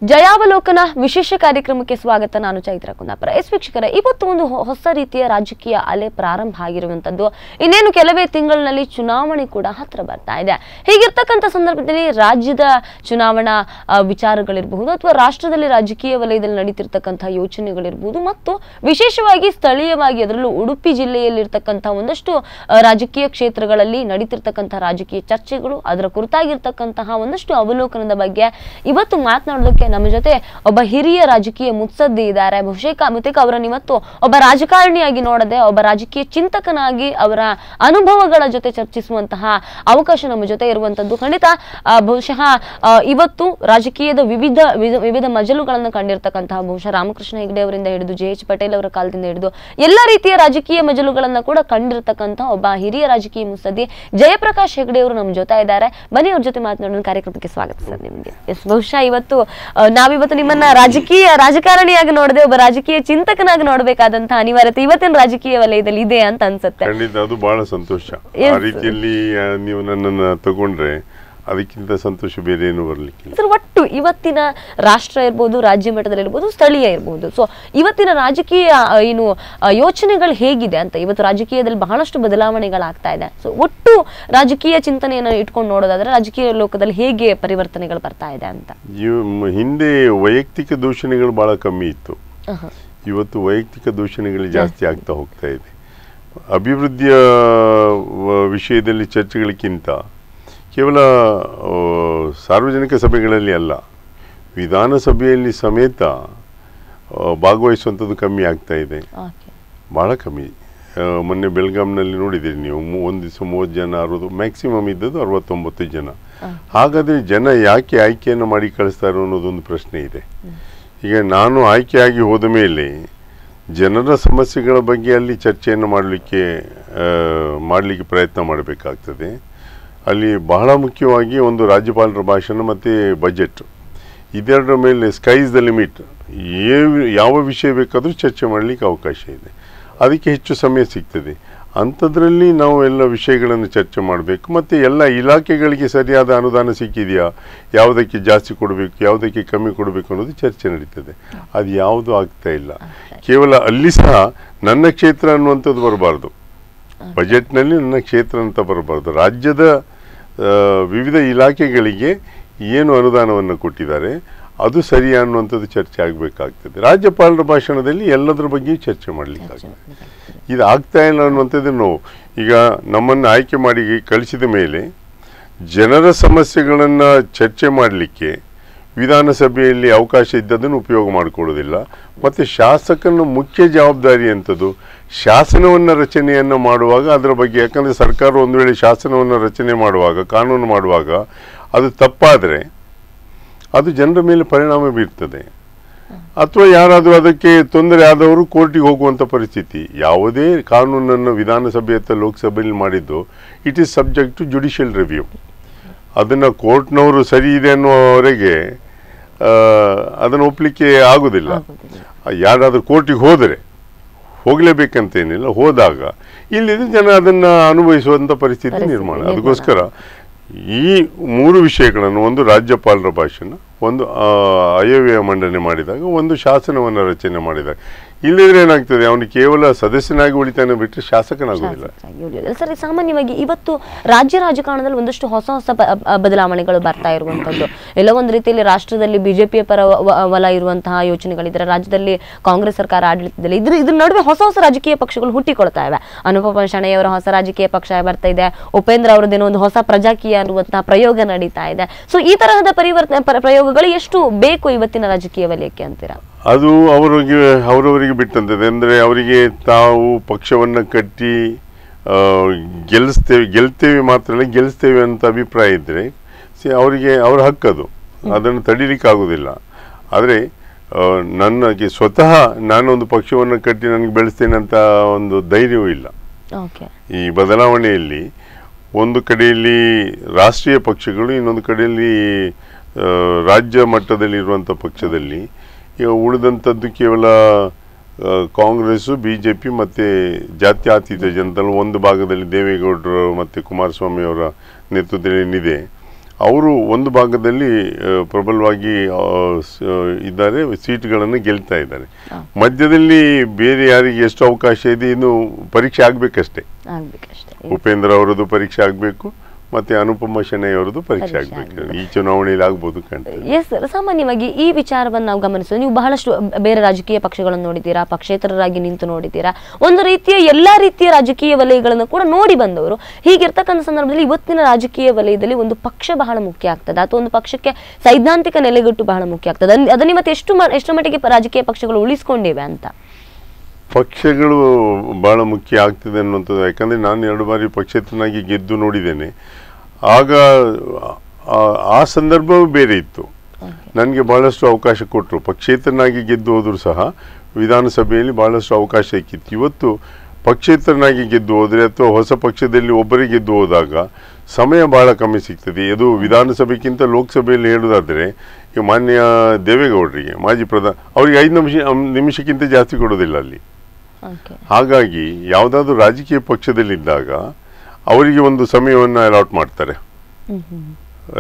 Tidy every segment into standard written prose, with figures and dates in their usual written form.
ಜಯಾವಲೋಕನ ವಿಶೇಷ ಕಾರ್ಯಕ್ರಮಕ್ಕೆ ಸ್ವಾಗತ. ನಾನು ಚೈತ್ರ ಕುಂದಾಪುರ. ವೀಕ್ಷಕರೇ, ಇವತ್ತು ಒಂದು ಹೊಸ ರೀತಿಯ ರಾಜಕೀಯ ಅಲೆ ಪ್ರಾರಂಭ ಆಗಿರುವಂತದ್ದು. ಇನ್ನೇನು ಕೆಲವೇ ತಿಂಗಳಿನಲ್ಲಿ ಚುನಾವಣೆ ಕೂಡ ಹತ್ರ ಬರ್ತಾ ಇದೆ. ಹೀಗಿರ್ತಕ್ಕಂಥ ಸಂದರ್ಭದಲ್ಲಿ ರಾಜ್ಯದ ಚುನಾವಣಾ ವಿಚಾರಗಳಿರಬಹುದು ಅಥವಾ ರಾಷ್ಟ್ರದಲ್ಲಿ ರಾಜಕೀಯ ವಲಯದಲ್ಲಿ ನಡೀತಿರ್ತಕ್ಕಂಥ ಯೋಚನೆಗಳಿರಬಹುದು ಮತ್ತು ವಿಶೇಷವಾಗಿ ಸ್ಥಳೀಯವಾಗಿ ಅದರಲ್ಲೂ ಉಡುಪಿ ಜಿಲ್ಲೆಯಲ್ಲಿರ್ತಕ್ಕಂಥ ಒಂದಷ್ಟು ರಾಜಕೀಯ ಕ್ಷೇತ್ರಗಳಲ್ಲಿ ನಡೀತಿರ್ತಕ್ಕಂಥ ರಾಜಕೀಯ ಚರ್ಚೆಗಳು, ಅದರ ಕುರಿತಾಗಿರ್ತಕ್ಕಂತಹ ಒಂದಷ್ಟು ಅವಲೋಕನದ ಬಗ್ಗೆ ಇವತ್ತು ಮಾತನಾಡೋದಕ್ಕೆ ನಮ್ಮ ಜೊತೆ ಒಬ್ಬ ಹಿರಿಯ ರಾಜಕೀಯ ಮುತ್ಸದ್ದಿ ಇದ್ದಾರೆ. ಬಹುಶಃ ಅವರನ್ನು ಇವತ್ತು ಒಬ್ಬ ರಾಜಕಾರಣಿಯಾಗಿ ನೋಡದೆ ಒಬ್ಬ ರಾಜಕೀಯ ಚಿಂತಕನಾಗಿ ಅವರ ಅನುಭವಗಳ ಜೊತೆ ಚರ್ಚಿಸುವಂತಹ ಅವಕಾಶ ನಮ್ಮ ಜೊತೆ ಇರುವಂತದ್ದು ಖಂಡಿತ. ಬಹುಶಃ ಇವತ್ತು ರಾಜಕೀಯದ ವಿವಿಧ ಮಜಲುಗಳನ್ನು ಕಂಡಿರ್ತಕ್ಕಂತಹ ಬಹುಶಃ ರಾಮಕೃಷ್ಣ ಹೆಗಡೆ ಅವರಿಂದ ಹಿಡಿದು JH ಪಟೇಲ್ ಅವರ ಕಾಲದಿಂದ ಹಿಡಿದು ಎಲ್ಲ ರೀತಿಯ ರಾಜಕೀಯ ಮಜಲುಗಳನ್ನ ಕೂಡ ಕಂಡಿರ್ತಕ್ಕಂಥ ಒಬ್ಬ ಹಿರಿಯ ರಾಜಕೀಯ ಮುತ್ಸದ್ದಿ ಜಯಪ್ರಕಾಶ್ ಹೆಗಡೆ ಅವರು ನಮ್ಮ ಜೊತೆ ಇದ್ದಾರೆ. ಬನ್ನಿ ಅವ್ರ ಜೊತೆ ಮಾತನಾಡೋಣ. ಕಾರ್ಯಕ್ರಮಕ್ಕೆ ಸ್ವಾಗತ ಸರ್ ನಿಮಗೆ. ಬಹುಶಃ ನಾವಿವತ್ತು ನಿಮ್ಮನ್ನ ರಾಜಕಾರಣಿಯಾಗಿ ನೋಡದೆ ಒಬ್ಬ ರಾಜಕೀಯ ಚಿಂತಕನಾಗಿ ನೋಡಬೇಕಾದಂತ ಅನಿವಾರ್ಯತೆ ಇವತ್ತಿನ ರಾಜಕೀಯ ವಲಯದಲ್ಲಿ ಇದೆ ಅಂತ ಅನ್ಸುತ್ತೆ. ಖಂಡಿತ, ಅದು ಬಹಳ ಸಂತೋಷ. ಆ ರೀತಿಯಲ್ಲಿ ನೀವು ನನ್ನನ್ನು ತಗೊಂಡ್ರೆ ಅದಕ್ಕಿಂತ ಸಂತೋಷ ಬೇರೆ ಏನು ಬರಲಿಕ್ಕಿಲ್ಲ ಸರ್. ಒಟ್ಟು ಇವತ್ತಿನ ರಾಷ್ಟ್ರ ಇರ್ಬೋದು, ರಾಜ್ಯ ಮಟ್ಟದಲ್ಲಿ ಇರ್ಬೋದು, ಸ್ಥಳೀಯ ಇರ್ಬೋದು, ಸೊ ಇವತ್ತಿನ ರಾಜಕೀಯ ಯೋಚನೆಗಳು ಹೇಗಿದೆ ಅಂತ, ಇವತ್ತು ರಾಜಕೀಯದಲ್ಲಿ ಬಹಳಷ್ಟು ಬದಲಾವಣೆಗಳಾಗ್ತಾ ಇದೆ. ಸೊ ಒಟ್ಟು ರಾಜಕೀಯ ಚಿಂತನೆಯನ್ನು ಇಟ್ಕೊಂಡು ನೋಡೋದಾದ್ರೆ ರಾಜಕೀಯ ಲೋಕದಲ್ಲಿ ಹೇಗೆ ಪರಿವರ್ತನೆಗಳು ಬರ್ತಾ ಇದೆ ಅಂತ. ಹಿಂದೆ ವೈಯಕ್ತಿಕ ದೂಷಣೆಗಳು ಬಹಳ ಕಮ್ಮಿ ಇತ್ತು. ಇವತ್ತು ವೈಯಕ್ತಿಕ ದೂಷಣೆಗಳು ಜಾಸ್ತಿ ಆಗ್ತಾ ಹೋಗ್ತಾ ಇದೆ. ಅಭಿವೃದ್ಧಿಯ ವಿಷಯದಲ್ಲಿ ಚರ್ಚೆಗಳಿಗಿಂತ ಕೇವಲ ಸಾರ್ವಜನಿಕ ಸಭೆಗಳಲ್ಲಿ ಅಲ್ಲ, ವಿಧಾನಸಭೆಯಲ್ಲಿ ಸಮೇತ ಭಾಗವಹಿಸುವಂಥದ್ದು ಕಮ್ಮಿ ಆಗ್ತಾ ಇದೆ, ಭಾಳ ಕಮ್ಮಿ. ಮೊನ್ನೆ ಬೆಳಗಾಂನಲ್ಲಿ ನೋಡಿದ್ದೀರಿ ನೀವು, ಒಂದು ದಿವಸ 30 ಜನ, 60, ಮ್ಯಾಕ್ಸಿಮಮ್ ಇದ್ದದ್ದು 69 ಜನ. ಹಾಗಾದರೆ ಜನ ಯಾಕೆ ಆಯ್ಕೆಯನ್ನು ಮಾಡಿ ಕಳಿಸ್ತಾರೋ ಅನ್ನೋದೊಂದು ಪ್ರಶ್ನೆ ಇದೆ. ಈಗ ನಾನು ಆಯ್ಕೆಯಾಗಿ ಹೋದ ಮೇಲೆ ಜನರ ಸಮಸ್ಯೆಗಳ ಬಗ್ಗೆ ಅಲ್ಲಿ ಚರ್ಚೆಯನ್ನು ಮಾಡಲಿಕ್ಕೆ ಪ್ರಯತ್ನ ಮಾಡಬೇಕಾಗ್ತದೆ. ಅಲ್ಲಿ ಬಹಳ ಮುಖ್ಯವಾಗಿ ಒಂದು ರಾಜ್ಯಪಾಲರ ಭಾಷಣ ಮತ್ತು ಬಜೆಟ್, ಇದೆರಡರ ಮೇಲೆ ಸ್ಕೈಸ್ ದ ಲಿಮಿಟ್. ಯಾವ ವಿಷಯ ಬೇಕಾದರೂ ಚರ್ಚೆ ಮಾಡಲಿಕ್ಕೆ ಅವಕಾಶ ಇದೆ, ಅದಕ್ಕೆ ಹೆಚ್ಚು ಸಮಯ ಸಿಗ್ತದೆ. ಅಂಥದ್ರಲ್ಲಿ ನಾವು ಎಲ್ಲ ವಿಷಯಗಳನ್ನು ಚರ್ಚೆ ಮಾಡಬೇಕು. ಮತ್ತು ಎಲ್ಲ ಇಲಾಖೆಗಳಿಗೆ ಸರಿಯಾದ ಅನುದಾನ ಸಿಕ್ಕಿದೆಯಾ, ಯಾವುದಕ್ಕೆ ಜಾಸ್ತಿ ಕೊಡಬೇಕು, ಯಾವುದಕ್ಕೆ ಕಮ್ಮಿ ಕೊಡಬೇಕು ಅನ್ನೋದು ಚರ್ಚೆ ನಡೀತದೆ. ಅದು ಯಾವುದೂ ಆಗ್ತಾ ಇಲ್ಲ. ಕೇವಲ ಅಲ್ಲಿ ಸಹ ನನ್ನ ಕ್ಷೇತ್ರ ಅನ್ನುವಂಥದ್ದು ಬರಬಾರ್ದು, ಬಜೆಟ್ನಲ್ಲಿ ನನ್ನ ಕ್ಷೇತ್ರ ಅಂತ ಬರಬಾರ್ದು. ರಾಜ್ಯದ ವಿವಿಧ ಇಲಾಖೆಗಳಿಗೆ ಏನು ಅನುದಾನವನ್ನು ಕೊಟ್ಟಿದ್ದಾರೆ ಅದು ಸರಿ ಅನ್ನುವಂಥದ್ದು ಚರ್ಚೆ ಆಗಬೇಕಾಗ್ತದೆ. ರಾಜ್ಯಪಾಲರ ಭಾಷಣದಲ್ಲಿ ಎಲ್ಲದರ ಬಗ್ಗೆಯೂ ಚರ್ಚೆ ಮಾಡಲಿಕ್ಕಾಗ್ತದೆ. ಇದು ಆಗ್ತಾ ಇಲ್ಲ ಅನ್ನುವಂಥದ್ದು ನೋವು. ಈಗ ನಮ್ಮನ್ನು ಆಯ್ಕೆ ಮಾಡಿ ಕಳಿಸಿದ ಮೇಲೆ ಜನರ ಸಮಸ್ಯೆಗಳನ್ನು ಚರ್ಚೆ ಮಾಡಲಿಕ್ಕೆ ವಿಧಾನಸಭೆಯಲ್ಲಿ ಅವಕಾಶ ಇದ್ದದನ್ನು ಉಪಯೋಗ ಮಾಡಿಕೊಳ್ಳೋದಿಲ್ಲ. ಮತ್ತು ಶಾಸಕನ ಮುಖ್ಯ ಜವಾಬ್ದಾರಿ ಅಂಥದ್ದು ಶಾಸನವನ್ನು ರಚನೆಯನ್ನು ಮಾಡುವಾಗ ಅದರ ಬಗ್ಗೆ, ಯಾಕಂದರೆ ಸರ್ಕಾರ ಒಂದು ವೇಳೆ ಶಾಸನವನ್ನು ರಚನೆ ಮಾಡುವಾಗ, ಕಾನೂನು ಮಾಡುವಾಗ ಅದು ತಪ್ಪಾದರೆ ಅದು ಜನರ ಮೇಲೆ ಪರಿಣಾಮ ಬೀರ್ತದೆ. ಅಥವಾ ಯಾರಾದರೂ ಅದಕ್ಕೆ ತೊಂದರೆ ಆದವರು ಕೋರ್ಟಿಗೆ ಹೋಗುವಂಥ ಪರಿಸ್ಥಿತಿ. ಯಾವುದೇ ಕಾನೂನನ್ನು ವಿಧಾನಸಭೆ ಅಥವಾ ಲೋಕಸಭೆಯಲ್ಲಿ ಮಾಡಿದ್ದು it is subject to judicial review. ಅದನ್ನು ಕೋರ್ಟ್ನವರು ಸರಿ ಇದೆ ಅನ್ನುವವರೆಗೆ ಅದನ್ನು ಒಪ್ಪಲಿಕ್ಕೆ ಆಗೋದಿಲ್ಲ. ಯಾರಾದರೂ ಕೋರ್ಟಿಗೆ ಹೋದರೆ, ಹೋಗಲೇಬೇಕಂತೇನಿಲ್ಲ, ಹೋದಾಗ ಇಲ್ಲಿದ್ದು ಜನ ಅದನ್ನು ಅನುಭವಿಸುವಂಥ ಪರಿಸ್ಥಿತಿ ನಿರ್ಮಾಣ. ಅದಕ್ಕೋಸ್ಕರ ಈ 3 ವಿಷಯಗಳನ್ನು, ಒಂದು ರಾಜ್ಯಪಾಲರ ಭಾಷಣ, ಒಂದು ಆಯವ್ಯಯ ಮಂಡನೆ ಮಾಡಿದಾಗ, ಒಂದು ಶಾಸನವನ್ನು ರಚನೆ ಮಾಡಿದಾಗ, ಇಲ್ಲದ್ರೆ ಏನಾಗ್ತದೆ, ಅವನು ಕೇವಲ ಸದಸ್ಯನಾಗಿ ಉಳಿತಾನೆ ಬಿಟ್ಟರೆ ಶಾಸಕನಾಗುವುದಿಲ್ಲ. ಸರಿ, ಸಾಮಾನ್ಯವಾಗಿ ಇವತ್ತು ರಾಜ್ಯ ರಾಜಕಾರಣದಲ್ಲಿ ಒಂದಷ್ಟು ಹೊಸ ಬದಲಾವಣೆಗಳು ಬರ್ತಾ ಇರುವಂತದ್ದು. ಎಲ್ಲ ಒಂದು ರೀತಿಯಲ್ಲಿ ರಾಷ್ಟ್ರದಲ್ಲಿ ಬಿಜೆಪಿಯ ಪರ ವಲ ಇರುವಂತಹ ಯೋಚನೆಗಳಿದ್ರೆ, ರಾಜ್ಯದಲ್ಲಿ ಕಾಂಗ್ರೆಸ್ ಸರ್ಕಾರ ಆಡಳಿತದಲ್ಲಿ ಇದ್ರ ನಡುವೆ ಹೊಸ ರಾಜಕೀಯ ಪಕ್ಷಗಳು ಹುಟ್ಟಿಕೊಳ್ತಾ ಇವೆ. ಅನುಪಮ ಶೆಣೈ ಅವರ ಹೊಸ ರಾಜಕೀಯ ಪಕ್ಷ ಬರ್ತಾ ಇದೆ. ಉಪೇಂದ್ರ ಅವರದ್ದೇನೋ ಒಂದು ಹೊಸ ಪ್ರಜಾಕೀಯ ಅನ್ನುವಂತಹ ಪ್ರಯೋಗ ನಡೀತಾ ಇದೆ. ಸೊ ಈ ತರಹದ ಪ್ರಯೋಗಗಳು ಎಷ್ಟು ಬೇಕು ಇವತ್ತಿನ ರಾಜಕೀಯ ವಲಯಕ್ಕೆ ಅಂತೀರಾ? ಅದು ಅವರವರಿಗೆ ಬಿಟ್ಟಂತದೆ. ಅಂದರೆ ಅವರಿಗೆ ತಾವು ಪಕ್ಷವನ್ನು ಕಟ್ಟಿ ಗೆಲ್ತೇವೆ ಮಾತ್ರ ಅಲ್ಲ, ಗೆಲ್ಲಿಸ್ತೇವೆ ಅಂತ ಅಭಿಪ್ರಾಯ ಇದ್ದರೆ ಅವರಿಗೆ ಅವರ ಹಕ್ಕದು, ಅದನ್ನು ತಡೀಲಿಕ್ಕಾಗೋದಿಲ್ಲ. ಆದರೆ ನನಗೆ ಸ್ವತಃ ನಾನೊಂದು ಪಕ್ಷವನ್ನು ಕಟ್ಟಿ ನನಗೆ ಬೆಳೆಸ್ತೇನೆ ಅಂತ ಒಂದು ಧೈರ್ಯವೂ ಇಲ್ಲ. ಈ ಬದಲಾವಣೆಯಲ್ಲಿ ಒಂದು ಕಡೆಯಲ್ಲಿ ರಾಷ್ಟ್ರೀಯ ಪಕ್ಷಗಳು, ಇನ್ನೊಂದು ಕಡೆಯಲ್ಲಿ ರಾಜ್ಯ ಮಟ್ಟದಲ್ಲಿರುವಂಥ ಪಕ್ಷದಲ್ಲಿ ಉಳಿದಂಥದ್ದು ಕೇವಲ ಕಾಂಗ್ರೆಸ್ಸು, BJP ಮತ್ತು ಜಾತ್ಯತೀತ ಜನತಲ್ಲ. ಒಂದು ಭಾಗದಲ್ಲಿ ದೇವೇಗೌಡರು ಮತ್ತು ಕುಮಾರಸ್ವಾಮಿ ಅವರ ನೇತೃತ್ವದಲ್ಲಿ ಏನಿದೆ ಅವರು ಒಂದು ಭಾಗದಲ್ಲಿ ಪ್ರಬಲವಾಗಿ ಇದ್ದಾರೆ, ಸೀಟ್ಗಳನ್ನು ಗೆಲ್ತಾ ಇದ್ದಾರೆ. ಮಧ್ಯದಲ್ಲಿ ಬೇರೆ ಯಾರಿಗೆ ಎಷ್ಟು ಅವಕಾಶ ಇದೆ ಇನ್ನು ಪರೀಕ್ಷೆ ಆಗಬೇಕಷ್ಟೇ. ಉಪೇಂದ್ರ ಅವರದ್ದು ಪರೀಕ್ಷೆ ಆಗಬೇಕು, ಮತ್ತೆ ಅನುಪಮ ಶೆಣೈ ಅವರದ್ದು ಪರೀಕ್ಷೆ ಆಗಬೇಕು. ಈ ಚುನಾವಣೆಯಲ್ಲಿ ಆಗ್ಬೋದು ಕಾಣ್ತದೆ. ಎಸ್, ಸಾಮಾನ್ಯವಾಗಿ ಈ ವಿಚಾರವನ್ನು ನಾವು ಗಮನಿಸೋದು, ನೀವು ಬಹಳಷ್ಟು ಬೇರೆ ರಾಜಕೀಯ ಪಕ್ಷಗಳನ್ನು ನೋಡಿದ್ದೀರಾ, ಪಕ್ಷೇತರರಾಗಿ ನಿಂತು ನೋಡಿದ್ದೀರಾ, ಒಂದು ರೀತಿಯ ಎಲ್ಲಾ ರೀತಿಯ ರಾಜಕೀಯ ವಲಯಗಳನ್ನು ಕೂಡ ನೋಡಿ ಬಂದವರು. ಹೀಗಿರ್ತಕ್ಕಂಥ ಸಂದರ್ಭದಲ್ಲಿ ಇವತ್ತಿನ ರಾಜಕೀಯ ವಲಯದಲ್ಲಿ ಒಂದು ಪಕ್ಷ ಬಹಳ ಮುಖ್ಯ ಆಗ್ತದೆ, ಅಥವಾ ಒಂದು ಪಕ್ಷಕ್ಕೆ ಸೈದ್ಧಾಂತಿಕ ನೆಲೆಗಟ್ಟು ಬಹಳ ಮುಖ್ಯ ಆಗ್ತದೆ. ಅದನ್ನ ಇವತ್ತು ಎಷ್ಟು ಮಟ್ಟಿಗೆ ರಾಜಕೀಯ ಪಕ್ಷಗಳು ಉಳಿಸ್ಕೊಂಡಿವೆ ಅಂತ? ಪಕ್ಷಗಳು ಬಹಳ ಮುಖ್ಯ ಆಗ್ತದೆ ಅನ್ನುವಂಥದ್ದು. ಯಾಕಂದರೆ ನಾನು 2 ಬಾರಿ ಪಕ್ಷೇತರನಾಗಿ ಗೆದ್ದು ನೋಡಿದ್ದೇನೆ. ಆಗ ಆ ಸಂದರ್ಭವೂ ಬೇರೆ ಇತ್ತು. ನನಗೆ ಬಹಳಷ್ಟು ಅವಕಾಶ ಕೊಟ್ಟರು. ಪಕ್ಷೇತರನಾಗಿ ಗೆದ್ದು ಹೋದರೂ ಸಹ ವಿಧಾನಸಭೆಯಲ್ಲಿ ಬಹಳಷ್ಟು ಅವಕಾಶ ಸಿಕ್ಕಿತ್ತು. ಇವತ್ತು ಪಕ್ಷೇತರನಾಗಿ ಗೆದ್ದು ಹೋದರೆ ಅಥವಾ ಹೊಸ ಪಕ್ಷದಲ್ಲಿ ಒಬ್ಬರೇ ಗೆದ್ದು ಹೋದಾಗ ಸಮಯ ಬಹಳ ಕಮ್ಮಿ ಸಿಗ್ತದೆ. ಅದು ವಿಧಾನಸಭೆಗಿಂತ ಲೋಕಸಭೆಯಲ್ಲಿ ಹೇಳೋದಾದರೆ ಈಗ ಮಾನ್ಯ ದೇವೇಗೌಡರಿಗೆ, ಮಾಜಿ ಪ್ರಧಾನಿ, ಅವರಿಗೆ 5 ನಿಮಿಷಕ್ಕಿಂತ ಜಾಸ್ತಿ ಕೊಡೋದಿಲ್ಲ ಅಲ್ಲಿ. ಹಾಗಾಗಿ ಯಾವುದಾದ್ರೂ ರಾಜಕೀಯ ಪಕ್ಷದಲ್ಲಿದ್ದಾಗ ಅವರಿಗೆ ಒಂದು ಸಮಯವನ್ನು ಅಲಾಟ್ ಮಾಡ್ತಾರೆ.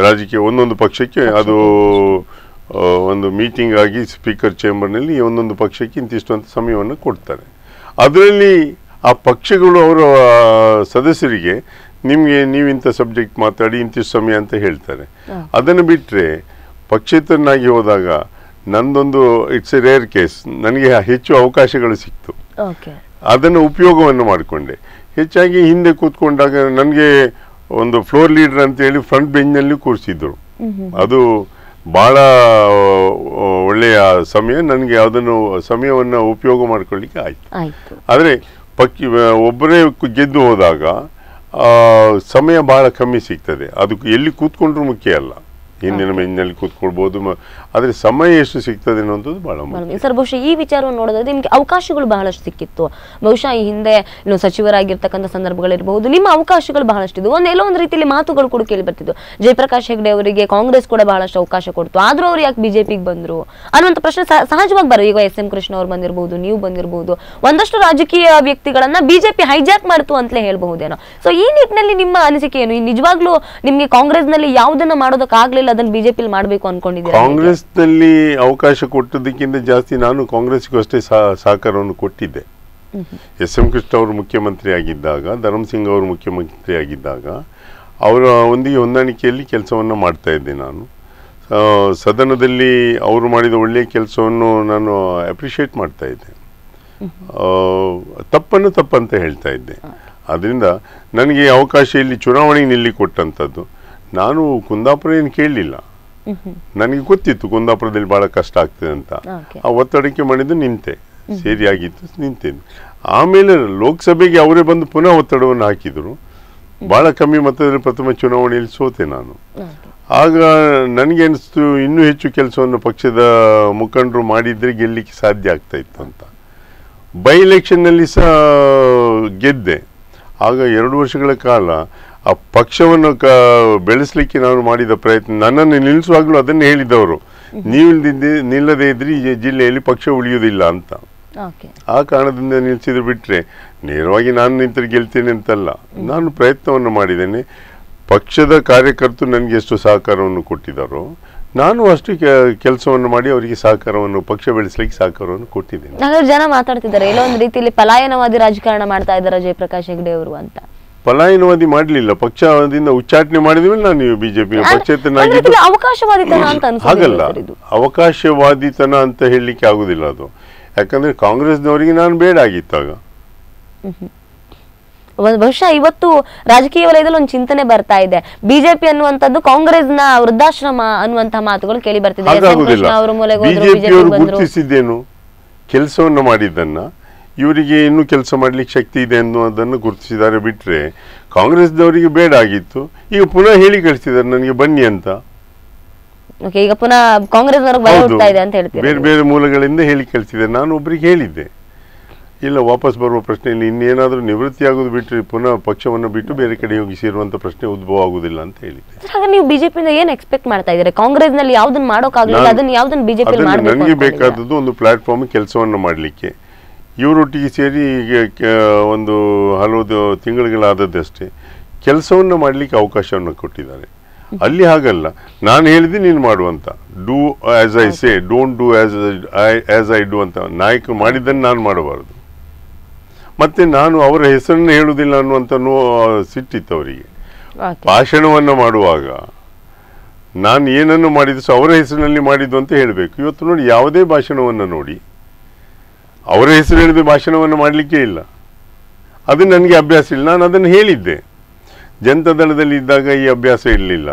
ರಾಜಕೀಯ ಒಂದೊಂದು ಪಕ್ಷಕ್ಕೆ ಅದು ಒಂದು ಮೀಟಿಂಗ್ ಆಗಿ ಸ್ಪೀಕರ್ ಚೇಂಬರ್ನಲ್ಲಿ ಒಂದೊಂದು ಪಕ್ಷಕ್ಕೆ ಇಂತಿಷ್ಟು ಅಂತ ಸಮಯವನ್ನು ಕೊಡ್ತಾರೆ. ಅದರಲ್ಲಿ ಆ ಪಕ್ಷಗಳು ಅವರ ಸದಸ್ಯರಿಗೆ ನೀವಿಂಥ ಸಬ್ಜೆಕ್ಟ್ ಮಾತಾಡಿ ಇಂತಿಷ್ಟು ಸಮಯ ಅಂತ ಹೇಳ್ತಾರೆ. ಅದನ್ನು ಬಿಟ್ಟರೆ ಪಕ್ಷೇತರನಾಗಿ ಹೋದಾಗ ನಂದೊಂದು ಇಟ್ಸ್ ಎ ರೇರ್ ಕೇಸ್, ನನಗೆ ಹೆಚ್ಚು ಅವಕಾಶಗಳು ಸಿಕ್ತು. ಅದನ್ನು ಉಪಯೋಗವನ್ನು ಮಾಡಿಕೊಂಡೆ. ಹೆಚ್ಚಾಗಿ ಹಿಂದೆ ಕೂತ್ಕೊಂಡಾಗ ನನಗೆ ಒಂದು ಫ್ಲೋರ್ ಲೀಡರ್ ಅಂತ ಹೇಳಿ ಫ್ರಂಟ್ ಬೆಂಚ್ನಲ್ಲಿ ಕೂರಿಸಿದ್ರು. ಅದು ಬಹಳ ಒಳ್ಳೆಯ ಸಮಯ. ನನಗೆ ಅದನ್ನು ಸಮಯವನ್ನು ಉಪಯೋಗ ಮಾಡ್ಕೊಳ್ಳಿಕ್ಕೆ ಆಯ್ತು. ಆದರೆ ಒಬ್ಬರೇ ಗೆದ್ದು ಹೋದಾಗ ಸಮಯ ಬಹಳ ಕಮ್ಮಿ ಸಿಗ್ತದೆ. ಅದು ಎಲ್ಲಿ ಕೂತ್ಕೊಂಡ್ರೂ ಮುಖ್ಯ ಅಲ್ಲ, ಹಿಂದಿನ ಬೆಂಚ್ನಲ್ಲಿ ಕೂತ್ಕೊಳ್ಬಹುದು, ಆದರೆ ಸಮಯ ಎಷ್ಟು ಸಿಗ್ತದೆ ಅನ್ನೋದು ಬಹಳ ಮುಖ್ಯ. ಸರ್, ಬಹುಶಃ ಈ ವಿಚಾರವನ್ನು ನೋಡೋದಾದ್ರೆ ನಿಮ್ಗೆ ಅವಕಾಶಗಳು ಬಹಳಷ್ಟು ಸಿಕ್ಕಿತ್ತು. ಬಹುಶಃ ಈ ಹಿಂದೆ ಸಚಿವರಾಗಿರ್ತಕ್ಕಂಥ ಸಂದರ್ಭಗಳಿರಬಹುದು, ನಿಮ್ಮ ಅವಕಾಶಗಳು ಬಹಳಷ್ಟು ಇದ್ದು. ಎಲ್ಲೋ ಒಂದು ರೀತಿಯಲ್ಲಿ ಮಾತುಗಳು ಕೂಡ ಕೇಳಿ ಬರ್ತಿದ್ದು. ಜಯಪ್ರಕಾಶ್ ಹೆಗ್ಡೆ ಅವರಿಗೆ ಕಾಂಗ್ರೆಸ್ ಕೂಡ ಬಹಳಷ್ಟು ಅವಕಾಶ ಕೊಡ್ತು, ಆದ್ರೂ ಅವ್ರು ಯಾಕೆ ಬಿಜೆಪಿಗೆ ಬಂದ್ರು ಅನ್ನುವಂಥ ಪ್ರಶ್ನೆ ಸಹಜವಾಗಿ ಬರೋ. ಈಗ SM ಕೃಷ್ಣ ಅವ್ರು ಬಂದಿರಬಹುದು, ನೀವು ಬಂದಿರಬಹುದು, ಒಂದಷ್ಟು ರಾಜಕೀಯ ವ್ಯಕ್ತಿಗಳನ್ನ ಬಿಜೆಪಿ ಹೈಜಾಕ್ ಮಾಡ್ತು ಅಂತಲೇ ಹೇಳ್ಬಹುದೇನೋ. ಸೊ ಈ ನಿಟ್ಟಿನಲ್ಲಿ ನಿಮ್ಮ ಅನಿಸಿಕೆ ಏನು? ನಿಜವಾಗ್ಲೂ ನಿಮ್ಗೆ ಕಾಂಗ್ರೆಸ್ ನಲ್ಲಿ ಯಾವುದನ್ನ ಮಾಡೋದಕ್ಕಾಗ್ಲಿಲ್ಲ, ಅದನ್ನು ಬಿಜೆಪಿ ಮಾಡಬೇಕು ಅನ್ಕೊಂಡಿದ್ದೀರಾ? ಕಾಂಗ್ರೆಸ್ ನಲ್ಲಿ ಅವಕಾಶ ಕೊಟ್ಟದಕ್ಕಿಂತ ಜಾಸ್ತಿ ನಾನು ಕಾಂಗ್ರೆಸ್ಗೂ ಅಷ್ಟೇ ಸಹಕಾರವನ್ನು ಕೊಟ್ಟಿದ್ದೆ. SM ಕೃಷ್ಣ ಅವರು ಮುಖ್ಯಮಂತ್ರಿ ಆಗಿದ್ದಾಗ, ಧರ್ಮಸಿಂಗ್ ಅವರು ಮುಖ್ಯಮಂತ್ರಿ ಆಗಿದ್ದಾಗ ಅವರ ಒಂದಿಗೆ ಹೊಂದಾಣಿಕೆಯಲ್ಲಿ ಕೆಲಸವನ್ನು ಮಾಡ್ತಾ ಇದ್ದೆ ನಾನು. ಸದನದಲ್ಲಿ ಅವರು ಮಾಡಿದ ಒಳ್ಳೆಯ ಕೆಲಸವನ್ನು ನಾನು ಅಪ್ರಿಷಿಯೇಟ್ ಮಾಡ್ತಾ ಇದ್ದೆ. ತಪ್ಪಂತ ಹೇಳ್ತಾ ಇದ್ದೆ. ಅದರಿಂದ ನನಗೆ ಅವಕಾಶ ಇಲ್ಲಿ ಚುನಾವಣೆಗೆ ನಿಲ್ಲಿ ಕೊಟ್ಟಂಥದ್ದು. ನಾನು ಕುಂದಾಪುರ ಏನು ಕೇಳಲಿಲ್ಲ, ನನಗೆ ಗೊತ್ತಿತ್ತು ಕುಂದಾಪುರದಲ್ಲಿ ಬಹಳ ಕಷ್ಟ ಆಗ್ತದೆ ಅಂತ. ಆ ಒತ್ತಡಕ್ಕೆ ಮಾಡಿದ್ದು ನಿಂತೆ, ಸೇರಿಯಾಗಿತ್ತು, ನಿಂತೇನೆ. ಆಮೇಲೆ ಲೋಕಸಭೆಗೆ ಅವರೇ ಬಂದು ಪುನಃ ಒತ್ತಡವನ್ನು ಹಾಕಿದರು. ಬಹಳ ಕಮ್ಮಿ ಮತದಲ್ಲಿ ಪ್ರಥಮ ಚುನಾವಣೆಯಲ್ಲಿ ಸೋತೆ ನಾನು. ಆಗ ನನಗೆ ಅನಿಸ್ತು ಇನ್ನೂ ಹೆಚ್ಚು ಕೆಲಸವನ್ನು ಪಕ್ಷದ ಮುಖಂಡರು ಮಾಡಿದರೆ ಗೆಲ್ಲಿಕ್ಕೆ ಸಾಧ್ಯ ಆಗ್ತಾ ಇತ್ತು ಅಂತ. ಬೈ ಎಲೆಕ್ಷನ್ನಲ್ಲಿ ಸಹ ಗೆದ್ದೆ. ಆಗ 2 ವರ್ಷಗಳ ಕಾಲ ಆ ಪಕ್ಷವನ್ನು ಬೆಳೆಸಲಿಕ್ಕೆ ನಾನು ಮಾಡಿದ ಪ್ರಯತ್ನ, ನನ್ನನ್ನು ನಿಲ್ಲಿಸುವಾಗಲೂ ಅದನ್ನೇ ಹೇಳಿದವರು, ನೀವು ನಿಲ್ಲದೇ ಇದ್ರೆ ಈ ಜಿಲ್ಲೆಯಲ್ಲಿ ಪಕ್ಷ ಉಳಿಯುವುದಿಲ್ಲ ಅಂತ. ಆ ಕಾರಣದಿಂದ ನಿಲ್ಲಿಸಿದ್ರು. ಬಿಟ್ಟರೆ ನೇರವಾಗಿ ನಾನು ನಿಂತರೆ ಗೆಲ್ತೇನೆ ಅಂತಲ್ಲ, ನಾನು ಪ್ರಯತ್ನವನ್ನು ಮಾಡಿದ್ದೇನೆ. ಪಕ್ಷದ ಕಾರ್ಯಕರ್ತರು ನನಗೆ ಎಷ್ಟು ಸಹಕಾರವನ್ನು ಕೊಟ್ಟಿದ್ದಾರೋ ನಾನು ಅಷ್ಟು ಕೆಲಸವನ್ನು ಮಾಡಿ ಅವರಿಗೆ ಸಹಕಾರವನ್ನು, ಪಕ್ಷ ಬೆಳೆಸಲಿಕ್ಕೆ ಸಹಕಾರವನ್ನು ಕೊಟ್ಟಿದ್ದೇನೆ. ಜನ ಮಾತಾಡ್ತಿದ್ದಾರೆ ಎಲ್ಲೋ ಒಂದು ರೀತಿಯಲ್ಲಿ ಪಲಾಯನವಾದಿ ರಾಜಕಾರಣ ಮಾಡ್ತಾ ಇದ್ದಾರೆ ಜಯಪ್ರಕಾಶ್ ಹೆಗ್ಡೆ ಅವರು ಅಂತ. ಪಲಾಯನವಾದಿ ಮಾಡಲಿಲ್ಲ, ಪಕ್ಷದಿಂದ ಉಚ್ಚಾಟನೆ ಮಾಡಿದ ಮೇಲೆ ನಾನು ಬಿಜೆಪಿ ಪಕ್ಷೇತನಾಗಿದ್ದು. ಹಾಗಲ್ಲ, ಅವಕಾಶವಾದಿತನ ಅಂತ ಹೇಳಲಿಕ್ಕೆ ಆಗುದಿಲ್ಲ ಅದು. ಯಾಕಂದ್ರೆ ಕಾಂಗ್ರೆಸ್ನವರಿಗೆ ನಾನು ಬೇಡ ಆಗಿತ್ತಾಗ. ಬಹುಶಃ ಇವತ್ತು ರಾಜಕೀಯ ವಲಯದಲ್ಲಿ ಒಂದು ಚಿಂತನೆ ಬರ್ತಾ ಇದೆ, ಬಿಜೆಪಿ ಅನ್ನುವಂಥದ್ದು ಕಾಂಗ್ರೆಸ್ನ ವೃದ್ಧಾಶ್ರಮ ಅನ್ನುವಂತಹ ಮಾತುಗಳು ಕೇಳಿ ಬರ್ತಿದೆ. ಗುರುತಿಸಿದ್ದೇನು ಕೆಲಸವನ್ನು ಮಾಡಿದ್ದನ್ನ, ಇವರಿಗೆ ಇನ್ನೂ ಕೆಲಸ ಮಾಡ್ಲಿಕ್ಕೆ ಶಕ್ತಿ ಇದೆ ಅನ್ನೋದನ್ನು ಗುರುತಿಸಿದ್ದಾರೆ. ಬಿಟ್ರೆ ಕಾಂಗ್ರೆಸ್ನವರಿಗೆ ಬೇಡ ಆಗಿತ್ತು, ಈಗ ಪುನಃ ಹೇಳಿ ಕಳಿಸಿದ್ದಾರೆ ನನಗೆ ಬನ್ನಿ ಅಂತ. ಈಗ ಪುನಃ ಕಾಂಗ್ರೆಸ್ ಬೇರೆ ಬೇರೆ ಮೂಲಗಳಿಂದ ಹೇಳಿ ಕಳಿಸಿದ್ದಾರೆ. ನಾನು ಒಬ್ಬರಿಗೆ ಹೇಳಿದ್ದೆ, ಇಲ್ಲ ವಾಪಸ್ ಬರುವ ಪ್ರಶ್ನೆ ಇಲ್ಲ, ಇನ್ನೇನಾದ್ರೂ ನಿವೃತ್ತಿ ಆಗೋದು ಬಿಟ್ಟರೆ ಪುನಃ ಪಕ್ಷವನ್ನು ಬಿಟ್ಟು ಬೇರೆ ಕಡೆ ಹೋಗಿ ಸೇರುವಂತ ಪ್ರಶ್ನೆ ಉದ್ಭವ ಆಗುದಿಲ್ಲ ಅಂತ ಹೇಳಿದ್ದೆ. ನೀವು ಬಿಜೆಪಿಯಿಂದ ಏನ್ ಎಕ್ಸ್ಪೆಕ್ಟ್ ಮಾಡ್ತಾ ಇದ್ದೀರಾ? ಕಾಂಗ್ರೆಸ್ ನಲ್ಲಿ ಯಾವ್ದನ್ನ ಮಾಡೋಕ್ಕಾಗಲಿಲ್ಲ, ಅದನ್ನ ಯಾವ್ದನ್ನ ಬಿಜೆಪಿ ಮಾಡಬೇಕು? ನನಗೆ ಬೇಕಾದದ್ದು ಒಂದು ಪ್ಲಾಟ್ಫಾರ್ಮ್ ಕೆಲಸವನ್ನು ಮಾಡಲಿಕ್ಕೆ. ಇವರೊಟ್ಟಿಗೆ ಸೇರಿ ಒಂದು ಹಲವು ತಿಂಗಳುಗಳಾದದ್ದಷ್ಟೇ ಕೆಲಸವನ್ನು ಮಾಡಲಿಕ್ಕೆ ಅವಕಾಶವನ್ನು ಕೊಟ್ಟಿದ್ದಾರೆ. ಅಲ್ಲಿ ಹಾಗಲ್ಲ, ನಾನು ಹೇಳಿದೆ ನೀನು ಮಾಡುವಂತ, do as I say, don't do as I do ಅಂತ. ನಾಯಕರು ಮಾಡಿದ್ದನ್ನು ನಾನು ಮಾಡಬಾರದು. ಮತ್ತೆ ನಾನು ಅವರ ಹೆಸರನ್ನು ಹೇಳುವುದಿಲ್ಲ ಅನ್ನುವಂಥ ಸಿಟ್ಟಿತ್ತು ಅವರಿಗೆ. ಭಾಷಣವನ್ನು ಮಾಡುವಾಗ ನಾನು ಏನನ್ನು ಮಾಡಿದ್ದು ಸಹ ಅವರ ಹೆಸರಿನಲ್ಲಿ ಮಾಡಿದ್ದು ಅಂತ ಹೇಳಬೇಕು. ಇವತ್ತು ನೋಡಿ, ಯಾವುದೇ ಭಾಷಣವನ್ನು ನೋಡಿ ಅವರ ಹೆಸರು ಹೇಳಿದ ಭಾಷಣವನ್ನು ಮಾಡಲಿಕ್ಕೆ ಇಲ್ಲ. ಅದು ನನಗೆ ಅಭ್ಯಾಸ ಇಲ್ಲ. ನಾನು ಅದನ್ನು ಹೇಳಿದ್ದೆ. ಜನತಾದಳದಲ್ಲಿ ಇದ್ದಾಗ ಈ ಅಭ್ಯಾಸ ಇರಲಿಲ್ಲ.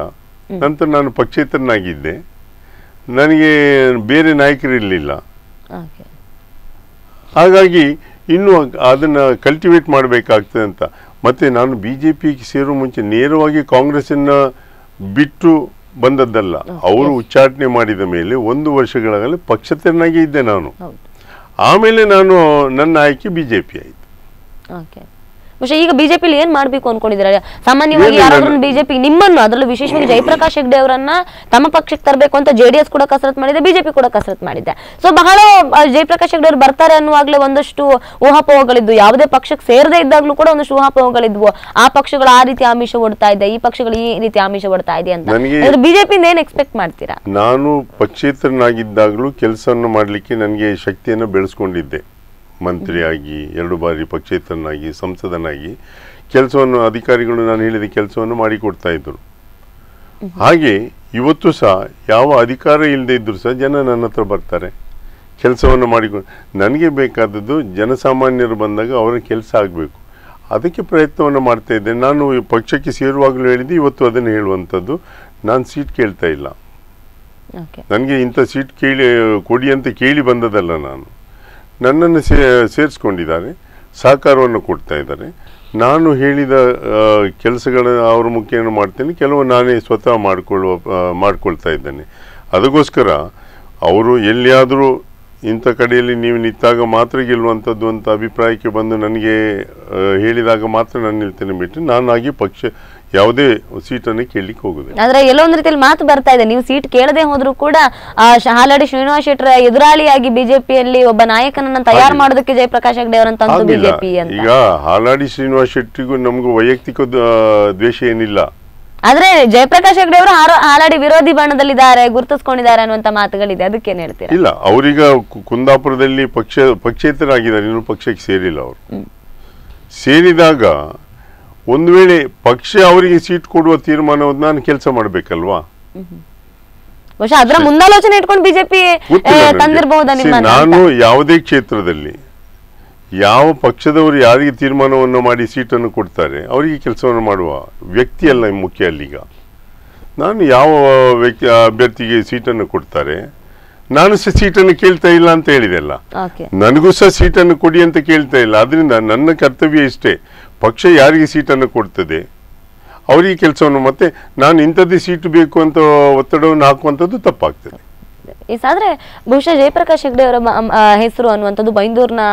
ನಂತರ ನಾನು ಪಕ್ಷೇತರನಾಗಿದ್ದೆ, ನನಗೆ ಬೇರೆ ನಾಯಕರಿರಲಿಲ್ಲ. ಹಾಗಾಗಿ ಇನ್ನು ಅದನ್ನು ಕಲ್ಟಿವೇಟ್ ಮಾಡಬೇಕಾಗ್ತದೆ ಅಂತ. ಮತ್ತು ನಾನು BJPಗೆ ಸೇರುವ ಮುಂಚೆ ನೇರವಾಗಿ ಕಾಂಗ್ರೆಸ್ಸನ್ನು ಬಿಟ್ಟು ಬಂದದ್ದಲ್ಲ. ಅವರು ಉಚ್ಚಾಟನೆ ಮಾಡಿದ ಮೇಲೆ 1 ವರ್ಷಗಳಲ್ಲಿ ಪಕ್ಷೇತರನಾಗಿ ಇದ್ದೆ ನಾನು. ಆಮೇಲೆ ನನ್ನ ಆಯ್ಕೆ BJP ಆಯಿತು. ಬಹುಶಃ ಈಗ ಬಿಜೆಪಿಲಿ ಏನ್ ಮಾಡ್ಬೇಕು ಅನ್ಕೊಂಡಿದ್ದಾರೆ? ಸಾಮಾನ್ಯವಾಗಿ ಯಾರಾದ್ರೂ ಬಿಜೆಪಿ ನಿಮ್ಮನ್ನು, ಅದರಲ್ಲೂ ವಿಶೇಷವಾಗಿ ಜಯಪ್ರಕಾಶ್ ಹೆಗ್ಡೆ ಅವರನ್ನ ತಮ್ಮ ಪಕ್ಷಕ್ಕೆ ತರಬೇಕು ಅಂತ JDS ಕೂಡ ಕಸರತ್ ಮಾಡಿದೆ, ಬಿಜೆಪಿ ಕೂಡ ಕಸರತ್ ಮಾಡಿದೆ. ಸೊ ಬಹಳ ಜಯಪ್ರಕಾಶ್ ಹೆಗ್ಡೆ ಅವರು ಬರ್ತಾರೆ ಅನ್ನುವಾಗ್ಲೇ ಒಂದಷ್ಟು ಊಹಾಪೋಹಗಳಿದ್ವು. ಯಾವುದೇ ಪಕ್ಷಕ್ಕೆ ಸೇರದೇ ಇದ್ದಾಗ್ಲೂ ಕೂಡ ಒಂದಷ್ಟು ಊಹಾಪೋಹಗಳಿದ್ವು. ಆ ಪಕ್ಷಗಳು ಆ ರೀತಿ ಆಮಿಷ ಒಡ್ತಾ ಇದೆ, ಈ ಪಕ್ಷಗಳು ಈ ರೀತಿ ಆಮಿಷ ಒಡ್ತಾ ಇದೆ ಅಂತ. ಬಿಜೆಪಿಯಿಂದ ಏನ್ ಎಕ್ಸ್ಪೆಕ್ಟ್ ಮಾಡ್ತೀರಾ? ನಾನು ಪಕ್ಷೇತರನಾಗಿದ್ದಾಗಲೂ ಕೆಲಸವನ್ನು ಮಾಡಲಿಕ್ಕೆ ನನಗೆ ಶಕ್ತಿಯನ್ನು ಬೆಳೆಸ್ಕೊಂಡಿದ್ದೆ. ಮಂತ್ರಿಯಾಗಿ 2 ಬಾರಿ ಪಕ್ಷೇತರನಾಗಿ ಸಂಸದನಾಗಿ ಕೆಲಸವನ್ನು, ಅಧಿಕಾರಿಗಳು ನಾನು ಹೇಳಿದ ಕೆಲಸವನ್ನು ಮಾಡಿಕೊಡ್ತಾ ಇದ್ದರು. ಹಾಗೆ ಇವತ್ತು ಸಹ ಯಾವ ಅಧಿಕಾರ ಇಲ್ಲದೆ ಇದ್ದರೂ ಸಹ ಜನ ನನ್ನ ಹತ್ರ ಬರ್ತಾರೆ, ಕೆಲಸವನ್ನು ಮಾಡಿಕೊಂಡು. ನನಗೆ ಬೇಕಾದದ್ದು ಜನಸಾಮಾನ್ಯರು ಬಂದಾಗ ಅವರ ಕೆಲಸ ಆಗಬೇಕು, ಅದಕ್ಕೆ ಪ್ರಯತ್ನವನ್ನು ಮಾಡ್ತಾ ಇದ್ದೇನೆ. ನಾನು ಪಕ್ಷಕ್ಕೆ ಸೇರುವಾಗಲೂ ಹೇಳಿದ್ದೆ, ಇವತ್ತು ಅದನ್ನು ಹೇಳುವಂಥದ್ದು. ನಾನು ಸೀಟ್ ಕೇಳ್ತಾ ಇಲ್ಲ. ನನಗೆ ಇಂಥ ಸೀಟ್ ಕೊಡಿ ಅಂತ ಕೇಳಿ ಬಂದದಲ್ಲ. ನನ್ನನ್ನು ಸೇರಿಸ್ಕೊಂಡಿದ್ದಾರೆ, ಸಹಕಾರವನ್ನು ಕೊಡ್ತಾ ಇದ್ದಾರೆ. ನಾನು ಹೇಳಿದ ಕೆಲಸಗಳನ್ನು ಅವ್ರ ಮುಖ್ಯವನ್ನು ಮಾಡ್ತೇನೆ, ಕೆಲವು ನಾನೇ ಸ್ವತಃ ಮಾಡ್ಕೊಳ್ತಾ ಇದ್ದೇನೆ. ಅದಕ್ಕೋಸ್ಕರ ಅವರು ಎಲ್ಲಿಯಾದರೂ ಇಂಥ ಕಡೆಯಲ್ಲಿ ನೀವು ನಿಂತಾಗ ಮಾತ್ರ ಗೆಲ್ಲುವಂಥದ್ದು ಅಂತ ಅಭಿಪ್ರಾಯಕ್ಕೆ ಬಂದು ನನಗೆ ಹೇಳಿದಾಗ ಮಾತ್ರ ನಾನು ನಿಲ್ತೇನೆ ಬಿಟ್ಟು ನಾನಾಗಿ ಪಕ್ಷ ಯಾವುದೇ ಸೀಟನ್ನು ಕೇಳಲಿಕ್ಕೆ ಹೋಗುದಿಲ್ಲ. ಆದ್ರೆ ಎಲ್ಲೊಂದ್ ರೀತಿಯಲ್ಲಿ ಮಾತು ಬರ್ತಾ ಇದೆ, ನೀವು ಸೀಟ್ ಕೇಳದೆ ಹೋದ್ರು ಕೂಡ ಹಾಲಾಡಿ ಶ್ರೀನಿವಾಸ್ ಶೆಟ್ಟರ ಎದುರಾಳಿಯಾಗಿ ಬಿಜೆಪಿಯಲ್ಲಿ ಒಬ್ಬ ನಾಯಕನನ್ನ ತಯಾರು ಮಾಡೋದಕ್ಕೆ ಜಯಪ್ರಕಾಶ್ ಹೆಗ್ಡೆ ಅವರಂತ ಬಿಜೆಪಿ ಅಂತ. ಈಗ ಹಾಲಾಡಿ ಶ್ರೀನಿವಾಸ್ ಶೆಟ್ಟಿಗೂ ನಮಗೂ ವೈಯಕ್ತಿಕ ದ್ವೇಷ ಏನಿಲ್ಲ. ಆದ್ರೆ ಜಯಪ್ರಕಾಶ್ ಹೆಗ್ಡೆ ಅವರು ಹಾಲಾಡಿ ವಿರೋಧಿ ಬಣದಲ್ಲಿದ್ದಾರೆ, ಗುರುತಿಸ್ಕೊಂಡಿದ್ದಾರೆ ಅನ್ನುವಂತ ಮಾತುಗಳಿದೆ. ಅದಕ್ಕೇನ್ ಹೇಳ್ತೀರಾ? ಇಲ್ಲ, ಅವರೀಗ ಕುಂದಾಪುರದಲ್ಲಿ ಪಕ್ಷೇತರಾಗಿದ್ದಾರೆ, ಇನ್ನು ಪಕ್ಷಕ್ಕೆ ಸೇರಿಲ್ಲ. ಅವರು ಸೇರಿದಾಗ ಒಂದು ವೇಳೆ ಪಕ್ಷ ಅವರಿಗೆ ಸೀಟ್ ಕೊಡುವ ತೀರ್ಮಾನವನ್ನು ನಾನು ಕೆಲಸ ಮಾಡಬೇಕಲ್ವಾ? ಅದರ ಮುಂದಾಲೋಚನೆ ಇಟ್ಕೊಂಡು ಬಿಜೆಪಿ ತಂದಿರಬಹುದಾ? ನಾನು ಯಾವುದೇ ಕ್ಷೇತ್ರದಲ್ಲಿ ಯಾವ ಪಕ್ಷದವರು ಯಾರಿಗೆ ತೀರ್ಮಾನವನ್ನು ಮಾಡಿ ಸೀಟನ್ನು ಕೊಡ್ತಾರೆ ಅವರಿಗೆ ಕೆಲಸವನ್ನು ಮಾಡುವ ವ್ಯಕ್ತಿ ಅಲ್ಲ ಮುಖ್ಯ. ಅಲ್ಲೀಗ ನಾನು ಯಾವ ವ್ಯಕ್ತಿ ಅಭ್ಯರ್ಥಿಗೆ ಸೀಟನ್ನು ಕೊಡ್ತಾರೆ, ನಾನು ಸಹ ಸೀಟನ್ನು ಕೇಳ್ತಾ ಇಲ್ಲ ಅಂತ ಹೇಳಿದೆ ಅಲ್ಲ. ನನಗೂ ಸಹ ಸೀಟನ್ನು ಕೊಡಿ ಅಂತ ಕೇಳ್ತಾ ಇಲ್ಲ. ಅದರಿಂದ ನನ್ನ ಕರ್ತವ್ಯ ಇಷ್ಟೇ, ಪಕ್ಷ ಯಾರಿಗೆ ಸೀಟನ್ನು ಕೊಡ್ತದೆ ಅವರಿಗೆ ಕೆಲಸವನ್ನು, ಮತ್ತೆ ನಾನು ಇಂಥದ್ದೇ ಸೀಟು ಬೇಕು ಅಂತ ಒತ್ತಡವನ್ನು ಹಾಕುವಂಥದ್ದು ತಪ್ಪಾಗ್ತದೆ. ಆದ್ರೆ ಬಹುಶಃ ಜಯಪ್ರಕಾಶ್ ಹೆಗ್ಡೆ ಅವರ ಹೆಸರು ಅನ್ನುವಂಥದ್ದು ಬೈಂದೂರಿನ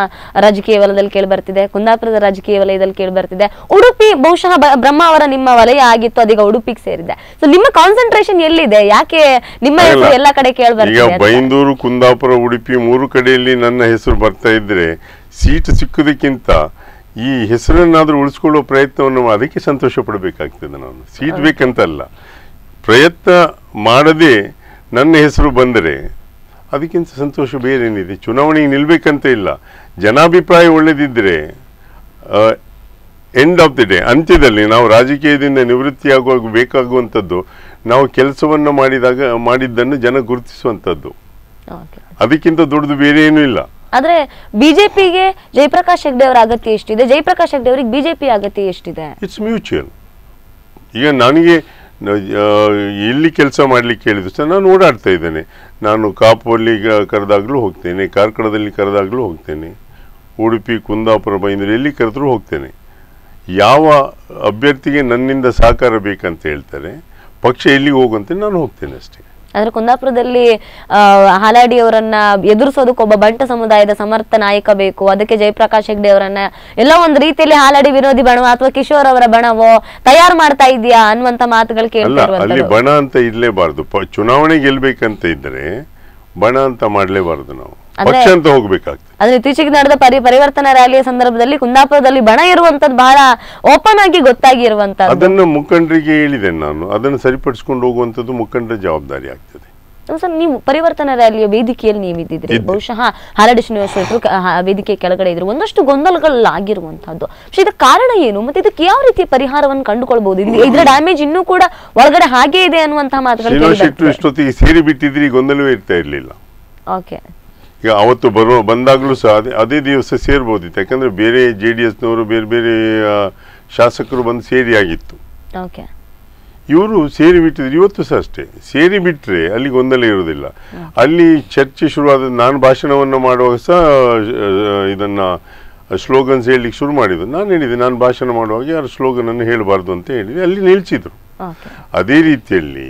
ರಾಜಕೀಯ ವಲಯದಲ್ಲಿ ಕೇಳಿ ಬರ್ತಿದೆ, ಕುಂದಾಪುರದ ರಾಜಕೀಯ ವಲಯದಲ್ಲಿ ಕೇಳಿ ಬರ್ತಿದೆ. ಉಡುಪಿ ಬಹುಶಃ ಬ್ರಹ್ಮ ಅವರ ನಿಮ್ಮ ವಲಯ ಆಗಿತ್ತು, ಅದೀಗ ಉಡುಪಿಗೆ ಸೇರಿದೆ. ಸೊ ನಿಮ್ಮ ಕಾನ್ಸಂಟ್ರೇಷನ್ ಎಲ್ಲಿದೆ? ಯಾಕೆ ನಿಮ್ಮ ಹೆಸರು ಎಲ್ಲ ಕಡೆ ಕೇಳಿ ಬರ್ತಿದೆ? ಈಗ ಬೈಂದೂರು, ಕುಂದಾಪುರ, ಉಡುಪಿ 3 ಕಡೆಯಲ್ಲಿ ನನ್ನ ಹೆಸರು ಬರ್ತಾ ಇದ್ರೆ ಸೀಟ್ ಸಿಕ್ಕುದಕ್ಕಿಂತ ಈ ಹೆಸರನ್ನಾದ್ರೂ ಉಳಿಸ್ಕೊಳ್ಳುವ ಪ್ರಯತ್ನವನ್ನು ಅದಕ್ಕೆ ಸಂತೋಷ ಪಡಬೇಕಾಗ್ತದೆ. ನಾನು ಸೀಟ್ ಬೇಕಂತಲ್ಲ, ಪ್ರಯತ್ನ ಮಾಡದೆ ನನ್ನ ಹೆಸರು ಬಂದರೆ ಅದಕ್ಕಿಂತ ಸಂತೋಷ ಬೇರೇನಿದೆ? ಚುನಾವಣೆಗೆ ನಿಲ್ಬೇಕಂತ ಇಲ್ಲ, ಜನಾಭಿಪ್ರಾಯ ಒಳ್ಳೆದಿದ್ದರೆ ಎಂಡ್ ಆಫ್ ದಿ ಡೇ, ಅಂತ್ಯದಲ್ಲಿ ನಾವು ರಾಜಕೀಯದಿಂದ ನಿವೃತ್ತಿಯಾಗುವಾಗ ಬೇಕಾಗುವಂಥದ್ದು ನಾವು ಕೆಲಸವನ್ನು ಮಾಡಿದ್ದನ್ನು ಜನ ಗುರುತಿಸುವಂಥದ್ದು. ಅದಕ್ಕಿಂತ ದೊಡ್ಡದು ಬೇರೆ ಏನೂ ಇಲ್ಲ. ಆದ್ರೆ ಬಿಜೆಪಿಗೆ ಜಯಪ್ರಕಾಶ್ ಹೆಗ್ಡೆ ಅವರ ಅಗತ್ಯ ಎಷ್ಟಿದೆ? ಜಯಪ್ರಕಾಶ್ ಹೆಗ್ಡೆ ಅವರಿಗೆ ಬಿಜೆಪಿ ಅಗತ್ಯ ಎಷ್ಟಿದೆ? It's mutual. ಈಗ ನನಗೆ ಎಲ್ಲಿ ಕೆಲಸ ಮಾಡ್ಲಿಕ್ಕೆ ಹೇಳಿದ್ರು ಸಹ ನಾನು ಓಡಾಡ್ತಾ ಇದ್ದೇನೆ. ನಾನು ಕಾಪುವಲ್ಲಿ ಕರೆದಾಗಲೂ ಹೋಗ್ತೇನೆ, ಕಾರ್ಕಳದಲ್ಲಿ ಕರೆದಾಗಲೂ ಹೋಗ್ತೇನೆ, ಉಡುಪಿ, ಕುಂದಾಪುರ, ಬೈಂದೂರು ಎಲ್ಲಿ ಕರೆದ್ರೂ ಹೋಗ್ತೇನೆ. ಯಾವ ಅಭ್ಯರ್ಥಿಗೆ ನನ್ನಿಂದ ಸಹಕಾರ ಬೇಕಂತ ಹೇಳ್ತಾರೆ, ಪಕ್ಷ ಎಲ್ಲಿಗೆ ಹೋಗುವಂತೆ ನಾನು ಹೋಗ್ತೇನೆ ಅಷ್ಟೇ. ಆದ್ರೆ ಕುಂದಾಪುರದಲ್ಲಿ ಹಾಲಾಡಿ ಅವರನ್ನ ಎದುರಿಸೋದಕ್ಕೆ ಒಬ್ಬ ಬಂಟ ಸಮುದಾಯದ ಸಮರ್ಥ ನಾಯಕ ಬೇಕು, ಅದಕ್ಕೆ ಜಯಪ್ರಕಾಶ್ ಹೆಗ್ಡೆ ಅವರನ್ನ ಎಲ್ಲ ಒಂದು ರೀತಿಯಲ್ಲಿ ಹಾಲಾಡಿ ವಿರೋಧಿ ಬಣವೋ ಅಥವಾ ಕಿಶೋರ್ ಅವರ ಬಣವೋ ತಯಾರು ಮಾಡ್ತಾ ಇದೆಯಾ ಅನ್ನುವಂತ ಮಾತುಗಳು ಕೇಳ್ತಿರುವಂತದ್ದು. ಅಲ್ಲಿ ಬಣ ಅಂತ ಇರ್ಲೇಬಾರ್ದು. ಚುನಾವಣೆ ಗೆಲ್ಬೇಕಂತ ಇದ್ರೆ ಬಣ ಅಂತ ಮಾಡ್ಲೇಬಾರ್ದು ನಾವು. ಪಕ್ಷ ಅಂತ ಹೋಗ್ಬೇಕಾಗ್ತದೆ. ಅಂದ್ರೆ ಇತ್ತೀಚೆಗೆ ನಡೆದ ಪರಿವರ್ತನಾ ರ್ಯಾಲಿಯ ಸಂದರ್ಭದಲ್ಲಿ ಕುಂದಾಪುರದಲ್ಲಿ ಬಣ ಇರುವಂತದ್ದು ಬಹಳ ಓಪನ್ ಆಗಿ ಗೊತ್ತಾಗಿರುವಂತ, ಅದನ್ನು ಮುಖಂಡರಿಗೆ ಹೇಳಿದ್ದೇನೆ ನಾನು. ಅದನ್ನು ಸರಿಪಡಿಸಿಕೊಂಡು ಹೋಗುವಂತದ್ದು ಮುಖಂಡರ ಜವಾಬ್ದಾರಿ ಆಗ್ತದೆ. ಸರ್, ನೀವು ಪರಿವರ್ತನಾ ರ್ಯಾಲಿಯ ವೇದಿಕೆಯಲ್ಲಿ ನೀವಿದ್ದಿದ್ರಿ, ಬಹುಶಃ ಹಾಲಾಡಿ ಶ್ರೀನಿವಾಸರು ವೇದಿಕೆ ಕೆಳಗಡೆ ಇದ್ರು, ಒಂದಷ್ಟು ಗೊಂದಲಗಳಾಗಿರುವಂತಹದ್ದು. പക്ഷെ ಇದಕ್ಕೆ ಕಾರಣ ಏನು ಮತ್ತೆ ಇದಕ್ಕೆ ಯಾವ ರೀತಿ ಪರಿಹಾರವನ್ನು ಕಂಡುಕೊಳ್ಬಹುದು? ಇದರ ಡ್ಯಾಮೇಜ್ ಇನ್ನೂ ಕೂಡ ಒಳಗಡೆ ಹಾಗೆ ಇದೆ ಅನ್ನುವಂತಹ ಮಾತುಗಳು ಇಷ್ಟೊತ್ತಿಗೆ ಸೇರಿ ಬಿಟ್ಟಿದ್ರಿ, ಗೊಂದಲವೇ ಇರ್ತಾ ಇರ್ಲಿಲ್ಲ. ಓಕೆ, ಈಗ ಅವತ್ತು ಬಂದಾಗ್ಲೂ ಸಹ ಅದೇ ದಿವಸ ಸೇರ್ಬೋದಿತ್ತು. ಯಾಕಂದ್ರೆ ಬೇರೆ JDSನವರು ಬೇರೆ ಬೇರೆ ಶಾಸಕರು ಬಂದು ಸೇರಿ ಆಗಿತ್ತು. ಓಕೆ, ಇವರು ಸೇರಿ ಬಿಟ್ಟಿದ್ರು. ಇವತ್ತು ಸಹ ಅಷ್ಟೇ, ಸೇರಿ ಬಿಟ್ರೆ ಅಲ್ಲಿ ಗೊಂದಲ ಇರುವುದಿಲ್ಲ. ಅಲ್ಲಿ ಚರ್ಚೆ ಶುರುವಾದ, ನಾನು ಭಾಷಣವನ್ನು ಮಾಡುವಾಗ ಸಹ ಇದನ್ನ ಸ್ಲೋಗನ್ಸ್ ಹೇಳಲಿಕ್ಕೆ ಶುರು ಮಾಡಿದ್ರು. ನಾನು ಹೇಳಿದೆ, ನಾನು ಭಾಷಣ ಮಾಡುವಾಗ ಯಾರು ಸ್ಲೋಗನ್ ಅನ್ನು ಹೇಳಬಾರ್ದು ಅಂತ ಹೇಳಿದೆ, ಅಲ್ಲಿ ನಿಲ್ಸಿದ್ರು. ಅದೇ ರೀತಿಯಲ್ಲಿ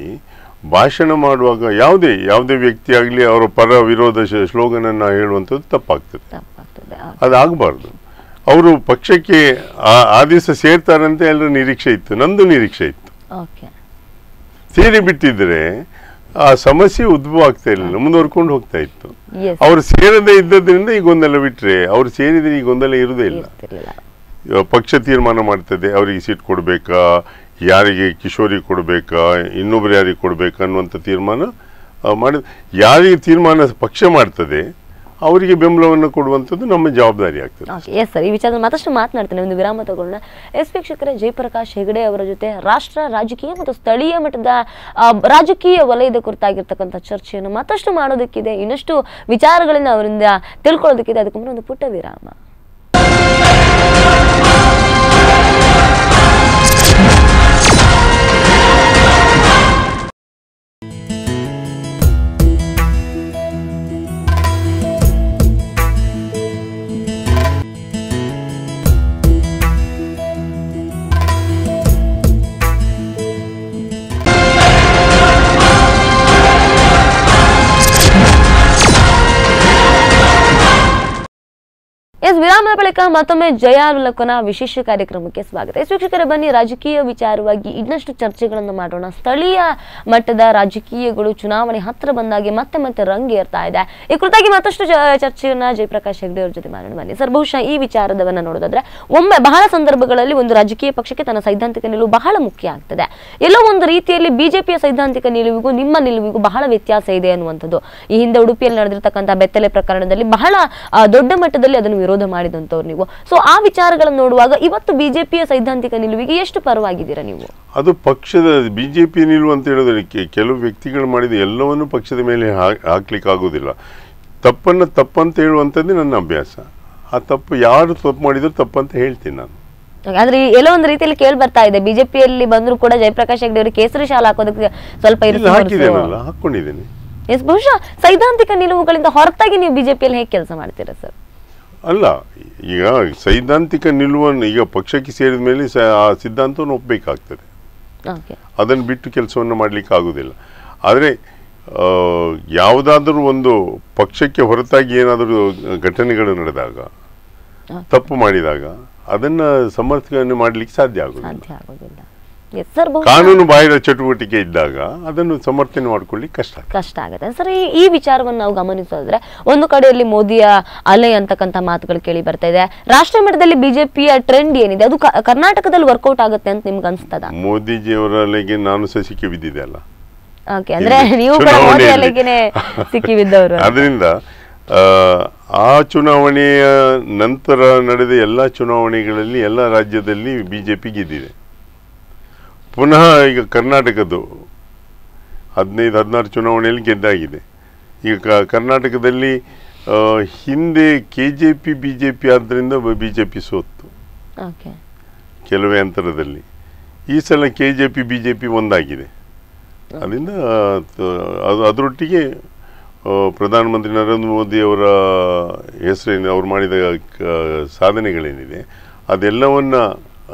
ಭಾಷಣ ಮಾಡುವಾಗ ಯಾವುದೇ ವ್ಯಕ್ತಿ ಆಗಲಿ ಅವರ ಪರ ವಿರೋಧ ಸ್ಲೋಗನ್ ಅನ್ನು ಹೇಳುವಂಥದ್ದು ತಪ್ಪಾಗ್ತದೆ. ಅದಾಗಬಾರ್ದು. ಅವರು ಪಕ್ಷಕ್ಕೆ ಆ ದಿವಸ ಸೇರ್ತಾರಂತೆ ಎಲ್ಲರ ನಿರೀಕ್ಷೆ ಇತ್ತು, ನಂದು ನಿರೀಕ್ಷೆ ಇತ್ತು. ಸೇರಿ ಬಿಟ್ಟಿದ್ರೆ ಆ ಸಮಸ್ಯೆ ಉದ್ಭವ ಆಗ್ತಾ ಇರಲಿಲ್ಲ, ಮುಂದುವರ್ಕೊಂಡು ಹೋಗ್ತಾ ಇತ್ತು. ಅವ್ರು ಸೇರದೇ ಇದ್ದದ್ರಿಂದ ಈ ಗೊಂದಲ ಬಿಟ್ರೆ, ಅವ್ರು ಸೇರಿದ್ರೆ ಈ ಗೊಂದಲ ಇರುವುದೇ ಇಲ್ಲ. ಪಕ್ಷ ತೀರ್ಮಾನ ಮಾಡ್ತದೆ, ಅವರಿಗೆ ಸೀಟ್ ಕೊಡ್ಬೇಕಾ, ಯಾರಿಗೆ ಕಿಶೋರಿಗೆ ಕೊಡ್ಬೇಕಾ, ಇನ್ನೊಬ್ರು ಯಾರಿಗೆ ಕೊಡ್ಬೇಕಾ ಅನ್ನುವಂಥ ತೀರ್ಮಾನ ಮಾಡಿ, ಯಾರಿಗೆ ತೀರ್ಮಾನ ಪಕ್ಷ ಮಾಡ್ತದೆ ಅವರಿಗೆ ಬೆಂಬಲವನ್ನು ಕೊಡುವಂಥದ್ದು ನಮ್ಮ ಜವಾಬ್ದಾರಿ ಆಗ್ತದೆ. ಎಸ್ ಸರ್, ಈ ವಿಚಾರದಲ್ಲಿ ಮತ್ತಷ್ಟು ಮಾತನಾಡ್ತೇನೆ, ಒಂದು ವಿರಾಮ ತಗೊಳ್ಳೋಣ. ವೀಕ್ಷಕರೇ, ಜಯಪ್ರಕಾಶ್ ಹೆಗಡೆ ಅವರ ಜೊತೆ ರಾಷ್ಟ್ರ ರಾಜಕೀಯ ಮತ್ತು ಸ್ಥಳೀಯ ಮಟ್ಟದ ರಾಜಕೀಯ ವಲಯದ ಕುರಿತಾಗಿರ್ತಕ್ಕಂಥ ಚರ್ಚೆಯನ್ನು ಮತ್ತಷ್ಟು ಮಾಡೋದಕ್ಕಿದೆ, ಇನ್ನಷ್ಟು ವಿಚಾರಗಳನ್ನ ಅವರಿಂದ ತಿಳ್ಕೊಳ್ಳೋದಕ್ಕಿದೆ. ಅದಕ್ಕೆ ಮುಂದೆ ಒಂದು ಪುಟ್ಟ ವಿರಾಮ. ವಿರಾಮದ ಬಳಿಕ ಮತ್ತೊಮ್ಮೆ ಜಯಾವಲೋಕನ ವಿಶೇಷ ಕಾರ್ಯಕ್ರಮಕ್ಕೆ ಸ್ವಾಗತ. ವೀಕ್ಷಕರೇ, ಬನ್ನಿ ರಾಜಕೀಯ ವಿಚಾರವಾಗಿ ಇನ್ನಷ್ಟು ಚರ್ಚೆಗಳನ್ನು ಮಾಡೋಣ. ಸ್ಥಳೀಯ ಮಟ್ಟದ ರಾಜಕೀಯಗಳು ಚುನಾವಣೆ ಹತ್ರ ಬಂದಾಗೆ ಮತ್ತೆ ಮತ್ತೆ ರಂಗೇರ್ತಾ ಇದೆ. ಈ ಕುರಿತಾಗಿ ಮತ್ತಷ್ಟು ಚರ್ಚೆಯನ್ನ ಜಯಪ್ರಕಾಶ್ ಹೆಗಡೆ ಅವರ ಜೊತೆ ಮಾಡೋಣ. ಬನ್ನಿ ಸರ್, ಬಹುಶಃ ಈ ವಿಚಾರದವನ್ನ ನೋಡೋದಾದ್ರೆ, ಒಮ್ಮೆ ಬಹಳ ಸಂದರ್ಭಗಳಲ್ಲಿ ಒಂದು ರಾಜಕೀಯ ಪಕ್ಷಕ್ಕೆ ತನ್ನ ಸೈದ್ಧಾಂತಿಕ ನಿಲುವು ಬಹಳ ಮುಖ್ಯ ಆಗ್ತದೆ. ಎಲ್ಲೋ ಒಂದು ರೀತಿಯಲ್ಲಿ ಬಿಜೆಪಿಯ ಸೈದ್ಧಾಂತಿಕ ನಿಲುವಿಗೂ ನಿಮ್ಮ ನಿಲುವಿಗೂ ಬಹಳ ವ್ಯತ್ಯಾಸ ಇದೆ ಅನ್ನುವಂಥದ್ದು. ಈ ಹಿಂದೆ ಉಡುಪಿಯಲ್ಲಿ ನಡೆದಿರ್ತಕ್ಕಂಥ ಬೆತ್ತಲೆ ಪ್ರಕರಣದಲ್ಲಿ ಬಹಳ ದೊಡ್ಡ ಮಟ್ಟದಲ್ಲಿ ಅದನ್ನು ವಿರೋಧ ಮಾಡಿದಂತವ್ರು ನೀವು. ಸೊ ಆ ವಿಚಾರಗಳನ್ನು ನೋಡುವಾಗ ಇವತ್ತು ಬಿಜೆಪಿಯ ಸೈದ್ಧಾಂತಿಕ ನಿಲುವಿಗೆ ಎಷ್ಟು ಪರವಾಗಿದ್ದೀರಾ ನೀವು? ಅದು ಪಕ್ಷದ ಬಿಜೆಪಿ ನಿಲುವು ಅಂತ ಹೇಳೋದ್ರೆ, ಕೆಲವು ವ್ಯಕ್ತಿಗಳು ಮಾಡಿದ ಎಲ್ಲವನ್ನೂ ಪಕ್ಷದ ಮೇಲೆ ಹಾಕ್ಲಿಕ್ಕೆ ಆಗುದಿಲ್ಲ. ತಪ್ಪಂತ ಹೇಳುವಂಥದ್ದೇ ನನ್ನ ಅಭ್ಯಾಸ. ಆ ತಪ್ಪು ಯಾರು ತಪ್ಪು ಮಾಡಿದ್ರು ತಪ್ಪಂತ ಹೇಳ್ತೀನಿ ನಾನು. ಅಂದ್ರೆ ಎಲ್ಲೋ ಒಂದು ರೀತಿಯಲ್ಲಿ ಕೇಳಿ ಬರ್ತಾ ಇದೆ, ಬಿಜೆಪಿಯಲ್ಲಿ ಬಂದ್ರು ಕೂಡ ಜಯಪ್ರಕಾಶ್ ಹೆಗಡೆ ಅವರು ಕೇಸರಿ ಶಾಲೆ ಹಾಕೋದಕ್ಕೆ ಸ್ವಲ್ಪ ಹಾಕೊಂಡಿದ್ದೇನೆ. ಬಹುಶಃ ಸೈದ್ಧಾಂತಿಕ ನಿಲುವುಗಳಿಂದ ಹೊರತಾಗಿ ನೀವು ಬಿಜೆಪಿಯಲ್ಲಿ ಹೇಗೆ ಕೆಲಸ ಮಾಡ್ತೀರಾ ಸರ್? ಅಲ್ಲ, ಈಗ ಸೈದ್ಧಾಂತಿಕ ನಿಲುವನ್ನು ಈಗ ಪಕ್ಷಕ್ಕೆ ಸೇರಿದ ಮೇಲೆ ಆ ಸಿದ್ಧಾಂತವನ್ನು ಒಪ್ಪಬೇಕಾಗ್ತದೆ. ಅದನ್ನು ಬಿಟ್ಟು ಕೆಲಸವನ್ನು ಮಾಡಲಿಕ್ಕೆ ಆಗುವುದಿಲ್ಲ. ಆದರೆ ಯಾವುದಾದ್ರೂ ಒಂದು ಪಕ್ಷಕ್ಕೆ ಹೊರತಾಗಿ ಏನಾದರೂ ಘಟನೆಗಳು ನಡೆದಾಗ, ತಪ್ಪು ಮಾಡಿದಾಗ ಅದನ್ನು ಸಮರ್ಥನೆ ಮಾಡಲಿಕ್ಕೆ ಸಾಧ್ಯ ಆಗುವುದಿಲ್ಲ. ಕಾನೂನು ಬಾಹಿರ ಚಟುವಟಿಕೆ ಇದ್ದಾಗ ಅದನ್ನು ಸಮರ್ಥನೆ ಮಾಡ್ಕೊಳ್ಳಿಕ್ಕೆ ಕಷ್ಟ ಆಗುತ್ತೆ ಸರ್. ಈ ವಿಚಾರವನ್ನು ನಾವು ಗಮನಿಸೋದ್ರೆ, ಒಂದು ಕಡೆಯಲ್ಲಿ ಮೋದಿಯ ಅಲೆ ಅಂತಕ್ಕಂಥ ಮಾತುಗಳು ಕೇಳಿ ಬರ್ತಾ ಇದೆ. ರಾಷ್ಟ್ರ ಮಟ್ಟದಲ್ಲಿ ಬಿಜೆಪಿಯ ಟ್ರೆಂಡ್ ಏನಿದೆ, ಅದು ಕರ್ನಾಟಕದಲ್ಲಿ ವರ್ಕೌಟ್ ಆಗುತ್ತೆ ಅಂತ ನಿಮ್ಗೆ ಅನ್ಸ್ತದ? ಮೋದಿಜಿಯವರ ಅಲೆಗೆ ನಾನು ಸಹ ಸಿಕ್ಕಿ ಬಿದ್ದಿದೆ ಅಲ್ಲ. ಅಂದ್ರೆ ನೀವು ಕೂಡ ಮೋದಿ ಅಲೆಗೆನೆ ಸಿಕ್ಕಿ ಬಿದ್ದವರು. ಅದರಿಂದ ಆ ಚುನಾವಣೆಯ ನಂತರ ನಡೆದ ಎಲ್ಲ ಚುನಾವಣೆಗಳಲ್ಲಿ ಎಲ್ಲ ರಾಜ್ಯದಲ್ಲಿ ಬಿಜೆಪಿ ಗೆದ್ದಿದೆ. ಪುನಃ ಈಗ ಕರ್ನಾಟಕದ್ದು 15-16 ಚುನಾವಣೆಯಲ್ಲಿ ಗೆದ್ದಾಗಿದೆ. ಈಗ ಕರ್ನಾಟಕದಲ್ಲಿ ಹಿಂದೆ KJP BJP ಆದ್ದರಿಂದ BJP ಸೋತು ಕೆಲವೇ ಅಂತರದಲ್ಲಿ. ಈ ಸಲ KJP BJP ಒಂದಾಗಿದೆ. ಅದರಿಂದ ಅದರೊಟ್ಟಿಗೆ ಪ್ರಧಾನಮಂತ್ರಿ ನರೇಂದ್ರ ಮೋದಿ ಅವರ ಹೆಸರೇನು, ಅವ್ರು ಮಾಡಿದ ಸಾಧನೆಗಳೇನಿದೆ ಅದೆಲ್ಲವನ್ನು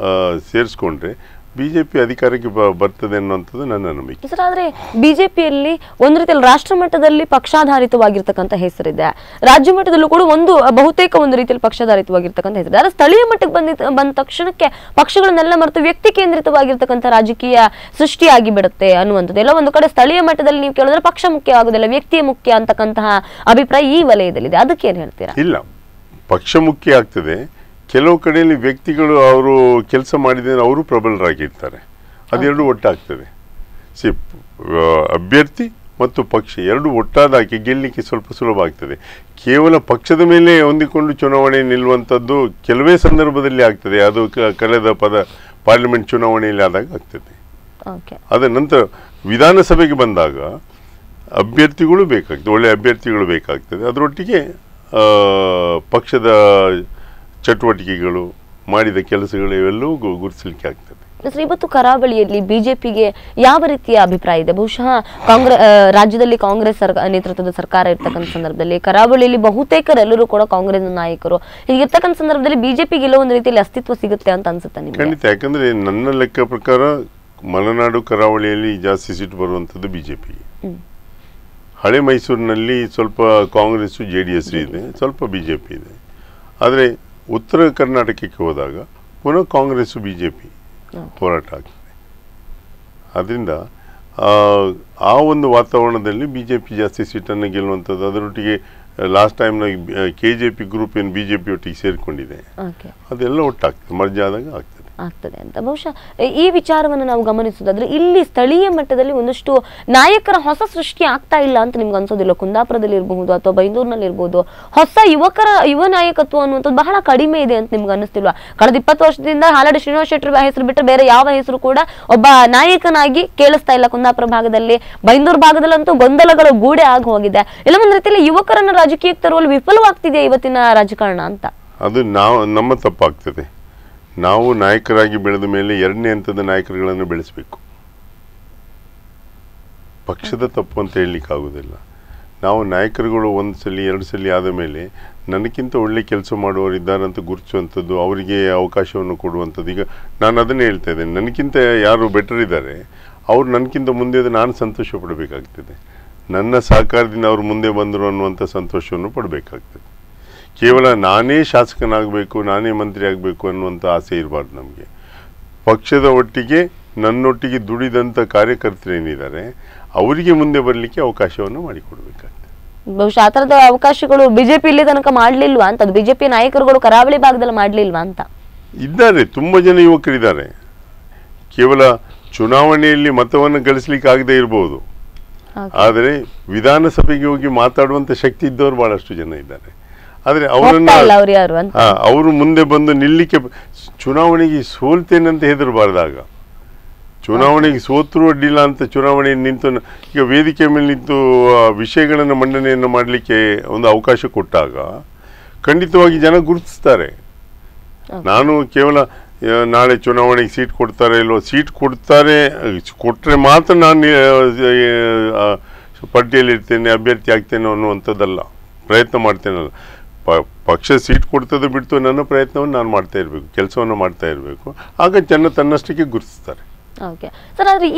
ಸೇರಿಸ್ಕೊಂಡ್ರೆ ಬಿಜೆಪಿ ಅಧಿಕಾರಕ್ಕೆ ಬರ್ತದೆ ಅನ್ನುವಂಥದ್ದು ನನ್ನ ನಂಬಿಕೆ. ಸರ್, ಆದ್ರೆ ಬಿಜೆಪಿಯಲ್ಲಿ ಒಂದು ರೀತಿಯಲ್ಲಿ ರಾಷ್ಟ್ರ ಮಟ್ಟದಲ್ಲಿ ಪಕ್ಷಾಧಾರಿತವಾಗಿರ್ತಕ್ಕಂಥ ಹೆಸರಿದೆ, ರಾಜ್ಯ ಮಟ್ಟದಲ್ಲೂ ಕೂಡ ಬಹುತೇಕ ಒಂದು ರೀತಿಯಲ್ಲಿ ಪಕ್ಷಾಧಾರಿತವಾಗಿರ್ತಕ್ಕಂಥ ಹೆಸರಿದೆ. ಆದ್ರೆ ಸ್ಥಳೀಯ ಮಟ್ಟಕ್ಕೆ ಬಂದ ತಕ್ಷಣಕ್ಕೆ ಪಕ್ಷಗಳನ್ನೆಲ್ಲ ಮರೆತು ವ್ಯಕ್ತಿ ಕೇಂದ್ರಿತವಾಗಿರ್ತಕ್ಕಂಥ ರಾಜಕೀಯ ಸೃಷ್ಟಿಯಾಗಿ ಬಿಡುತ್ತೆ ಅನ್ನುವಂಥದ್ದು. ಎಲ್ಲ ಒಂದು ಕಡೆ ಸ್ಥಳೀಯ ಮಟ್ಟದಲ್ಲಿ ನೀವು ಕೇಳಿದ್ರೆ ಪಕ್ಷ ಮುಖ್ಯ ಆಗುದಿಲ್ಲ, ವ್ಯಕ್ತಿಯ ಮುಖ್ಯ ಅಂತಕ್ಕಂತಹ ಅಭಿಪ್ರಾಯ ಈ ವಲಯದಲ್ಲಿದೆ. ಅದಕ್ಕೆ ಏನ್ ಹೇಳ್ತೀರಾ? ಇಲ್ಲ, ಪಕ್ಷ ಮುಖ್ಯ ಆಗ್ತದೆ. ಕೆಲವು ಕಡೆಯಲ್ಲಿ ವ್ಯಕ್ತಿಗಳು ಅವರು ಕೆಲಸ ಮಾಡಿದರೆ ಅವರು ಪ್ರಬಲರಾಗಿರ್ತಾರೆ, ಅದೆರಡು ಒಟ್ಟಾಗ್ತದೆ. ಅಭ್ಯರ್ಥಿ ಮತ್ತು ಪಕ್ಷ ಎರಡು ಒಟ್ಟಾದಾಕಿ ಗೆಲ್ಲಲಿಕ್ಕೆ ಸ್ವಲ್ಪ ಸುಲಭ ಆಗ್ತದೆ. ಕೇವಲ ಪಕ್ಷದ ಮೇಲೆ ಹೊಂದಿಕೊಂಡು ಚುನಾವಣೆ ನಿಲ್ಲುವಂಥದ್ದು ಕೆಲವೇ ಸಂದರ್ಭದಲ್ಲಿ ಆಗ್ತದೆ. ಅದು ಕಳೆದ ಪಾರ್ಲಿಮೆಂಟ್ ಚುನಾವಣೆಯಲ್ಲಿ ಆದಾಗ ಆಗ್ತದೆ. ಅದರ ನಂತರ ವಿಧಾನಸಭೆಗೆ ಬಂದಾಗ ಅಭ್ಯರ್ಥಿಗಳು ಬೇಕಾಗ್ತದೆ, ಒಳ್ಳೆಯ ಅಭ್ಯರ್ಥಿಗಳು ಬೇಕಾಗ್ತದೆ. ಅದರೊಟ್ಟಿಗೆ ಪಕ್ಷದ ಚಟುವಟಿಕೆಗಳು, ಮಾಡಿದ ಕೆಲಸಗಳು ಇವೆಲ್ಲವೂ ಗುರುತಿಸಲಿಕ್ಕೆ ಆಗ್ತದೆ. ಇವತ್ತು ಕರಾವಳಿಯಲ್ಲಿ ಬಿಜೆಪಿಗೆ ಯಾವ ರೀತಿಯ ಅಭಿಪ್ರಾಯ ಇದೆ? ಬಹುಶಃ ರಾಜ್ಯದಲ್ಲಿ ಕಾಂಗ್ರೆಸ್ ನೇತೃತ್ವದ ಸರ್ಕಾರ ಇರ್ತಕ್ಕಂಥ ಸಂದರ್ಭದಲ್ಲಿ ಕರಾವಳಿಯಲ್ಲಿ ಬಹುತೇಕರೆಲ್ಲರೂ ಕೂಡ ಕಾಂಗ್ರೆಸ್ ನಾಯಕರು. ಹೀಗಿರ್ತಕ್ಕಂಥ ಸಂದರ್ಭದಲ್ಲಿ ಬಿಜೆಪಿಗೆ ಎಲ್ಲ ಒಂದು ರೀತಿಯಲ್ಲಿ ಅಸ್ತಿತ್ವ ಸಿಗುತ್ತೆ ಅಂತ ಅನ್ಸುತ್ತೆ ನಿಮಗೆ? ಖಂಡಿತ. ಯಾಕಂದ್ರೆ ನನ್ನ ಲೆಕ್ಕ ಪ್ರಕಾರ ಮಲೆನಾಡು ಕರಾವಳಿಯಲ್ಲಿ ಜಾಸ್ತಿ ಸೀಟು ಬರುವಂಥದ್ದು ಬಿಜೆಪಿಗೆ. ಹಳೆ ಮೈಸೂರಿನಲ್ಲಿ ಸ್ವಲ್ಪ ಕಾಂಗ್ರೆಸ್ JDS ಇದೆ, ಸ್ವಲ್ಪ ಬಿಜೆಪಿ ಇದೆ. ಆದರೆ ಉತ್ತರ ಕರ್ನಾಟಕಕ್ಕೆ ಹೋದಾಗ ಪುನಃ ಕಾಂಗ್ರೆಸ್ ಬಿಜೆಪಿ ಹೋರಾಟ ಆಗ್ತದೆ. ಅದರಿಂದ ಆ ಒಂದು ವಾತಾವರಣದಲ್ಲಿ ಬಿಜೆಪಿ ಜಾಸ್ತಿ ಸೀಟನ್ನು ಗೆಲ್ಲುವಂಥದ್ದು. ಅದರೊಟ್ಟಿಗೆ ಲಾಸ್ಟ್ ಟೈಮ್ನ KJP ಗ್ರೂಪ್ ಏನು ಬಿಜೆಪಿ ಒಟ್ಟಿಗೆ ಸೇರಿಕೊಂಡಿದೆ, ಅದೆಲ್ಲ ಒಟ್ಟಾಗ್ತದೆ, ಮರ್ಜ್ ಆದಾಗ ಆಗ್ತದೆ ಅಂತ. ಬಹುಶಃ ಈ ವಿಚಾರವನ್ನು ನಾವು ಗಮನಿಸೋದಾದ್ರೆ ಇಲ್ಲಿ ಸ್ಥಳೀಯ ಮಟ್ಟದಲ್ಲಿ ಒಂದಷ್ಟು ನಾಯಕರ ಹೊಸ ಸೃಷ್ಟಿ ಆಗ್ತಾ ಇಲ್ಲ ಅಂತ ನಿಮ್ಗೆ ಅನ್ಸೋದಿಲ್ಲ? ಕುಂದಾಪುರದಲ್ಲಿ ಇರಬಹುದು ಅಥವಾ ಬೈಂದೂರಿನಲ್ಲಿ ಇರಬಹುದು, ಹೊಸ ಯುವ ನಾಯಕತ್ವ ಅನ್ನುವಂಥದ್ದು ಬಹಳ ಕಡಿಮೆ ಇದೆ ಅಂತ ನಿಮ್ಗೆ ಅನ್ನಿಸ್ತಿಲ್ವಾ? ಕಳೆದ 20 ವರ್ಷದಿಂದ ಹಾಲಾಡಿ ಶ್ರೀನಿವಾಸ್ ಶೆಟ್ಟರ್ ಹೆಸರು ಬಿಟ್ಟರೆ ಬೇರೆ ಯಾವ ಹೆಸರು ಕೂಡ ಒಬ್ಬ ನಾಯಕನಾಗಿ ಕೇಳಿಸ್ತಾ ಇಲ್ಲ ಕುಂದಾಪುರ ಭಾಗದಲ್ಲಿ. ಬೈಂದೂರು ಭಾಗದಲ್ಲಂತೂ ಗೊಂದಲಗಳು ಗೂಡೆ ಆಗಿ ಹೋಗಿದೆ. ಎಲ್ಲ ಒಂದು ರೀತಿಯಲ್ಲಿ ಯುವಕರನ್ನು ರಾಜಕೀಯಕ್ಕೆ ತರುವಲ್ಲಿ ವಿಫಲವಾಗ್ತಿದೆ ಇವತ್ತಿನ ರಾಜಕಾರಣ ಅಂತ. ಅದು ನಮ್ಮ ತಪ್ಪಾಗ್ತದೆ. ನಾವು ನಾಯಕರಾಗಿ ಬೆಳೆದ ಮೇಲೆ ಎರಡನೇ ಹಂತದ ನಾಯಕರುಗಳನ್ನು ಬೆಳೆಸಬೇಕು. ಪಕ್ಷದ ತಪ್ಪು ಅಂತ ಹೇಳಲಿಕ್ಕಾಗೋದಿಲ್ಲ. ನಾವು ನಾಯಕರುಗಳು ಒಂದು ಸಲ ಎರಡು ಸಲ ಆದ ಮೇಲೆ ನನಗಿಂತ ಒಳ್ಳೆ ಕೆಲಸ ಮಾಡುವವರು ಇದ್ದಾರೆ ಅಂತ ಗುರುತಿಸುವಂಥದ್ದು, ಅವರಿಗೆ ಅವಕಾಶವನ್ನು ಕೊಡುವಂಥದ್ದು. ಈಗ ನಾನು ಅದನ್ನೇ ಹೇಳ್ತಾ ಇದ್ದೇನೆ, ನನಗಿಂತ ಯಾರು ಬೆಟರ್ ಇದ್ದಾರೆ ಅವ್ರು ನನಗಿಂತ ಮುಂದೆ ನಾನು ಸಂತೋಷ ಪಡಬೇಕಾಗ್ತದೆ. ನನ್ನ ಸಹಕಾರದಿಂದ ಅವರು ಮುಂದೆ ಬಂದರು ಅನ್ನುವಂಥ ಸಂತೋಷವನ್ನು ಪಡಬೇಕಾಗ್ತದೆ. ಕೇವಲ ನಾನೇ ಶಾಸಕನಾಗಬೇಕು, ನಾನೇ ಮಂತ್ರಿ ಆಗಬೇಕು ಅನ್ನುವಂಥ ಆಸೆ ಇರಬಾರ್ದು ನಮಗೆ. ಪಕ್ಷದ ಒಟ್ಟಿಗೆ ನನ್ನೊಟ್ಟಿಗೆ ದುಡಿದಂಥ ಕಾರ್ಯಕರ್ತರೇನಿದ್ದಾರೆ ಅವರಿಗೆ ಮುಂದೆ ಬರಲಿಕ್ಕೆ ಅವಕಾಶವನ್ನು ಮಾಡಿಕೊಡ್ಬೇಕಾಗ್ತದೆ. ಬಹುಶಃ ಆ ಥರದ ಅವಕಾಶಗಳು ಬಿಜೆಪಿ ಇಲ್ಲಿ ತನಕ ಮಾಡಲಿಲ್ವಾ ಅಂತ? ಬಿಜೆಪಿ ನಾಯಕರುಗಳು ಕರಾವಳಿ ಭಾಗದಲ್ಲಿ ಮಾಡಲಿಲ್ವಾ ಅಂತ? ಇದ್ದಾರೆ, ತುಂಬ ಜನ ಯುವಕರಿದ್ದಾರೆ. ಕೇವಲ ಚುನಾವಣೆಯಲ್ಲಿ ಮತವನ್ನು ಗಳಿಸಲಿಕ್ಕೆ ಆಗದೆ ಇರಬಹುದು, ಆದರೆ ವಿಧಾನಸಭೆಗೆ ಹೋಗಿ ಮಾತಾಡುವಂಥ ಶಕ್ತಿ ಇದ್ದವರು ಬಹಳಷ್ಟು ಜನ ಇದ್ದಾರೆ. ಆದರೆ ಅವರು ಮುಂದೆ ಬಂದು ನಿಲ್ಲಿಕ್ಕೆ, ಚುನಾವಣೆಗೆ ಸೋಲ್ತೇನಂತ ಹೆದರಬಾರ್ದಾಗ, ಚುನಾವಣೆಗೆ ಸೋತರೂ ಅಡ್ಡಿಲ್ಲ ಅಂತ ಚುನಾವಣೆ ನಿಂತು ಈಗ ವೇದಿಕೆ ಮೇಲೆ ನಿಂತು ವಿಷಯಗಳನ್ನು ಮಂಡನೆಯನ್ನು ಮಾಡಲಿಕ್ಕೆ ಒಂದು ಅವಕಾಶ ಕೊಟ್ಟಾಗ ಖಂಡಿತವಾಗಿ ಜನ ಗುರುತಿಸ್ತಾರೆ. ನಾನು ಕೇವಲ ನಾಳೆ ಚುನಾವಣೆಗೆ ಸೀಟ್ ಕೊಡ್ತಾರೆ ಇಲ್ವೋ, ಸೀಟ್ ಕೊಟ್ಟರೆ ಮಾತ್ರ ನಾನು ಪಟ್ಟಿಯಲ್ಲಿರ್ತೇನೆ, ಅಭ್ಯರ್ಥಿ ಆಗ್ತೇನೆ ಅನ್ನುವಂಥದ್ದಲ್ಲ, ಪ್ರಯತ್ನ ಮಾಡ್ತೇನಲ್ಲ. ಪಕ್ಷ ಸೀಟ್ ಕೊಡ್ತದೆ ಬಿಡ್ತು ನನ್ನ ಪ್ರಯತ್ನವನ್ನು ನಾನು ಮಾಡ್ತಾ ಇರಬೇಕು, ಕೆಲಸವನ್ನು ಮಾಡ್ತಾ ಇರಬೇಕು. ಆಗ ಜನ ತನ್ನಷ್ಟಕ್ಕೆ ಗುರುತಿಸ್ತಾರೆ. ಓಕೆ ಸರ್, ಆದ್ರೆ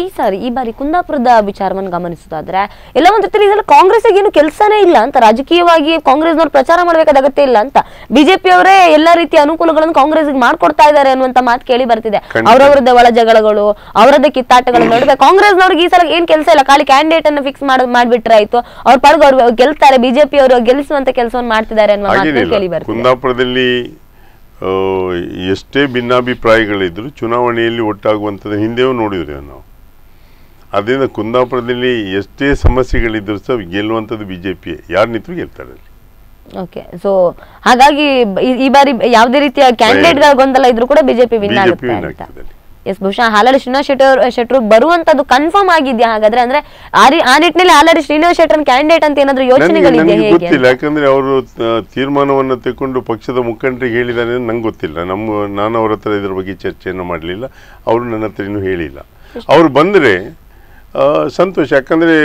ಈ ಬಾರಿ ಕುಂದಾಪುರದ ವಿಚಾರವನ್ನು ಗಮನಿಸೋದಾದ್ರೆ ಎಲ್ಲ ಒಂದು ರೀತಿಯಲ್ಲಿ ಕಾಂಗ್ರೆಸ್ಗೆ ಏನು ಕೆಲಸನೇ ಇಲ್ಲ ಅಂತ, ರಾಜಕೀಯವಾಗಿ ಕಾಂಗ್ರೆಸ್ನವ್ರು ಪ್ರಚಾರ ಮಾಡಬೇಕಾದ ಅಗತ್ಯ ಇಲ್ಲ ಅಂತ ಬಿಜೆಪಿ ಅವರೇ ಎಲ್ಲ ರೀತಿಯ ಅನುಕೂಲಗಳನ್ನು ಕಾಂಗ್ರೆಸ್ಗೆ ಮಾಡ್ಕೊಡ್ತಾ ಇದ್ದಾರೆ ಅನ್ನುವಂತ ಮಾತು ಕೇಳಿ ಬರ್ತಿದೆ. ಅವರವರದ್ದೇ ಒಳ ಜಗಳಗಳು, ಅವರದ್ದೇ ಕಿತ್ತಾಟಗಳ ನಡುವೆ ಕಾಂಗ್ರೆಸ್ನವ್ರಿಗೆ ಈ ಸಲ ಏನ್ ಕೆಲಸ ಇಲ್ಲ, ಖಾಲಿ ಕ್ಯಾಂಡಿಡೇಟ್ ಅನ್ನು ಫಿಕ್ಸ್ ಮಾಡ್ಬಿಟ್ರೆ ಆಯ್ತು, ಅವ್ರ ಪಾರ್ಗ ಅವ್ರು ಗೆಲ್ತಾರೆ, ಬಿಜೆಪಿ ಅವರು ಗೆಲ್ಲಿಸುವಂತ ಕೆಲಸವನ್ನು ಮಾಡ್ತಿದ್ದಾರೆ ಅನ್ನುವ ಮಾತು ಕೇಳಿ ಬರ್ತಿದೆ. ಕುಂದಾಪುರದಲ್ಲಿ ಎಷ್ಟೇ ಭಿನ್ನಾಭಿಪ್ರಾಯಗಳಿದ್ರು ಚುನಾವಣೆಯಲ್ಲಿ ಒಟ್ಟಾಗುವಂಥದ್ದು ಹಿಂದೆಯೂ ನೋಡಿದ್ರಿ ನಾವು. ಅದರಿಂದ ಕುಂದಾಪುರದಲ್ಲಿ ಎಷ್ಟೇ ಸಮಸ್ಯೆಗಳಿದ್ರು ಸಹ ಗೆಲ್ಲುವಂಥದ್ದು ಬಿಜೆಪಿ, ಯಾರು ನಿಂತರೂ ಗೆಲ್ತಾರೆ ಅಲ್ಲಿ. ಓಕೆ, ಸೊ ಹಾಗಾಗಿ ಈ ಬಾರಿ ಯಾವುದೇ ರೀತಿಯ ಕ್ಯಾಂಡಿಡೇಟ್ ಗೊಂದಲ ಇದ್ರೂ ಕೂಡ ಬಿಜೆಪಿ ವಿನ್ ಆಗುತ್ತೆ. ಎಸ್, ಬಹುಶಃ ಹಾಲಾಡಿ ಶ್ರೀನಿವಾಸ್ ಶೆಟ್ಟರು ಬರುವಂತದ್ದು ಕನ್ಫರ್ಮ್ ಆಗಿದ್ಯಾ ಹಾಗಾದ್ರೆ? ಅಂದ್ರೆ ಆ ನಿಟ್ಟಿನಲ್ಲಿ ಹಾಲಾಡಿ ಶ್ರೀನಿವಾಸ್ ಶೆಟ್ಟರ್ ಕ್ಯಾಂಡಿಡೇಟ್ ಅಂತ ಏನಾದ್ರು ಯೋಚನೆಗಳಿದೆ? ಗೊತ್ತಿಲ್ಲ, ಯಾಕಂದ್ರೆ ಅವರು ತೀರ್ಮಾನವನ್ನು ತೆಗೆದುಕೊಂಡು ಪಕ್ಷದ ಮುಖಂಡರಿಗೆ ಹೇಳಿದ್ದಾರೆ ನಂಗೆ ಗೊತ್ತಿಲ್ಲ. ನಾನು ಅವ್ರ ಹತ್ರ ಇದ್ರ ಬಗ್ಗೆ ಚರ್ಚೆಯನ್ನು ಮಾಡಲಿಲ್ಲ, ಅವರು ನನ್ನ ಹತ್ರ ಇನ್ನೂ ಹೇಳಿಲ್ಲ. ಅವ್ರು ಬಂದರೆ ಸಂತೋಷ, ಯಾಕಂದ್ರೆ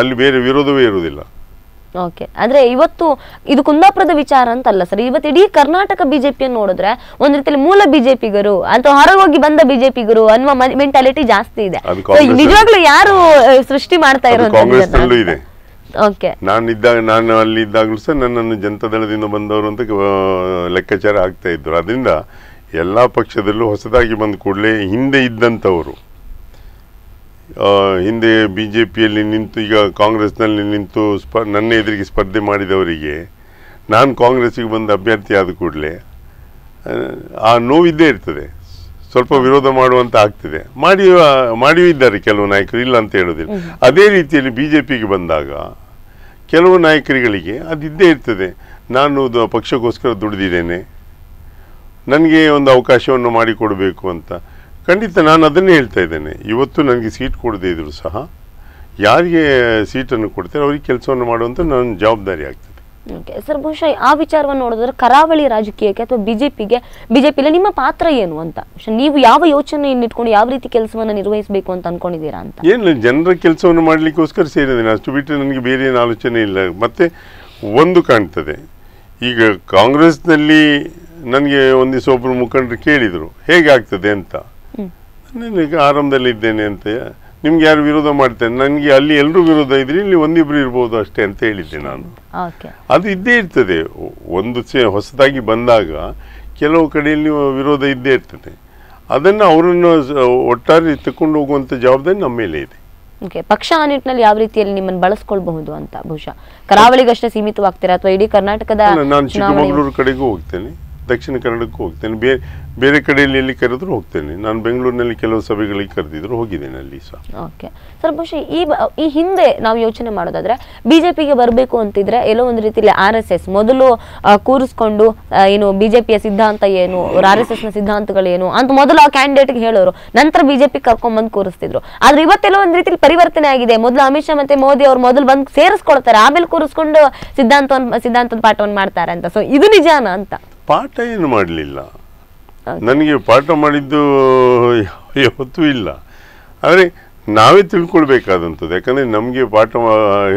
ಅಲ್ಲಿ ಬೇರೆ ವಿರೋಧವೇ ಇರುವುದಿಲ್ಲ. ಓಕೆ, ಅಂದ್ರೆ ಇವತ್ತು ಇದು ಕುಂದಾಪುರದ ವಿಚಾರ ಅಂತಲ್ಲ ಸರ್, ಇವತ್ತು ಇಡೀ ಕರ್ನಾಟಕ ಬಿಜೆಪಿಯನ್ನು ನೋಡಿದ್ರೆ ಒಂದ್ ರೀತಿಯಲ್ಲಿ ಮೂಲ ಬಿಜೆಪಿಗರು ಅಥವಾ ಹೊರಗೋಗಿ ಬಂದ ಬಿಜೆಪಿಗರು ಅನ್ನುವ ಮೆಂಟಾಲಿಟಿ ಜಾಸ್ತಿ ಇದೆ. ನಿಜವಾಗ್ಲೂ ಯಾರು ಸೃಷ್ಟಿ ಮಾಡ್ತಾ ಇರೋದು ಇದೆ. ನಾನು ಅಲ್ಲಿ ಇದ್ದಾಗಲೂ ಸಹ ನನ್ನನ್ನು ಜನತಾದಳದಿಂದ ಬಂದವರು ಅಂತ ಲೆಕ್ಕಾಚಾರ ಆಗ್ತಾ ಇದ್ರು. ಅದರಿಂದ ಎಲ್ಲಾ ಪಕ್ಷದಲ್ಲೂ ಹೊಸದಾಗಿ ಬಂದ ಕೂಡಲೇ ಹಿಂದೆ ಇದ್ದಂಥವರು, ಹಿಂದೆ ಬಿಜೆಪಿಯಲ್ಲಿ ನಿಂತು ಈಗ ಕಾಂಗ್ರೆಸ್ನಲ್ಲಿ ನಿಂತು ನನ್ನ ಎದುರಿಗೆ ಸ್ಪರ್ಧೆ ಮಾಡಿದವರಿಗೆ ನಾನು ಕಾಂಗ್ರೆಸ್ಸಿಗೆ ಬಂದ ಅಭ್ಯರ್ಥಿ ಆದ ಕೂಡಲೇ ಆ ನೋವಿದ್ದೇ ಇರ್ತದೆ, ಸ್ವಲ್ಪ ವಿರೋಧ ಮಾಡುವಂತ ಆಗ್ತದೆ. ಮಾಡಿಯೂ ಇದ್ದಾರೆ ಕೆಲವು ನಾಯಕರು, ಇಲ್ಲ ಅಂತ ಹೇಳೋದಿಲ್ಲ. ಅದೇ ರೀತಿಯಲ್ಲಿ ಬಿಜೆಪಿಗೆ ಬಂದಾಗ ಕೆಲವು ನಾಯಕರುಗಳಿಗೆ ಅದಿದ್ದೇ ಇರ್ತದೆ, ನಾನು ಪಕ್ಷಕ್ಕೋಸ್ಕರ ದುಡಿದಿದ್ದೇನೆ, ನನಗೆ ಒಂದು ಅವಕಾಶವನ್ನು ಮಾಡಿಕೊಡಬೇಕು ಅಂತ. ಖಂಡಿತ ನಾನು ಅದನ್ನೇ ಹೇಳ್ತಾ ಇದ್ದೇನೆ. ಇವತ್ತು ನನಗೆ ಸೀಟ್ ಕೊಡದೇ ಇದ್ರು ಸಹ ಯಾರಿಗೆ ಸೀಟನ್ನು ಕೊಡ್ತಾರೆ ಅವರಿಗೆ ಕೆಲಸವನ್ನು ಮಾಡುವಂತ ನನ್ನ ಜವಾಬ್ದಾರಿ ಆಗ್ತದೆ. ಸರ್, ಬಹುಶಃ ಆ ವಿಚಾರವನ್ನು ನೋಡಿದ್ರೆ ಕರಾವಳಿ ರಾಜಕೀಯಕ್ಕೆ ಅಥವಾ ಬಿಜೆಪಿಯಲ್ಲಿ ನಿಮ್ಮ ಪಾತ್ರ ಏನು ಅಂತ, ನೀವು ಯಾವ ಯೋಚನೆಯನ್ನು ಇಟ್ಕೊಂಡು ಯಾವ ರೀತಿ ಕೆಲಸವನ್ನು ನಿರ್ವಹಿಸಬೇಕು ಅಂತ ಅನ್ಕೊಂಡಿದ್ದೀರಾ ಅಂತ? ಏನು, ಜನರ ಕೆಲಸವನ್ನು ಮಾಡ್ಲಿಕ್ಕೋಸ್ಕರ ಸೇರಿದ್ದೇನೆ, ಅಷ್ಟು ಬಿಟ್ಟರೆ ನನಗೆ ಬೇರೆ ಏನು ಆಲೋಚನೆ ಇಲ್ಲ. ಮತ್ತೆ ಒಂದು ಕಾಣ್ತದೆ, ಈಗ ಕಾಂಗ್ರೆಸ್ನಲ್ಲಿ ನನಗೆ ಒಂದು ದಿವಸ ಒಬ್ಬರು ಮುಖಂಡರು ಕೇಳಿದರು ಹೇಗೆ ಆಗ್ತದೆ ಅಂತ. ನನಗೆ ಆರಂಭದಲ್ಲಿ ಇದ್ದೇನೆ ಅಂತ, ನಿಮ್ಗೆ ಯಾರು ವಿರೋಧ ಮಾಡ್ತೇನೆ, ನನಗೆ ಅಲ್ಲಿ ಎಲ್ಲರೂ ವಿರೋಧ ಇದ್ರೆ ಇಲ್ಲಿ ಒಂದಿಬ್ರು ಇರ್ಬೋದು ಅಷ್ಟೇ ಅಂತ ಹೇಳಿದ್ದೆ ನಾನು. ಅದು ಇದ್ದೇ ಇರ್ತದೆ, ಒಂದು ಹೊಸದಾಗಿ ಬಂದಾಗ ಕೆಲವು ಕಡೆಯಲ್ಲಿ ವಿರೋಧ ಇದ್ದೇ ಇರ್ತದೆ. ಅದನ್ನು ಅವರನ್ನು ಒಟ್ಟಾರೆ ತಕೊಂಡು ಹೋಗುವಂತ ಜವಾಬ್ದಾರಿ ನಮ್ಮ ಮೇಲೆ ಇದೆ. ಪಕ್ಷ ಆ ನಿಟ್ಟಿನಲ್ಲಿ ಯಾವ ರೀತಿಯಲ್ಲಿ ನಿಮ್ಮನ್ನು ಬಳಸ್ಕೊಳ್ಬಹುದು ಅಂತ, ಬಹುಶಃ ಕರಾವಳಿಗಷ್ಟೇ ಸೀಮಿತವಾಗ್ತೀರಾ ಅಥವಾ ಇಡೀ ಕರ್ನಾಟಕದ? ನಾನು ಚಿಕ್ಕಮಗಳೂರು ಕಡೆಗೂ ಹೋಗ್ತೇನೆ, ದಕ್ಷಿಣ ಕನ್ನಡಕ್ಕೂ ಹೋಗ್ತೇನೆ, ಬೇರೆ ಕಡೆಯಲ್ಲಿ ಎಲ್ಲಿ ಕರೆದ್ರು ಹೋಗ್ತೇನೆ. ನಾನು ಬೆಂಗಳೂರಿನಲ್ಲಿ ಕೆಲವು ಸಭೆಗಳಿಗೆ ಕರೆದಿದ್ರು, ಹೋಗಿದ್ದೇನೆ ಅಲ್ಲಿ ಸಹ. ಓಕೆ ಸರ್, ಬಹುಶಃ ಈ ಹಿಂದೆ ನಾವು ಯೋಚನೆ ಮಾಡೋದಾದ್ರೆ ಬಿಜೆಪಿಗೆ ಬರಬೇಕು ಅಂತಿದ್ರೆ ಎಲ್ಲೋ ಒಂದು ರೀತಿಯಲ್ಲಿ RSS ಮೊದಲು ಕೂರಿಸ್ಕೊಂಡು ಏನು ಬಿಜೆಪಿಯ ಸಿದ್ಧಾಂತ ಏನು, RSS ನ ಸಿದ್ಧಾಂತಗಳೇನು ಅಂತ ಮೊದಲು ಆ ಕ್ಯಾಂಡಿಡೇಟ್ಗೆ ಹೇಳೋರು, ನಂತರ ಬಿಜೆಪಿ ಕರ್ಕೊಂಡ್ಬಂದು ಕೂರಿಸ್ತಿದ್ರು. ಆದ್ರೆ ಇವತ್ತೆಲ್ಲೋ ಒಂದು ರೀತಿಯಲ್ಲಿ ಪರಿವರ್ತನೆ ಆಗಿದೆ. ಮೊದಲು ಅಮಿತ್ ಶಾ ಮತ್ತೆ ಮೋದಿ ಅವ್ರು ಮೊದಲು ಬಂದು ಸೇರಿಸ್ಕೊಳ್ತಾರೆ, ಆಮೇಲೆ ಕೂರಿಸ್ಕೊಂಡು ಸಿದ್ಧಾಂತದ ಪಾಠವನ್ನು ಮಾಡ್ತಾರೆ ಅಂತ. ಸೊ ಇದು ನಿಜಾನ ಅಂತ? ಪಾಠ ಏನು ಮಾಡಲಿಲ್ಲ, ನನಗೆ ಪಾಠ ಮಾಡಿದ್ದು ಯಾವತ್ತೂ ಇಲ್ಲ. ಆದರೆ ನಾವೇ ತಿಳ್ಕೊಳ್ಬೇಕಾದಂಥದ್ದು, ಯಾಕಂದರೆ ನಮಗೆ ಪಾಠ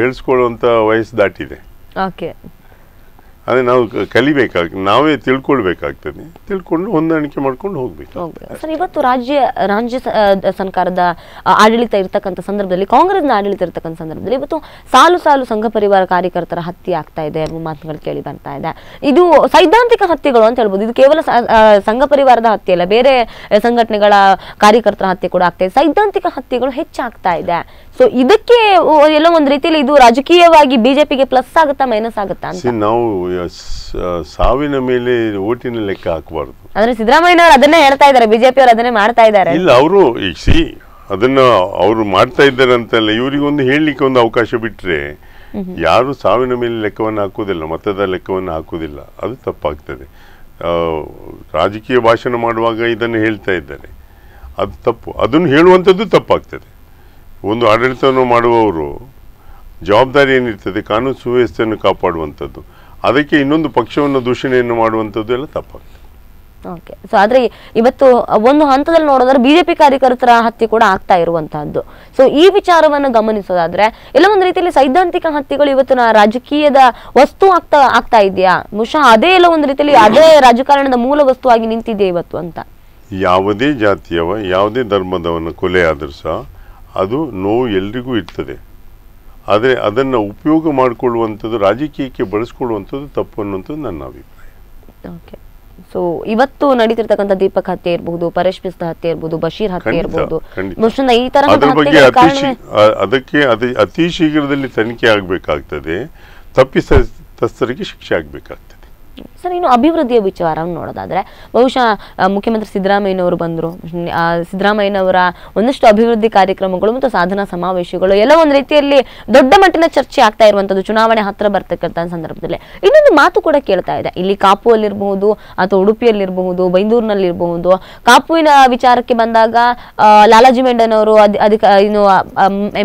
ಹೇಳಿಸ್ಕೊಳ್ಳುವಂಥ ವಯಸ್ಸು ದಾಟಿದೆ. ಅದೇ ನಾವು ಕಲಿಬೇಕಾಗ್ತದೆ, ನಾವೇ ತಿಳ್ಕೊಳ್ಬೇಕಾಗ್ತದೆ, ತಿಳ್ಕೊಂಡು ಹೊಂದಾಣಿಕೆ ಮಾಡ್ಕೊಂಡು ಹೋಗ್ಬೇಕು. ಸರ್, ಇವತ್ತು ರಾಜ್ಯ ಸರ್ಕಾರದ ಆಡಳಿತ ಇರ್ತಕ್ಕಂಥ ಸಂದರ್ಭದಲ್ಲಿ, ಕಾಂಗ್ರೆಸ್ನ ಆಡಳಿತ ಇರ್ತಕ್ಕಂಥ ಸಂದರ್ಭದಲ್ಲಿ ಇವತ್ತು ಸಾಲು ಸಂಘ ಪರಿವಾರ ಕಾರ್ಯಕರ್ತರ ಹತ್ಯೆ ಆಗ್ತಾ ಇದೆ ಎಂಬ ಮಾತುಗಳು ಕೇಳಿ ಬರ್ತಾ ಇದೆ. ಇದು ಸೈದ್ಧಾಂತಿಕ ಹತ್ಯೆಗಳು ಅಂತ ಹೇಳ್ಬೋದು. ಇದು ಕೇವಲ ಸಂಘ ಪರಿವಾರದ ಹತ್ಯೆ ಅಲ್ಲ, ಬೇರೆ ಸಂಘಟನೆಗಳ ಕಾರ್ಯಕರ್ತರ ಹತ್ಯೆ ಕೂಡ ಆಗ್ತಾ ಇದೆ. ಸೈದ್ಧಾಂತಿಕ ಹತ್ಯೆಗಳು ಹೆಚ್ಚಾಗ್ತಾ ಇದೆ. ಸೊ ಇದಕ್ಕೆ ಎಲ್ಲೋ ಒಂದು ರೀತಿಯಲ್ಲಿ ಇದು ರಾಜಕೀಯವಾಗಿ ಬಿಜೆಪಿಗೆ ಪ್ಲಸ್ ಆಗುತ್ತಾ ಮೈನಸ್ ಆಗುತ್ತಾ ಅಂತ? ನಾವು ಸಾವಿನ ಮೇಲೆ ಓಟಿನ ಲೆಕ್ಕ ಹಾಕಬಾರ್ದು. ಅಂದ್ರೆ ಸಿದ್ದರಾಮಯ್ಯ ಅದನ್ನೇ ಹೇಳ್ತಾ ಇದ್ದಾರೆ, ಬಿಜೆಪಿ ಅವರು ಅದನ್ನೇ ಮಾಡ್ತಾ ಇದ್ದಾರೆ. ಇಲ್ಲ, ಅವರು ಅದನ್ನ ಅವರು ಮಾಡ್ತಾ ಇದ್ದಾರೆ ಅಂತಲ್ಲ, ಇವರಿಗೊಂದು ಹೇಳಲಿಕ್ಕೆ ಒಂದು ಅವಕಾಶ ಬಿಟ್ರೆ ಯಾರು ಸಾವಿನ ಮೇಲೆ ಲೆಕ್ಕವನ್ನು ಹಾಕುವುದಿಲ್ಲ, ಮತದ ಲೆಕ್ಕವನ್ನು ಹಾಕುವುದಿಲ್ಲ. ಅದು ತಪ್ಪಾಗ್ತದೆ. ರಾಜಕೀಯ ಭಾಷಣ ಮಾಡುವಾಗ ಇದನ್ನು ಹೇಳ್ತಾ ಇದ್ದಾರೆ, ಅದು ತಪ್ಪು. ಅದನ್ನು ಹೇಳುವಂಥದ್ದು ತಪ್ಪಾಗ್ತದೆ. ಒಂದು ಆಡಳಿತವನ್ನು ಮಾಡುವವರು ಜವಾಬ್ದಾರಿ ಏನಿರ್ತದೆ, ಕಾನೂನು ಸುವ್ಯವಸ್ಥೆಯನ್ನು ಕಾಪಾಡುವಂಥದ್ದು. ಅದಕ್ಕೆ ಇನ್ನೊಂದು ಪಕ್ಷವನ್ನು ದೂಷಣೆಯನ್ನು ಮಾಡುವಂಥದ್ದು ಎಲ್ಲ ತಪ್ಪಾಗ್ತದೆ. ಓಕೆ, ಸೊ ಆದ್ರೆ ಇವತ್ತು ಒಂದು ಹಂತದಲ್ಲಿ ನೋಡೋದ್ರೆ ಬಿಜೆಪಿ ಕಾರ್ಯಕರ್ತರ ಹತ್ಯೆ ಕೂಡ ಆಗ್ತಾ ಇರುವಂತಹದ್ದು. ಸೊ ಈ ವಿಚಾರವನ್ನು ಗಮನಿಸೋದಾದ್ರೆ ಎಲ್ಲ ಒಂದು ರೀತಿಯಲ್ಲಿ ಸೈದ್ಧಾಂತಿಕ ಹತ್ಯೆಗಳು ಇವತ್ತು ರಾಜಕೀಯದ ವಸ್ತು ಆಗ್ತಾ ಇದೆಯಾ? ಬಹುಶಃ ಅದೇ ಎಲ್ಲ ಒಂದು ರೀತಿಯಲ್ಲಿ ಅದೇ ರಾಜಕಾರಣದ ಮೂಲ ವಸ್ತುವಾಗಿ ನಿಂತಿದೆ ಇವತ್ತು ಅಂತ. ಯಾವುದೇ ಜಾತಿಯವ, ಯಾವುದೇ ಧರ್ಮದವನ ಕೊಲೆ ಆದರೂ ಸಹ ಅದು ನೋವು ಎಲ್ರಿಗೂ ಇರ್ತದೆ. ಆದರೆ ಅದನ್ನು ಉಪಯೋಗ ಮಾಡಿಕೊಳ್ಳುವಂಥದ್ದು, ರಾಜಕೀಯಕ್ಕೆ ಬಳಸ್ಕೊಳ್ಳುವಂಥದ್ದು ತಪ್ಪು ಅನ್ನುವಂಥದ್ದು ನನ್ನ ಅಭಿಪ್ರಾಯ. ಓಕೆ, ಸೊ ಇವತ್ತು ನಡೀತಿರ್ತಕ್ಕಂಥ ದೀಪಕ್ ಹತ್ಯೆ ಇರಬಹುದು, ಪರೇಶ್ ಪಿಸ್ತಾ ಹತ್ಯೆ ಇರಬಹುದು, ಬಶೀರ್ ಹತ್ಯೆ ಇರಬಹುದು, ಅದರ ಬಗ್ಗೆ ಅದಕ್ಕೆ ಅತಿ ಶೀಘ್ರದಲ್ಲಿ ತನಿಖೆ ಆಗಬೇಕಾಗ್ತದೆ, ತಪ್ಪಿತಸ್ಥರಿಗೆ ಶಿಕ್ಷೆ ಆಗಬೇಕಾಗ್ತದೆ. ಸರ್, ಇನ್ನು ಅಭಿವೃದ್ಧಿಯ ವಿಚಾರವನ್ನು ನೋಡೋದಾದ್ರೆ ಬಹುಶಃ ಮುಖ್ಯಮಂತ್ರಿ ಸಿದ್ದರಾಮಯ್ಯನವರು ಬಂದರು. ಸಿದ್ದರಾಮಯ್ಯನವರ ಒಂದಷ್ಟು ಅಭಿವೃದ್ಧಿ ಕಾರ್ಯಕ್ರಮಗಳು ಮತ್ತು ಸಾಧನಾ ಸಮಾವೇಶಗಳು ಎಲ್ಲ ಒಂದು ರೀತಿಯಲ್ಲಿ ದೊಡ್ಡ ಮಟ್ಟಿನ ಚರ್ಚೆ ಆಗ್ತಾ ಇರುವಂತದ್ದು ಚುನಾವಣೆ ಹತ್ರ ಬರ್ತಕ್ಕಂಥ ಸಂದರ್ಭದಲ್ಲಿ. ಇನ್ನೊಂದು ಮಾತು ಕೂಡ ಕೇಳ್ತಾ ಇದೆ, ಇಲ್ಲಿ ಕಾಪುವಲ್ಲಿರಬಹುದು ಅಥವಾ ಉಡುಪಿಯಲ್ಲಿರಬಹುದು, ಬೈಂದೂರಿನಲ್ಲಿರಬಹುದು. ಕಾಪುವಿನ ವಿಚಾರಕ್ಕೆ ಬಂದಾಗ ಲಾಲಾಜಿ ಮೆಂಡನ್ ಅವರು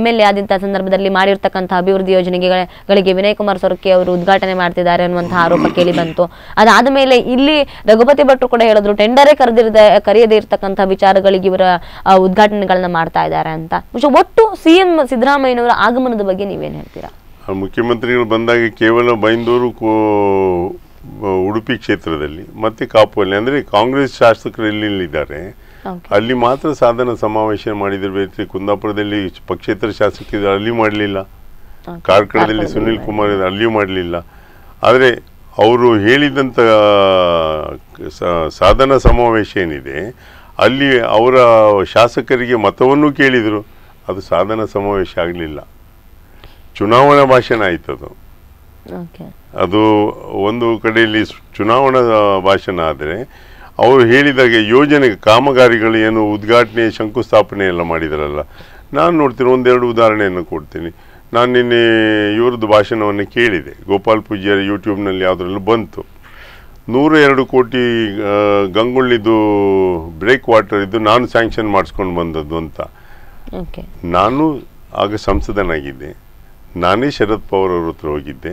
MLA ಆದಂತಹ ಸಂದರ್ಭದಲ್ಲಿ ಮಾಡಿರ್ತಕ್ಕಂಥ ಅಭಿವೃದ್ಧಿ ಯೋಜನೆಗಳಿಗೆ ವಿನಯ್ ಕುಮಾರ್ ಸೊರಕೆ ಅವರು ಉದ್ಘಾಟನೆ ಮಾಡ್ತಿದ್ದಾರೆ ಅನ್ನುವಂತಹ ಆರೋಪ ಕೇಳಿ ಬಂತು. ಅದಾದ ಮೇಲೆ ಇಲ್ಲಿ ರಘುಪತಿ ಭಟ್ರು ಕೂಡ ಹೇಳಿದ್ರು, ಟೆಂಡರೇ ಕರೆಯದೇ ಇರ್ತಕ್ಕಂಥ ವಿಚಾರಗಳಿಗೆ ಇವರ ಉದ್ಘಾಟನೆಗಳನ್ನ ಮಾಡ್ತಾ ಇದ್ದಾರೆ ಅಂತ. ಒಟ್ಟು CM ಸಿದ್ದರಾಮಯ್ಯನವರ ಆಗಮನದ ಬಗ್ಗೆ ನೀವೇನ್ ಹೇಳ್ತೀರಾ? ಮುಖ್ಯಮಂತ್ರಿಗಳು ಬಂದಾಗ ಕೇವಲ ಬೈಂದೂರು ಉಡುಪಿ ಕ್ಷೇತ್ರದಲ್ಲಿ ಮತ್ತು ಕಾಪುವಲ್ಲಿ ಅಂದರೆ ಕಾಂಗ್ರೆಸ್ ಶಾಸಕರು ಎಲ್ಲಿದ್ದಾರೆ ಅಲ್ಲಿ ಮಾತ್ರ ಸಾಧನ ಸಮಾವೇಶ ಮಾಡಿದ್ರು. ಬೇರೆ ಕುಂದಾಪುರದಲ್ಲಿ ಪಕ್ಷೇತರ ಶಾಸಕರು ಅಲ್ಲಿ ಮಾಡಲಿಲ್ಲ, ಕಾರ್ಕಳದಲ್ಲಿ ಸುನಿಲ್ ಕುಮಾರ್ ಅಲ್ಲಿಯೂ ಮಾಡಲಿಲ್ಲ. ಆದರೆ ಅವರು ಹೇಳಿದಂಥ ಸಾಧನ ಸಮಾವೇಶ ಏನಿದೆ ಅಲ್ಲಿ ಅವರ ಶಾಸಕರಿಗೆ ಮತವನ್ನು ಕೇಳಿದರು, ಅದು ಸಾಧನ ಸಮಾವೇಶ ಆಗಲಿಲ್ಲ, ಚುನಾವಣಾ ಭಾಷಣ ಆಯ್ತದು. ಅದು ಒಂದು ಕಡೆಯಲ್ಲಿ ಚುನಾವಣಾ ಭಾಷಣ ಆದರೆ ಅವರು ಹೇಳಿದಾಗೆ ಯೋಜನೆ ಕಾಮಗಾರಿಗಳು ಏನು ಉದ್ಘಾಟನೆ ಶಂಕುಸ್ಥಾಪನೆ ಎಲ್ಲ ಮಾಡಿದಾರಲ್ಲ, ನಾನು ನೋಡ್ತೀನಿ. ಒಂದೆರಡು ಉದಾಹರಣೆಯನ್ನು ಕೊಡ್ತೀನಿ. ನಾನು ನಿನ್ನೆ ಇವ್ರದ್ದು ಭಾಷಣವನ್ನು ಕೇಳಿದೆ, ಗೋಪಾಲ್ ಪೂಜ್ಯಾರಿ ಯೂಟ್ಯೂಬ್ನಲ್ಲಿ ಯಾವುದ್ರಲ್ಲೂ ಬಂತು. 102 ಕೋಟಿ ಗಂಗೊಳ್ಳಿದು ಬ್ರೇಕ್ ವಾಟರ್ ಇದ್ದು ನಾನು ಸ್ಯಾಂಕ್ಷನ್ ಮಾಡಿಸ್ಕೊಂಡು ಬಂದದ್ದು ಅಂತ. ನಾನು ಆಗ ಸಂಸದನಾಗಿದ್ದೆ, ನಾನೇ ಶರದ್ ಪವಾರ್ ಅವ್ರ ಹತ್ರ ಹೋಗಿದ್ದೆ,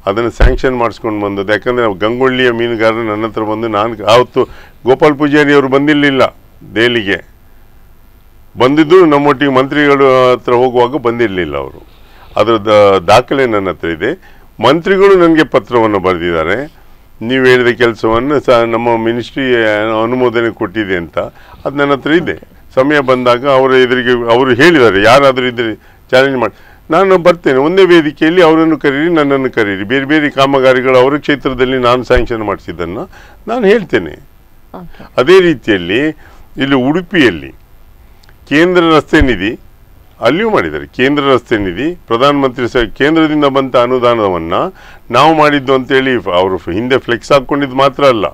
ಅದನ್ನು ಸ್ಯಾಂಕ್ಷನ್ ಮಾಡಿಸ್ಕೊಂಡು ಬಂದದ್ದು. ಯಾಕಂದರೆ ಗಂಗೊಳ್ಳಿಯ ಮೀನುಗಾರರು ನನ್ನ ಹತ್ರ ಬಂದು, ನಾನು ಆವತ್ತು ಗೋಪಾಲ್ ಪೂಜಾರಿ ಅವರು ಬಂದಿರಲಿಲ್ಲ ದೆಹಲಿಗೆ, ಬಂದಿದ್ದು ನಮ್ಮೊಟ್ಟಿಗೆ ಮಂತ್ರಿಗಳ ಹತ್ರ ಹೋಗುವಾಗ ಬಂದಿರಲಿಲ್ಲ ಅವರು. ಅದರ ದಾಖಲೆ ನನ್ನ ಹತ್ರ ಇದೆ. ಮಂತ್ರಿಗಳು ನನಗೆ ಪತ್ರವನ್ನು ಬರೆದಿದ್ದಾರೆ, ನೀವು ಹೇಳಿದ ಕೆಲಸವನ್ನು ನಮ್ಮ ಮಿನಿಸ್ಟ್ರಿ ಅನುಮೋದನೆ ಕೊಟ್ಟಿದೆ ಅಂತ. ಅದು ನನ್ನ ಹತ್ರ ಇದೆ. ಸಮಯ ಬಂದಾಗ ಅವರ ಎದುರಿಗೆ ಅವರು ಹೇಳಿದ್ದಾರೆ, ಯಾರಾದರೂ ಇದ್ದರೆ ಚಾಲೆಂಜ್ ಮಾಡಿ ನಾನು ಬರ್ತೇನೆ, ಒಂದೇ ವೇದಿಕೆಯಲ್ಲಿ ಅವರನ್ನು ಕರೀರಿ, ನನ್ನನ್ನು ಕರೀರಿ, ಬೇರೆ ಬೇರೆ ಕಾಮಗಾರಿಗಳು ಅವರ ಕ್ಷೇತ್ರದಲ್ಲಿ ನಾನು ಸ್ಯಾಂಕ್ಷನ್ ಮಾಡಿಸಿದ್ದನ್ನು ನಾನು ಹೇಳ್ತೇನೆ. ಅದೇ ರೀತಿಯಲ್ಲಿ ಇಲ್ಲಿ ಉಡುಪಿಯಲ್ಲಿ ಕೇಂದ್ರ ರಸ್ತೆ ನಿಧಿ ಅಲ್ಲಿಯೂ ಮಾಡಿದ್ದಾರೆ. ಕೇಂದ್ರ ರಸ್ತೆ ನಿಧಿ ಪ್ರಧಾನಮಂತ್ರಿ ಕೇಂದ್ರದಿಂದ ಬಂದ ಅನುದಾನವನ್ನು ನಾವು ಮಾಡಿದ್ದು ಅಂತೇಳಿ ಅವರು ಹಿಂದೆ ಫ್ಲೆಕ್ಸ್ ಹಾಕ್ಕೊಂಡಿದ್ದು ಮಾತ್ರ ಅಲ್ಲ,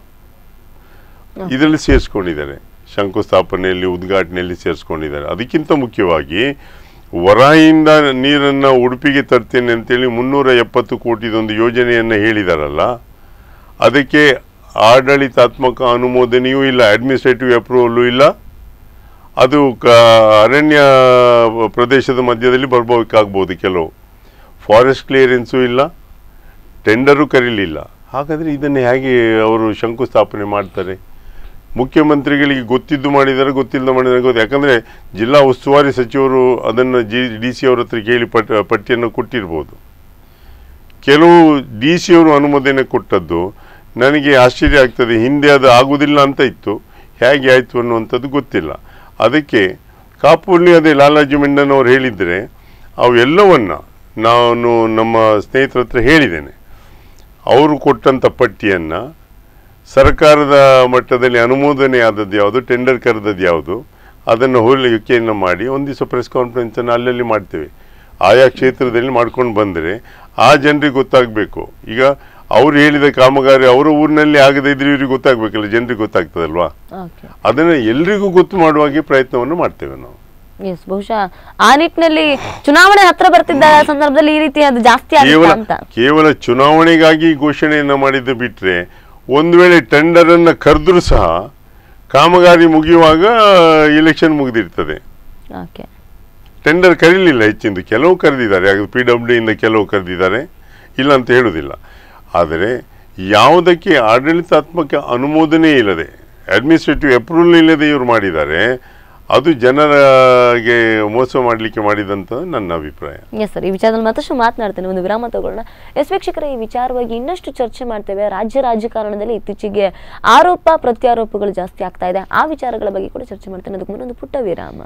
ಇದರಲ್ಲಿ ಸೇರಿಸ್ಕೊಂಡಿದ್ದಾರೆ, ಶಂಕುಸ್ಥಾಪನೆಯಲ್ಲಿ ಉದ್ಘಾಟನೆಯಲ್ಲಿ ಸೇರಿಸ್ಕೊಂಡಿದ್ದಾರೆ. ಅದಕ್ಕಿಂತ ಮುಖ್ಯವಾಗಿ ವರಾಯಿಯಿಂದ ನೀರನ್ನು ಉಡುಪಿಗೆ ತರ್ತೇನೆ ಅಂತೇಳಿ 370 ಕೋಟಿದೊಂದು ಯೋಜನೆಯನ್ನು ಹೇಳಿದಾರಲ್ಲ, ಅದಕ್ಕೆ ಆಡಳಿತಾತ್ಮಕ ಅನುಮೋದನೆಯೂ ಇಲ್ಲ, ಅಡ್ಮಿನಿಸ್ಟ್ರೇಟಿವ್ ಅಪ್ರೂವಲ್ಲೂ ಇಲ್ಲ. ಅದು ಅರಣ್ಯ ಪ್ರದೇಶದ ಮಧ್ಯದಲ್ಲಿ ಬರ್ಬೇಕಾಗ್ಬೋದು, ಕೆಲವು ಫಾರೆಸ್ಟ್ ಕ್ಲಿಯರೆನ್ಸು ಇಲ್ಲ, ಟೆಂಡರು ಕರೀಲಿಲ್ಲ. ಹಾಗಾದರೆ ಇದನ್ನು ಹೇಗೆ ಅವರು ಶಂಕುಸ್ಥಾಪನೆ ಮಾಡ್ತಾರೆ? ಮುಖ್ಯಮಂತ್ರಿಗಳಿಗೆ ಗೊತ್ತಿದ್ದು ಮಾಡಿದ್ದಾರೆ, ಗೊತ್ತಿಲ್ಲದ ಮಾಡಿದ್ದಾರೆ ಗೊತ್ತು. ಯಾಕಂದರೆ ಜಿಲ್ಲಾ ಉಸ್ತುವಾರಿ ಸಚಿವರು ಅದನ್ನು ಡಿ ಸಿ ಅವ್ರ ಹತ್ರ ಕೇಳಿ ಪಟ್ಟಿಯನ್ನು ಕೊಟ್ಟಿರ್ಬೋದು. ಕೆಲವು ಡಿ ಸಿ ಅವರು ಅನುಮೋದನೆ ಕೊಟ್ಟದ್ದು ನನಗೆ ಆಶ್ಚರ್ಯ ಆಗ್ತದೆ. ಹಿಂದೆ ಅದು ಆಗುವುದಿಲ್ಲ ಅಂತ ಇತ್ತು, ಹೇಗೆ ಆಯಿತು ಅನ್ನುವಂಥದ್ದು ಗೊತ್ತಿಲ್ಲ. ಅದಕ್ಕೆ ಕಾಪುಲಿ ಅದೇ ಲಾಲಾಜಿ ಮೆಂಡನ್ ಅವರು ಹೇಳಿದರೆ ಅವೆಲ್ಲವನ್ನು ನಾನು ನಮ್ಮ ಸ್ನೇಹಿತರ ಹತ್ರ ಹೇಳಿದ್ದೇನೆ. ಅವರು ಕೊಟ್ಟಂಥ ಪಟ್ಟಿಯನ್ನು ಸರ್ಕಾರದ ಮಟ್ಟದಲ್ಲಿ ಅನುಮೋದನೆ ಆದದ್ದು ಯಾವುದು, ಟೆಂಡರ್ ಕರೆದದ್ದು ಯಾವುದು, ಅದನ್ನು ಹೋಲಿಕೆಯನ್ನು ಮಾಡಿ ಒಂದು ದಿವಸ ಪ್ರೆಸ್ ಕಾನ್ಫರೆನ್ಸನ್ನು ಅಲ್ಲಲ್ಲಿ ಮಾಡ್ತೇವೆ. ಆಯಾ ಕ್ಷೇತ್ರದಲ್ಲಿ ಮಾಡ್ಕೊಂಡು ಬಂದರೆ ಆ ಜನರಿಗೆ ಗೊತ್ತಾಗಬೇಕು. ಈಗ ಅವ್ರು ಹೇಳಿದ ಕಾಮಗಾರಿ ಅವರ ಊರಿನಲ್ಲಿ ಆಗದೇ ಇದ್ರೆ ಇವ್ರಿಗೆ ಗೊತ್ತಾಗಬೇಕಲ್ಲ, ಜನರಿಗೆ ಗೊತ್ತಾಗ್ತದಲ್ವಾ. ಅದನ್ನು ಎಲ್ರಿಗೂ ಗೊತ್ತು ಮಾಡುವಾಗೆ ಪ್ರಯತ್ನವನ್ನು ಮಾಡ್ತೇವೆ ನಾವು. ಬಹುಶಃ ಆ ನಿಟ್ಟಿನಲ್ಲಿ ಚುನಾವಣೆ ಹತ್ರ ಬರ್ತಿದ್ದ ಸಂದರ್ಭದಲ್ಲಿ ಈ ರೀತಿ ಅದು ಜಾಸ್ತಿ ಕೇವಲ ಚುನಾವಣೆಗಾಗಿ ಘೋಷಣೆಯನ್ನು ಮಾಡಿದ್ದು ಬಿಟ್ಟರೆ, ಒಂದು ವೇಳೆ ಟೆಂಡರನ್ನು ಕರೆದ್ರೂ ಸಹ ಕಾಮಗಾರಿ ಮುಗಿಯುವಾಗ ಎಲೆಕ್ಷನ್ ಮುಗಿದಿರ್ತದೆ. ಟೆಂಡರ್ ಕರೀಲಿಲ್ಲ ಹೆಚ್ಚಿಂದು, ಕೆಲವು ಕರೆದಿದ್ದಾರೆ, PWD ಇಂದ ಕೆಲವು ಕರೆದಿದ್ದಾರೆ, ಇಲ್ಲ ಅಂತ ಹೇಳುವುದಿಲ್ಲ. ಆದರೆ ಯಾವುದಕ್ಕೆ ಆಡಳಿತಾತ್ಮಕ ಅನುಮೋದನೆ ಇಲ್ಲದೆ, ಅಡ್ಮಿನಿಸ್ಟ್ರೇಟಿವ್ ಅಪ್ರೂವಲ್ ಇಲ್ಲದೆ ಇವರು ಮಾಡಿದ್ದಾರೆ, ಅದು ಜನರಿಗೆ ಮೋಸ ಮಾಡಲಿಕ್ಕೆ ಮಾಡಿದಂತ ನನ್ನ ಅಭಿಪ್ರಾಯ. ಎಸ್ ಸರ್, ಈ ವಿಚಾರದಲ್ಲಿ ಮತ್ತಷ್ಟು ಮಾತನಾಡ್ತೇನೆ, ಒಂದು ವಿರಾಮ ತಗೊಳ್ಳೋಣ. ಎಸ್ ವೀಕ್ಷಕರೇ, ಈ ವಿಚಾರವಾಗಿ ಇನ್ನಷ್ಟು ಚರ್ಚೆ ಮಾಡ್ತೇವೆ. ರಾಜಕಾರಣದಲ್ಲಿ ಇತ್ತೀಚೆಗೆ ಆರೋಪ ಪ್ರತ್ಯಾರೋಪಗಳು ಜಾಸ್ತಿ ಆಗ್ತಾ ಇದೆ, ಆ ವಿಚಾರಗಳ ಬಗ್ಗೆ ಕೂಡ ಚರ್ಚೆ ಮಾಡ್ತೇನೆ. ಅದಕ್ಕೆ ಮುಂದೆ ಒಂದು ಪುಟ್ಟ ವಿರಾಮ.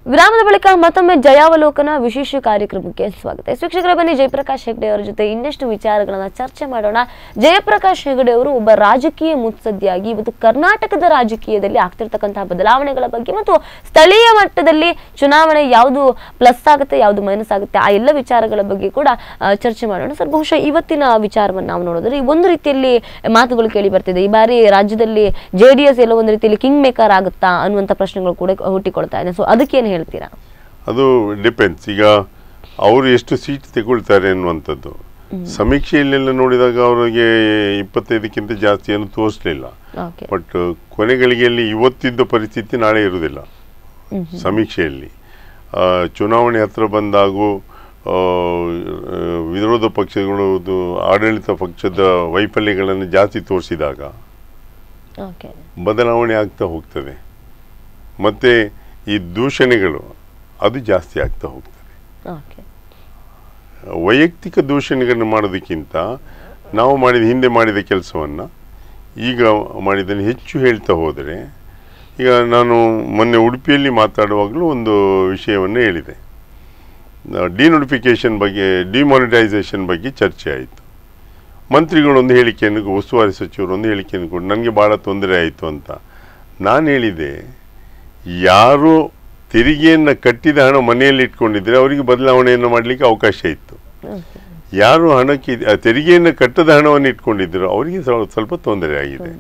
ವಿರಾಮದ ಬಳಿಕ ಮತ್ತೊಮ್ಮೆ ಜಯಾವಲೋಕನ ವಿಶೇಷ ಕಾರ್ಯಕ್ರಮಕ್ಕೆ ಸ್ವಾಗತ. ಶಿಕ್ಷಕರ ಬನ್ನಿ ಜಯಪ್ರಕಾಶ್ ಹೆಗಡೆ ಅವರ ಜೊತೆ ಇನ್ನಷ್ಟು ವಿಚಾರಗಳನ್ನ ಚರ್ಚೆ ಮಾಡೋಣ. ಜಯಪ್ರಕಾಶ್ ಹೆಗಡೆ ಅವರು ಒಬ್ಬ ರಾಜಕೀಯ ಮುತ್ಸದ್ದಿಯಾಗಿ ಇವತ್ತು ಕರ್ನಾಟಕದ ರಾಜಕೀಯದಲ್ಲಿ ಆಗ್ತಿರ್ತಕ್ಕಂತಹ ಬದಲಾವಣೆಗಳ ಬಗ್ಗೆ ಮತ್ತು ಸ್ಥಳೀಯ ಮಟ್ಟದಲ್ಲಿ ಚುನಾವಣೆ ಯಾವುದು ಪ್ಲಸ್ ಆಗುತ್ತೆ ಯಾವುದು ಮೈನಸ್ ಆಗುತ್ತೆ ಆ ಎಲ್ಲ ವಿಚಾರಗಳ ಬಗ್ಗೆ ಕೂಡ ಚರ್ಚೆ ಮಾಡೋಣ. ಸರ್, ಬಹುಶಃ ಇವತ್ತಿನ ವಿಚಾರವನ್ನು ನಾವು ನೋಡಿದ್ರೆ ಒಂದು ರೀತಿಯಲ್ಲಿ ಮಾತುಗಳು ಕೇಳಿ ಬರ್ತಿದೆ, ಈ ಬಾರಿ ರಾಜ್ಯದಲ್ಲಿ JDS ಎಲ್ಲ ಒಂದು ರೀತಿಯಲ್ಲಿ ಕಿಂಗ್ ಮೇಕರ್ ಆಗುತ್ತಾ ಅನ್ನುವಂಥ ಪ್ರಶ್ನೆಗಳು ಕೂಡ ಹುಟ್ಟಿಕೊಳ್ತಾ ಇದೆ. ಸೊ ಅದಕ್ಕೇನು ಹೇಳ್ತೀರಾ? ಅದು ಡಿಪೆಂಡ್ಸ್. ಈಗ ಅವರು ಎಷ್ಟು ಸೀಟ್ ತಗೊಳ್ತಾರೆ ಅನ್ನುವಂಥದ್ದು. ಸಮೀಕ್ಷೆಯಲ್ಲೆಲ್ಲ ನೋಡಿದಾಗ ಅವರಿಗೆ 25ಕ್ಕಿಂತ ಜಾಸ್ತಿಯನ್ನು ತೋರಿಸಲಿಲ್ಲ. ಬಟ್ ಕೊನೆಗಳಿಗೆಯಲ್ಲಿ ಇವತ್ತಿದ್ದ ಪರಿಸ್ಥಿತಿ ನಾಳೆ ಇರುವುದಿಲ್ಲ. ಸಮೀಕ್ಷೆಯಲ್ಲಿ ಚುನಾವಣೆ ಹತ್ರ ಬಂದಾಗೂ ವಿರೋಧ ಪಕ್ಷಗಳು ಆಡಳಿತ ಪಕ್ಷದ ವೈಫಲ್ಯಗಳನ್ನು ಜಾಸ್ತಿ ತೋರಿಸಿದಾಗ ಬದಲಾವಣೆ ಆಗ್ತಾ ಹೋಗ್ತದೆ. ಮತ್ತು ಈ ದೂಷಣೆಗಳು ಅದು ಜಾಸ್ತಿ ಆಗ್ತಾ ಹೋಗ್ತದೆ. ವೈಯಕ್ತಿಕ ದೂಷಣೆಗಳನ್ನು ಮಾಡೋದಕ್ಕಿಂತ ನಾವು ಹಿಂದೆ ಮಾಡಿದ ಕೆಲಸವನ್ನು ಈಗ ಮಾಡಿದ್ದನ್ನು ಹೆಚ್ಚು ಹೇಳ್ತಾ ಹೋದರೆ, ಈಗ ನಾನು ಮೊನ್ನೆ ಉಡುಪಿಯಲ್ಲಿ ಮಾತಾಡುವಾಗಲೂ ಒಂದು ವಿಷಯವನ್ನು ಹೇಳಿದೆ. ಡಿನೋಟಿಫಿಕೇಷನ್ ಬಗ್ಗೆ, ಡಿಮಾನಿಟೈಸೇಷನ್ ಬಗ್ಗೆ ಚರ್ಚೆ ಆಯಿತು. ಮಂತ್ರಿಗಳೊಂದು ಹೇಳಿಕೆಯನ್ನು, ಉಸ್ತುವಾರಿ ಸಚಿವರೊಂದು ಹೇಳಿಕೆಯನ್ನು ಕೊಟ್ಟು ನನಗೆ ಭಾಳ ತೊಂದರೆ ಆಯಿತು ಅಂತ. ನಾನು ಹೇಳಿದೆ, ಯಾರು ತೆರಿಗೆಯನ್ನು ಕಟ್ಟಿದ ಹಣ ಮನೆಯಲ್ಲಿ ಇಟ್ಕೊಂಡಿದ್ರೆ ಅವರಿಗೆ ಬದಲಾವಣೆಯನ್ನು ಮಾಡಲಿಕ್ಕೆ ಅವಕಾಶ ಇತ್ತು. ಯಾರು ಹಣಕ್ಕೆ ತೆರಿಗೆಯನ್ನು ಕಟ್ಟದ ಹಣವನ್ನು ಇಟ್ಕೊಂಡಿದ್ರು ಅವರಿಗೆ ಸ್ವಲ್ಪ ತೊಂದರೆ ಆಗಿದೆ.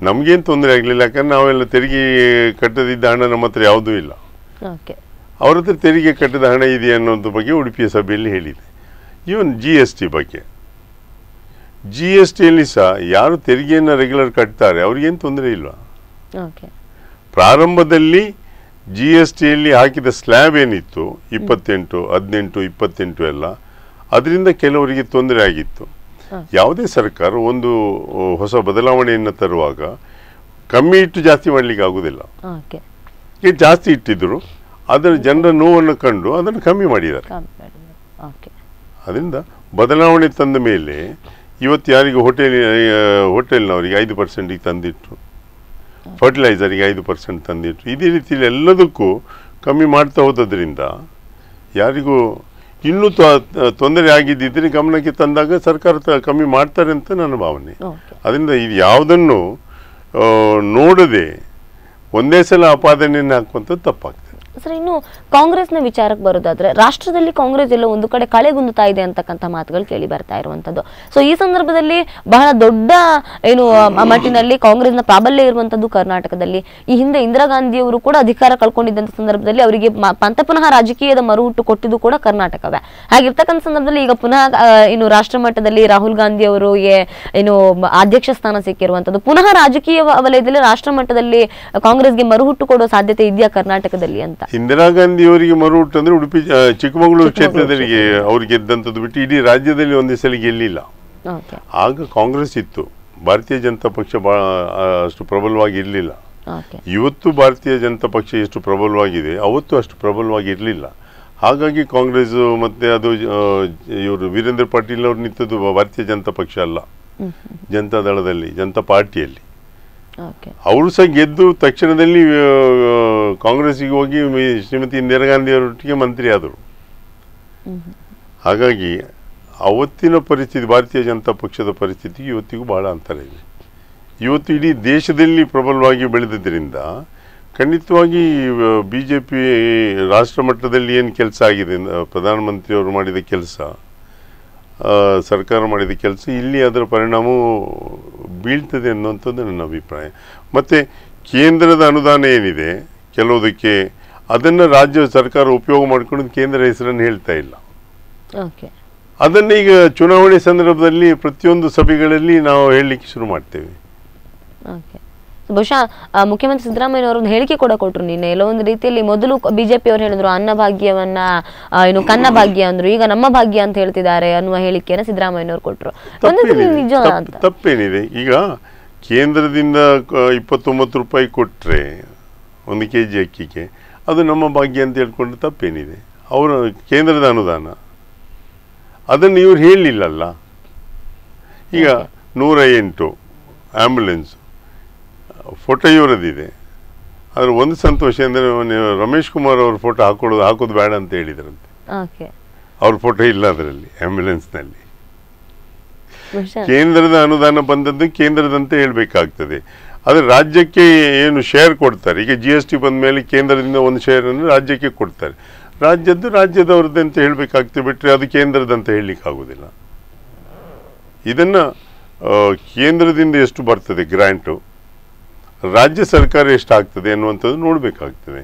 ನಮಗೇನು ತೊಂದರೆ ಆಗಲಿಲ್ಲ, ಯಾಕಂದ್ರೆ ನಾವೆಲ್ಲ ತೆರಿಗೆ ಕಟ್ಟದಿದ್ದ ಹಣ ನಮ್ಮ ಹತ್ರ ಯಾವುದೂ ಇಲ್ಲ. ಅವ್ರ ಹತ್ರ ತೆರಿಗೆ ಕಟ್ಟದ ಹಣ ಇದೆ ಅನ್ನೋದ್ರ ಬಗ್ಗೆ ಉಡುಪಿಯ ಸಭೆಯಲ್ಲಿ ಹೇಳಿದೆ. ಇವನ್ GST ಬಗ್ಗೆ, GSTಯಲ್ಲಿ ಸಹ ಯಾರು ತೆರಿಗೆಯನ್ನು ರೆಗ್ಯುಲರ್ ಕಟ್ತಾರೆ ಅವ್ರಿಗೇನು ತೊಂದರೆ ಇಲ್ಲ. ಪ್ರಾರಂಭದಲ್ಲಿ GSTಯಲ್ಲಿ ಹಾಕಿದ ಸ್ಲ್ಯಾಬ್ ಏನಿತ್ತು 28, 18, 28 ಎಲ್ಲ, ಅದರಿಂದ ಕೆಲವರಿಗೆ ತೊಂದರೆ ಆಗಿತ್ತು. ಯಾವುದೇ ಸರ್ಕಾರ ಒಂದು ಹೊಸ ಬದಲಾವಣೆಯನ್ನು ತರುವಾಗ ಕಮ್ಮಿ ಇಟ್ಟು ಜಾಸ್ತಿ ಮಾಡಲಿಕ್ಕೆ ಆಗುವುದಿಲ್ಲ. ಜಾಸ್ತಿ ಇಟ್ಟಿದ್ರು ಅದರ ಜನರ ನೋವನ್ನು ಕಂಡು ಅದನ್ನು ಕಮ್ಮಿ ಮಾಡಿದ್ದಾರೆ. ಅದರಿಂದ ಬದಲಾವಣೆ ತಂದ ಮೇಲೆ ಇವತ್ತು ಯಾರಿಗೆ ಹೋಟೆಲ್ನವರಿಗೆ 5% ತಂದಿಟ್ರು, ಫರ್ಟಿಲೈಸರಿಗೆ 5% ತಂದಿಟ್ರು. ಇದೇ ರೀತಿಯಲ್ಲಿ ಎಲ್ಲದಕ್ಕೂ ಕಮ್ಮಿ ಮಾಡ್ತಾ ಹೋದದ್ರಿಂದ ಯಾರಿಗೂ ಇನ್ನೂ ತೊಂದರೆ ಆಗಿದ್ದಿದ್ರೆ ಗಮನಕ್ಕೆ ತಂದಾಗ ಸರ್ಕಾರ ಕಮ್ಮಿ ಮಾಡ್ತಾರೆ ಅಂತ ನನ್ನ ಭಾವನೆ. ಅದರಿಂದ ಇದು ಯಾವುದನ್ನು ನೋಡದೆ ಒಂದೇ ಸಲ ಆಪಾದನೆಯನ್ನು ಹಾಕುವಂಥದ್ದು ತಪ್ಪಾಗ್ತದೆ. ಸರ್, ಇನ್ನು ಕಾಂಗ್ರೆಸ್ನ ವಿಚಾರಕ್ಕೆ ಬರೋದಾದ್ರೆ, ರಾಷ್ಟ್ರದಲ್ಲಿ ಕಾಂಗ್ರೆಸ್ ಎಲ್ಲ ಒಂದು ಕಡೆ ಕಳೆಗುಂದುತ್ತಾ ಇದೆ ಅಂತಕ್ಕಂಥ ಮಾತುಗಳು ಕೇಳಿ ಬರ್ತಾ ಇರುವಂತದ್ದು. ಸೊ ಈ ಸಂದರ್ಭದಲ್ಲಿ ಬಹಳ ದೊಡ್ಡ ಮಟ್ಟಿನಲ್ಲಿ ಕಾಂಗ್ರೆಸ್ನ ಪ್ರಾಬಲ್ಯ ಇರುವಂತದ್ದು ಕರ್ನಾಟಕದಲ್ಲಿ. ಈ ಹಿಂದೆ ಇಂದಿರಾ ಗಾಂಧಿ ಅವರು ಕೂಡ ಅಧಿಕಾರ ಕಳ್ಕೊಂಡಿದ್ದಂಥ ಸಂದರ್ಭದಲ್ಲಿ ಅವರಿಗೆ ಪುನಃ ರಾಜಕೀಯದ ಮರುಹುಟ್ಟು ಕೊಟ್ಟಿದ್ದು ಕೂಡ ಕರ್ನಾಟಕವೇ. ಹಾಗಿರ್ತಕ್ಕಂಥ ಸಂದರ್ಭದಲ್ಲಿ ಈಗ ಪುನಃ ಇನ್ನು ರಾಷ್ಟ್ರ ಮಟ್ಟದಲ್ಲಿ ರಾಹುಲ್ ಗಾಂಧಿ ಅವರಿಗೆ ಏನು ಅಧ್ಯಕ್ಷ ಸ್ಥಾನ ಸಿಕ್ಕಿರುವಂತದ್ದು, ಪುನಃ ರಾಜಕೀಯ ವಲಯದಲ್ಲಿ ರಾಷ್ಟ್ರ ಮಟ್ಟದಲ್ಲಿ ಕಾಂಗ್ರೆಸ್ಗೆ ಮರುಹುಟ್ಟು ಕೊಡುವ ಸಾಧ್ಯತೆ ಇದೆಯಾ ಕರ್ನಾಟಕದಲ್ಲಿ ಅಂತ? ಇಂದಿರಾ ಗಾಂಧಿ ಅವರಿಗೆ ಮರುಹುಟ್ಟು ಅಂದ್ರೆ ಉಡುಪಿ ಚಿಕ್ಕಮಗಳೂರು ಕ್ಷೇತ್ರದಲ್ಲಿ ಅವ್ರು ಗೆದ್ದಂಥದ್ದು ಬಿಟ್ಟು ಇಡೀ ರಾಜ್ಯದಲ್ಲಿ ಒಂದೇ ಸಲ ಗೆಲ್ಲಿಲ್ಲ. ಆಗ ಕಾಂಗ್ರೆಸ್ ಇತ್ತು, ಭಾರತೀಯ ಜನತಾ ಪಕ್ಷ ಅಷ್ಟು ಪ್ರಬಲವಾಗಿ ಇರಲಿಲ್ಲ. ಇವತ್ತು ಭಾರತೀಯ ಜನತಾ ಪಕ್ಷ ಎಷ್ಟು ಪ್ರಬಲವಾಗಿದೆ, ಅವತ್ತು ಅಷ್ಟು ಪ್ರಬಲವಾಗಿ ಇರಲಿಲ್ಲ. ಹಾಗಾಗಿ ಕಾಂಗ್ರೆಸ್ ಮತ್ತೆ ಅದು ಇವರು ವೀರೇಂದ್ರ ಪಾಟೀಲ್ ಅವರು ನಿಂತದ್ದು ಭಾರತೀಯ ಜನತಾ ಪಕ್ಷ ಅಲ್ಲ, ಜನತಾ ದಳದಲ್ಲಿ, ಜನತಾ ಪಾರ್ಟಿಯಲ್ಲಿ. ಅವರು ಸಹ ಗೆದ್ದು ತಕ್ಷಣದಲ್ಲಿ ಕಾಂಗ್ರೆಸ್ಸಿಗೆ ಹೋಗಿ ಶ್ರೀಮತಿ ಇಂದಿರಾ ಗಾಂಧಿ ಅವರೊಟ್ಟಿಗೆ ಮಂತ್ರಿ ಆದರು. ಹಾಗಾಗಿ ಅವತ್ತಿನ ಪರಿಸ್ಥಿತಿ, ಭಾರತೀಯ ಜನತಾ ಪಕ್ಷದ ಪರಿಸ್ಥಿತಿ ಇವತ್ತಿಗೂ ಬಹಳ ಅಂತರ ಇದೆ. ಇವತ್ತು ಇಡೀ ದೇಶದಲ್ಲಿ ಪ್ರಬಲವಾಗಿ ಬೆಳೆದಿದ್ದರಿಂದ ಖಂಡಿತವಾಗಿ BJP ರಾಷ್ಟ್ರ ಮಟ್ಟದಲ್ಲಿ ಏನು ಕೆಲಸ ಆಗಿದೆ, ಪ್ರಧಾನಮಂತ್ರಿಯವರು ಮಾಡಿದ ಕೆಲಸ, ಸರ್ಕಾರ ಮಾಡಿದ ಕೆಲಸ, ಇಲ್ಲಿ ಅದರ ಪರಿಣಾಮವು ಬೀಳ್ತದೆ ಅನ್ನುವಂಥದ್ದು ನನ್ನ ಅಭಿಪ್ರಾಯ. ಮತ್ತು ಕೇಂದ್ರದ ಅನುದಾನ ಏನಿದೆ ಕೆಲವುದಕ್ಕೆ, ಅದನ್ನು ರಾಜ್ಯ ಸರ್ಕಾರ ಉಪಯೋಗ ಮಾಡಿಕೊಂಡು ಕೇಂದ್ರ ಹೆಸರನ್ನು ಹೇಳ್ತಾ ಇಲ್ಲ. ಅದನ್ನು ಈಗ ಚುನಾವಣೆ ಸಂದರ್ಭದಲ್ಲಿ ಪ್ರತಿಯೊಂದು ಸಭೆಗಳಲ್ಲಿ ನಾವು ಹೇಳಲಿಕ್ಕೆ ಶುರು ಮಾಡ್ತೇವೆ. ಬಹುಶಃ ಮುಖ್ಯಮಂತ್ರಿ ಸಿದ್ದರಾಮಯ್ಯ ಅವರು ಒಂದು ಹೇಳಿಕೆ ಕೂಡ ಕೊಟ್ಟರು ನಿನ್ನೆ. ಎಲ್ಲೋ ಒಂದು ರೀತಿಯಲ್ಲಿ ಮೊದಲು ಬಿಜೆಪಿ ಅವರು ಹೇಳಿದ್ರು ಅನ್ನಭಾಗ್ಯವನ್ನ ಏನು ಕನ್ನ ಭಾಗ್ಯ ಅಂದ್ರು, ಈಗ ನಮ್ಮ ಭಾಗ್ಯ ಅಂತ ಹೇಳ್ತಿದ್ದಾರೆ ಅನ್ನುವ ಹೇಳಿಕೆಯನ್ನು ಸಿದ್ದರಾಮಯ್ಯನವರು ಕೊಟ್ಟರು. ನಿಜ ಅಂತ ತಪ್ಪೇನಿದೆ? ಈಗ ಕೇಂದ್ರದಿಂದ 29 ರೂಪಾಯಿ ಕೊಟ್ಟರೆ 1 kg ಅಕ್ಕಿಗೆ, ಅದು ನಮ್ಮ ಭಾಗ್ಯ ಅಂತ ಹೇಳ್ಕೊಂಡು ತಪ್ಪೇನಿದೆ? ಅವರ ಕೇಂದ್ರದ ಅನುದಾನ ಅದನ್ನು ಇವ್ರು ಹೇಳಲಿಲ್ಲಲ್ಲ. ಈಗ 108 ಆ್ಯಂಬುಲೆನ್ಸ್ ಫೋಟೋ ಇವರದಿದೆ. ಆದರೆ ಒಂದು ಸಂತೋಷ ಅಂದರೆ ರಮೇಶ್ ಕುಮಾರ್ ಅವ್ರ ಫೋಟೋ ಹಾಕೋದು ಬೇಡ ಅಂತ ಹೇಳಿದ್ರಂತೆ. ಅವ್ರ ಫೋಟೋ ಇಲ್ಲ ಅದರಲ್ಲಿ, ಆ್ಯಂಬುಲೆನ್ಸ್ನಲ್ಲಿ. ಕೇಂದ್ರದ ಅನುದಾನ ಬಂದದ್ದು ಕೇಂದ್ರದಂತೆ ಹೇಳಬೇಕಾಗ್ತದೆ. ಆದರೆ ರಾಜ್ಯಕ್ಕೆ ಏನು ಶೇರ್ ಕೊಡ್ತಾರೆ, ಈಗ GST ಬಂದ ಮೇಲೆ ಕೇಂದ್ರದಿಂದ ಒಂದು ಶೇರನ್ನು ರಾಜ್ಯಕ್ಕೆ ಕೊಡ್ತಾರೆ, ರಾಜ್ಯದವ್ರದ್ದು ಅಂತ ಹೇಳಬೇಕಾಗ್ತದೆ, ಬಿಟ್ಟರೆ ಅದು ಕೇಂದ್ರದಂತ ಹೇಳಲಿಕ್ಕಾಗೋದಿಲ್ಲ. ಇದನ್ನು ಕೇಂದ್ರದಿಂದ ಎಷ್ಟು ಬರ್ತದೆ ಗ್ರ್ಯಾಂಟು, ರಾಜ್ಯ ಸರ್ಕಾರ ಎಷ್ಟಾಗ್ತದೆ ಅನ್ನುವಂಥದ್ದು ನೋಡಬೇಕಾಗ್ತದೆ.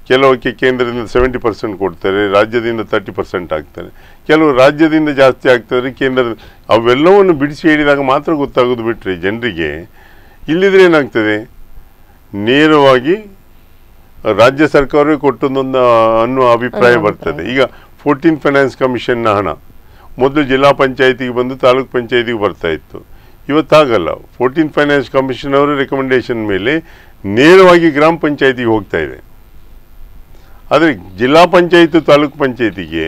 ಕೆಲವಕ್ಕೆ ಕೇಂದ್ರದಿಂದ 70% ಕೊಡ್ತಾರೆ, ರಾಜ್ಯದಿಂದ 30% ಆಗ್ತಾರೆ, ಕೆಲವು ರಾಜ್ಯದಿಂದ ಜಾಸ್ತಿ ಆಗ್ತಾರೆ, ಕೇಂದ್ರ ಅವೆಲ್ಲವನ್ನು ಬಿಡಿಸಿ ಹೇಳಿದಾಗ ಮಾತ್ರ ಗೊತ್ತಾಗೋದು ಬಿಟ್ಟರೆ ಜನರಿಗೆ. ಇಲ್ಲಿದ್ರೆ ಏನಾಗ್ತದೆ, ನೇರವಾಗಿ ರಾಜ್ಯ ಸರ್ಕಾರವೇ ಕೊಟ್ಟೊಂದೊಂದು ಅನ್ನುವ ಅಭಿಪ್ರಾಯ ಬರ್ತದೆ. ಈಗ 14th ಫೈನಾನ್ಸ್ ಕಮಿಷನ್ನ ಹಣ ಮೊದಲು ಜಿಲ್ಲಾ ಪಂಚಾಯತಿಗೆ ಬಂದು ತಾಲೂಕ್ ಪಂಚಾಯತಿಗೆ ಬರ್ತಾ ಇತ್ತು, ಇವತ್ತಾಗಲ್ಲ. 14th ಫೈನಾನ್ಸ್ ಕಮಿಷನ್ ಅವರ ರೆಕಮೆಂಡೇಶನ್ ಮೇಲೆ ನೇರವಾಗಿ ಗ್ರಾಮ ಪಂಚಾಯತಿಗೆ ಹೋಗ್ತಾ ಇದೆ. ಆದರೆ ಜಿಲ್ಲಾ ಪಂಚಾಯತ್ ತಾಲೂಕು ಪಂಚಾಯತಿಗೆ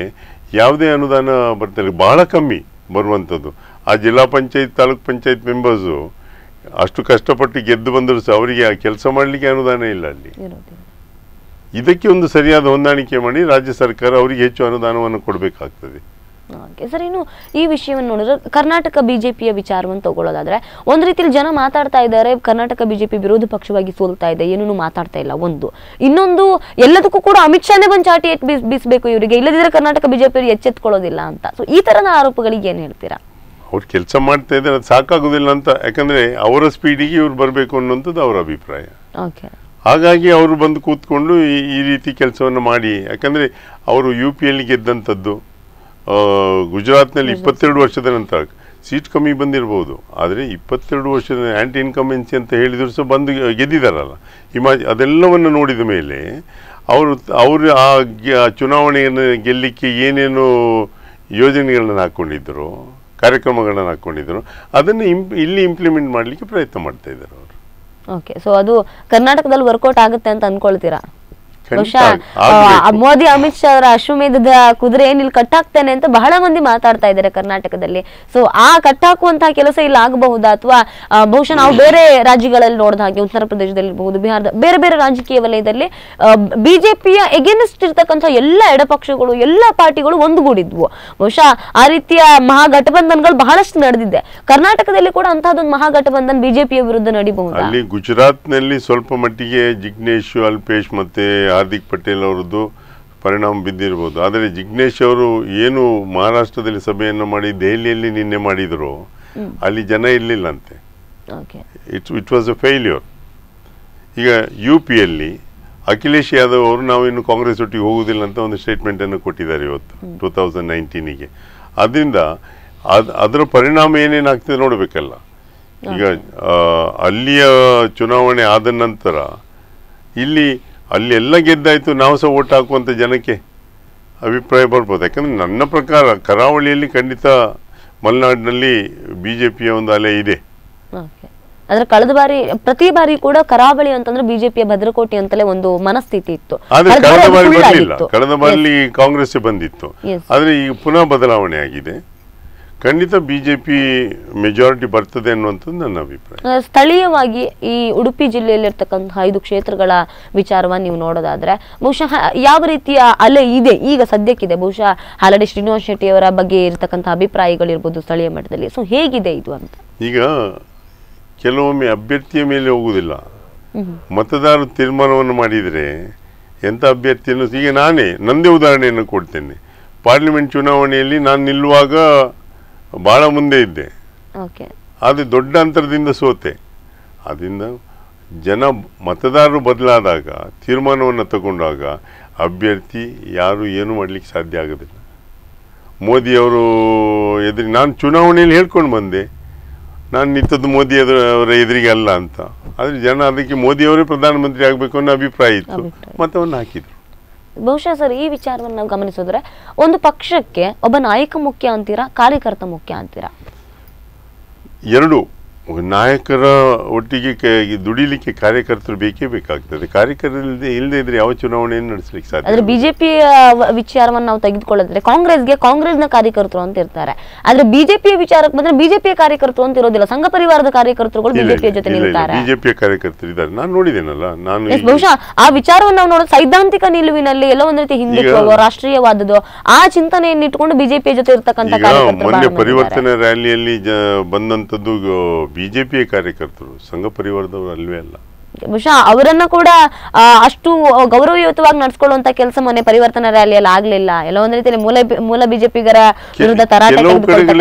ಯಾವುದೇ ಅನುದಾನ ಬರ್ತಾರೆ, ಬಹಳ ಕಮ್ಮಿ ಬರುವಂಥದ್ದು. ಆ ಜಿಲ್ಲಾ ಪಂಚಾಯತ್ ತಾಲೂಕು ಪಂಚಾಯತ್ ಮೆಂಬರ್ಸು ಅಷ್ಟು ಕಷ್ಟಪಟ್ಟು ಗೆದ್ದು ಬಂದರೂ ಸಹ ಅವರಿಗೆ ಆ ಕೆಲಸ ಮಾಡಲಿಕ್ಕೆ ಅನುದಾನ ಇಲ್ಲ ಅಲ್ಲಿ. ಇದಕ್ಕೆ ಒಂದು ಸರಿಯಾದ ಹೊಂದಾಣಿಕೆ ಮಾಡಿ ರಾಜ್ಯ ಸರ್ಕಾರ ಅವರಿಗೆ ಹೆಚ್ಚು ಅನುದಾನವನ್ನು ಕೊಡಬೇಕಾಗ್ತದೆ. ಸರ್, ಇನ್ನು ಈ ವಿಷಯವನ್ನು ನೋಡಿದ್ರೆ ಕರ್ನಾಟಕ ಬಿಜೆಪಿಯ ವಿಚಾರವನ್ನು ತಗೊಳ್ಳೋದಾದ್ರೆ ಒಂದು ರೀತಿಯಲ್ಲಿ ಜನ ಮಾತಾಡ್ತಾ ಇದ್ದಾರೆ, ಕರ್ನಾಟಕ ಬಿಜೆಪಿ ವಿರೋಧ ಪಕ್ಷವಾಗಿ ಸೋಲ್ತಾ ಇದೆ, ಏನೂ ಮಾತಾಡ್ತಾ ಇಲ್ಲ. ಇನ್ನೊಂದು ಎಲ್ಲದಕ್ಕೂ ಕೂಡ ಅಮಿತ್ ಶಾನೇ ಬಂದು ಚಾಟಿ ಬೀಸಬೇಕು ಇವರಿಗೆ, ಇಲ್ಲದಿದ್ರೆ ಕರ್ನಾಟಕ ಬಿಜೆಪಿ ಎಚ್ಚೆತ್ಕೊಳ್ಳೋದಿಲ್ಲ ಅಂತ. ಸೊ ಈ ತರದ ಆರೋಪಗಳಿಗೆ ಏನ್ ಹೇಳ್ತೀರಾ? ಅವ್ರು ಕೆಲಸ ಮಾಡ್ತಾ ಇದ್ದಾರೆ, ಅದು ಸಾಕಾಗೋದಿಲ್ಲ ಅಂತ. ಯಾಕಂದ್ರೆ ಅವರ ಸ್ಪೀಡಿಗೆ ಇವ್ರು ಬರಬೇಕು ಅನ್ನೋಂಥದ್ದು ಅವರ ಅಭಿಪ್ರಾಯ. ಹಾಗಾಗಿ ಅವರು ಬಂದು ಕೂತ್ಕೊಂಡು ಈ ರೀತಿ ಕೆಲಸವನ್ನು ಮಾಡಿ, ಯಾಕಂದ್ರೆ ಅವರು UPಯಲ್ಲಿ ಗೆದ್ದಂಥದ್ದು, ಗುಜರಾತ್ನಲ್ಲಿ 22 ವರ್ಷದ ನಂತರ ಸೀಟ್ ಕಮ್ಮಿ ಬಂದಿರಬಹುದು, ಆದರೆ 22 ವರ್ಷದ ಆ್ಯಂಟಿ ಇನ್ಕಮೆನ್ಸಿ ಅಂತ ಹೇಳಿದ್ರು ಸಹ ಬಂದು ಗೆದ್ದಿದ್ದಾರಲ್ಲ. ಅದೆಲ್ಲವನ್ನು ನೋಡಿದ ಮೇಲೆ ಅವರು ಆ ಚುನಾವಣೆಯನ್ನು ಗೆಲ್ಲಲಿಕ್ಕೆ ಏನೇನು ಯೋಜನೆಗಳನ್ನು ಹಾಕ್ಕೊಂಡಿದ್ದರು, ಕಾರ್ಯಕ್ರಮಗಳನ್ನು ಹಾಕ್ಕೊಂಡಿದ್ದರು, ಅದನ್ನು ಇಲ್ಲಿ ಇಂಪ್ಲಿಮೆಂಟ್ ಮಾಡಲಿಕ್ಕೆ ಪ್ರಯತ್ನ ಮಾಡ್ತಾ ಇದ್ದಾರೆ ಅವರು. ಓಕೆ, ಸೊ ಅದು ಕರ್ನಾಟಕದಲ್ಲಿ ವರ್ಕೌಟ್ ಆಗುತ್ತೆ ಅಂತ ಅನ್ಕೊಳ್ತೀರಾ? ಮೋದಿ ಅಮಿತ್ ಶಾ ಅವರ ಅಶ್ವಮೇಧದ ಕುದುರೆ ಏನಿಲ್ಲಿ ಕಟ್ಟಾಕ್ತೇನೆ ಅಂತ ಬಹಳ ಮಂದಿ ಮಾತಾಡ್ತಾ ಇದ್ದಾರೆ ಕರ್ನಾಟಕದಲ್ಲಿ. ಸೊ ಆ ಕಟ್ಟಾಕುವಂತಹ ಕೆಲಸ ಇಲ್ಲಿ ಆಗಬಹುದಾ, ಅಥವಾ ಬಹುಶಃ ನಾವು ಬೇರೆ ರಾಜ್ಯಗಳಲ್ಲಿ ನೋಡಿದ ಹಾಗೆ ಉತ್ತರ ಪ್ರದೇಶದಲ್ಲಿ ಇರಬಹುದು, ಬಿಹಾರದ ಬೇರೆ ಬೇರೆ ರಾಜಕೀಯ ವಲಯದಲ್ಲಿ ಬಿಜೆಪಿಯ ಎಗೇನ್ಸ್ಟ್ ಇರ್ತಕ್ಕಂಥ ಎಲ್ಲ ಎಡಪಕ್ಷಗಳು, ಎಲ್ಲ ಪಾರ್ಟಿಗಳು ಒಂದುಗೂಡಿದ್ವು. ಬಹುಶಃ ಆ ರೀತಿಯ ಮಹಾಗಠಬಂಧನ್ಗಳು ಬಹಳಷ್ಟು ನಡೆದಿದೆ. ಕರ್ನಾಟಕದಲ್ಲಿ ಕೂಡ ಅಂತಹದೊಂದು ಮಹಾಗಠಬಂಧನ್ ಬಿಜೆಪಿಯ ವಿರುದ್ಧ ನಡೀಬಹುದು. ಅಲ್ಲಿ ಗುಜರಾತ್ನಲ್ಲಿ ಸ್ವಲ್ಪ ಮಟ್ಟಿಗೆ ಜಿಗ್ನೇಶ್, ಅಲ್ಪೇಶ್ ಮತ್ತೆ ಹಾರ್ದಿಕ್ ಪಟೇಲ್ ಅವರದ್ದು ಪರಿಣಾಮ ಬಿದ್ದಿರಬಹುದು. ಆದರೆ ಜಿಗ್ನೇಶ್ ಅವರು ಏನು ಮಹಾರಾಷ್ಟ್ರದಲ್ಲಿ ಸಭೆಯನ್ನು ಮಾಡಿ ದೆಹಲಿಯಲ್ಲಿ ನಿನ್ನೆ ಮಾಡಿದ್ರು, ಅಲ್ಲಿ ಜನ ಇರಲಿಲ್ಲಂತೆ. It was a failure. ಈಗ UPಯಲ್ಲಿ ಅಖಿಲೇಶ್ ಯಾದವ್ ಅವರು ನಾವು ಇನ್ನು ಕಾಂಗ್ರೆಸ್ ಒಟ್ಟಿಗೆ ಹೋಗುವುದಿಲ್ಲ ಅಂತ ಒಂದು ಸ್ಟೇಟ್ಮೆಂಟ್ ಅನ್ನು ಕೊಟ್ಟಿದ್ದಾರೆ ಇವತ್ತು 2019ಗೆ. ಅದರಿಂದ ಅದರ ಪರಿಣಾಮ ಏನೇನಾಗ್ತದೆ ನೋಡಬೇಕಲ್ಲ. ಈಗ ಅಲ್ಲಿಯ ಚುನಾವಣೆ ಆದ ನಂತರ ಅಲ್ಲಿ ಎಲ್ಲ ಗೆದ್ದಾಯ್ತು, ನಾವು ಸಹ ಓಟ್ ಹಾಕುವಂಥ ಜನಕ್ಕೆ ಅಭಿಪ್ರಾಯ ಬರ್ಬೋದು. ಯಾಕಂದರೆ ನನ್ನ ಪ್ರಕಾರ ಕರಾವಳಿಯಲ್ಲಿ ಖಂಡಿತ ಮಲೆನಾಡಿನಲ್ಲಿ ಬಿಜೆಪಿಯ ಒಂದು ಅಲೆ ಇದೆ. ಆದ್ರೆ ಕಳೆದ ಬಾರಿ ಪ್ರತಿ ಬಾರಿ ಕೂಡ ಕರಾವಳಿ ಅಂತಂದ್ರೆ ಬಿಜೆಪಿಯ ಭದ್ರಕೋಟೆ ಅಂತಲೇ ಒಂದು ಮನಸ್ಥಿತಿ ಇತ್ತು. ಆದ್ರೆ ಕಳೆದ ಬಾರಿ ಬರಲಿಲ್ಲ, ಕಳೆದ ಬಾರಿ ಕಾಂಗ್ರೆಸ್ ಬಂದಿತ್ತು. ಆದ್ರೆ ಈಗ ಪುನಃ ಬದಲಾವಣೆ ಆಗಿದೆ. ಖಂಡಿತ ಬಿಜೆಪಿ ಮೆಜಾರಿಟಿ ಬರ್ತದೆ ಅನ್ನುವಂಥದ್ದು ನನ್ನ ಅಭಿಪ್ರಾಯ. ಸ್ಥಳೀಯವಾಗಿ ಈ ಉಡುಪಿ ಜಿಲ್ಲೆಯಲ್ಲಿರ್ತಕ್ಕಂತಹ 5 ಕ್ಷೇತ್ರಗಳ ವಿಚಾರವನ್ನು ನೀವು ನೋಡೋದಾದ್ರೆ ಬಹುಶಃ ಯಾವ ರೀತಿಯ ಅಲೆ ಇದೆ ಈಗ ಸದ್ಯಕ್ಕಿದೆ? ಬಹುಶಃ ಹಾಲಡಿ ಶ್ರೀನಿವಾಸ ಶೆಟ್ಟಿ ಅವರ ಬಗ್ಗೆ ಇರತಕ್ಕಂತಹ ಅಭಿಪ್ರಾಯಗಳಿರ್ಬೋದು ಸ್ಥಳೀಯ ಮಟ್ಟದಲ್ಲಿ. ಸೊ ಹೇಗಿದೆ ಇದು ಅಂತ? ಈಗ ಕೆಲವೊಮ್ಮೆ ಅಭ್ಯರ್ಥಿಯ ಮೇಲೆ ಹೋಗುವುದಿಲ್ಲ, ಮತದಾರರು ತೀರ್ಮಾನವನ್ನು ಮಾಡಿದರೆ ಎಂಥ ಅಭ್ಯರ್ಥಿಯನ್ನು. ಈಗ ನಂದೇ ಉದಾಹರಣೆಯನ್ನು ಕೊಡ್ತೇನೆ. ಪಾರ್ಲಿಮೆಂಟ್ ಚುನಾವಣೆಯಲ್ಲಿ ನಾನು ನಿಲ್ಲುವಾಗ ಬಹಳ ಮುಂದೆ ಇದ್ದೆ, ಆದರೆ ದೊಡ್ಡ ಅಂತರದಿಂದ ಸೋತೆ. ಅದರಿಂದ ಮತದಾರರು ಬದಲಾದಾಗ, ತೀರ್ಮಾನವನ್ನು ತಗೊಂಡಾಗ ಅಭ್ಯರ್ಥಿ ಯಾರು ಏನು ಮಾಡಲಿಕ್ಕೆ ಸಾಧ್ಯ ಆಗೋದಿಲ್ಲ. ಮೋದಿಯವರು ಎದುರು ನಾನು ಚುನಾವಣೆಯಲ್ಲಿ ಹೇಳ್ಕೊಂಡು ಬಂದೆ, ನಾನು ನಿಂತದ್ದು ಮೋದಿ ಅವರ ಎದುರಿಗೆ ಅಲ್ಲ ಅಂತ. ಆದರೆ ಜನ ಅದಕ್ಕೆ ಮೋದಿಯವರೇ ಪ್ರಧಾನಮಂತ್ರಿ ಆಗಬೇಕು ಅನ್ನೋ ಅಭಿಪ್ರಾಯ ಇತ್ತು, ಮತವನ್ನು ಹಾಕಿದ್ರು. ಬಹುಶಃ ಸರ್, ಈ ವಿಚಾರವನ್ನು ನಾವು ಗಮನಿಸಿದ್ರೆ ಒಂದು ಪಕ್ಷಕ್ಕೆ ಒಬ್ಬ ನಾಯಕ ಮುಖ್ಯ ಅಂತೀರಾ, ಕಾರ್ಯಕರ್ತ ಮುಖ್ಯ ಅಂತೀರಾ? ಎರಡು. ನಾಯಕರ ಒಟ್ಟಿಗೆ ದುಡಿಲಿಕ್ಕೆ ಕಾರ್ಯಕರ್ತರು ಬೇಕೇ ಬೇಕಾಗ್ತದೆ. ಕಾರ್ಯಕರ್ತರು ಇಲ್ಲದೆ ಇದ್ರೆ ಯಾವ ಚುನಾವಣೆಯನ್ನು ನಡೆಸಲಿಕ್ಕೆ ಸಾಧ್ಯ? ಆದ್ರೆ ಬಿಜೆಪಿಯ ವಿಚಾರವನ್ನು ನಾವು ತೆಗೆದುಕೊಳ್ಳಿದ್ರೆ ಕಾಂಗ್ರೆಸ್ನ ಕಾರ್ಯಕರ್ತರು ಅಂತ ಇರ್ತಾರೆ, ಆದ್ರೆ ಬಿಜೆಪಿಯ ವಿಚಾರಕ್ಕೆ ಬಂದ್ರೆ ಬಿಜೆಪಿಯ ಕಾರ್ಯಕರ್ತರು ಅಂತ ಇರೋದಿಲ್ಲ. ಸಂಘ ಪರಿವಾರದ ಕಾರ್ಯಕರ್ತರುಗಳು ಬಿಜೆಪಿಯ ಜೊತೆ ನಿಲ್ತಾರೆ. ಬಿಜೆಪಿಯ ಕಾರ್ಯಕರ್ತರು ಇದ್ದಾರೆ, ನಾನು ನೋಡಿದ್ದೇನಲ್ಲ. ನಾನು ಬಹುಶಃ ಆ ವಿಚಾರವನ್ನು ನಾವು ನೋಡೋದು ಸೈದ್ಧಾಂತಿಕ ನಿಲುವಿನಲ್ಲಿ ಎಲ್ಲ ಒಂದ್ ರೀತಿ ಹಿಂದುತ್ವ, ರಾಷ್ಟ್ರೀಯವಾದದ್ದು ಆ ಚಿಂತನೆಯನ್ನು ಇಟ್ಕೊಂಡು ಬಿಜೆಪಿಯ ಜೊತೆ ಇರ್ತಕ್ಕಂಥ ಮೊನ್ನೆ ಪರಿವರ್ತನೆ ರ್ಯಾಲಿಯಲ್ಲಿ ಬಂದಂತದ್ದು ಬಿಜೆಪಿಯ ಕಾರ್ಯಕರ್ತರು, ಸಂಘ ಪರಿವಾರದವರು ಅಲ್ವೇ ಅಲ್ಲ. ಬಹುಶಃ ಅವರನ್ನ ಕೂಡ ಅಷ್ಟು ಗೌರವಯುತವಾಗಿ ನಡ್ಸ್ಕೊಳ್ಳುವಂತ ಕೆಲಸ ಮೊನ್ನೆ ಪರಿವರ್ತನಾ ರ್ಯಾಲಿಯಲ್ಲಿ ಆಗ್ಲಿಲ್ಲ. ಎಲ್ಲ ಒಂದ್ ರೀತಿಯಲ್ಲಿ ಮೂಲ ಬಿಜೆಪಿಗರ ವಿರುದ್ಧ ತರಾಟೆ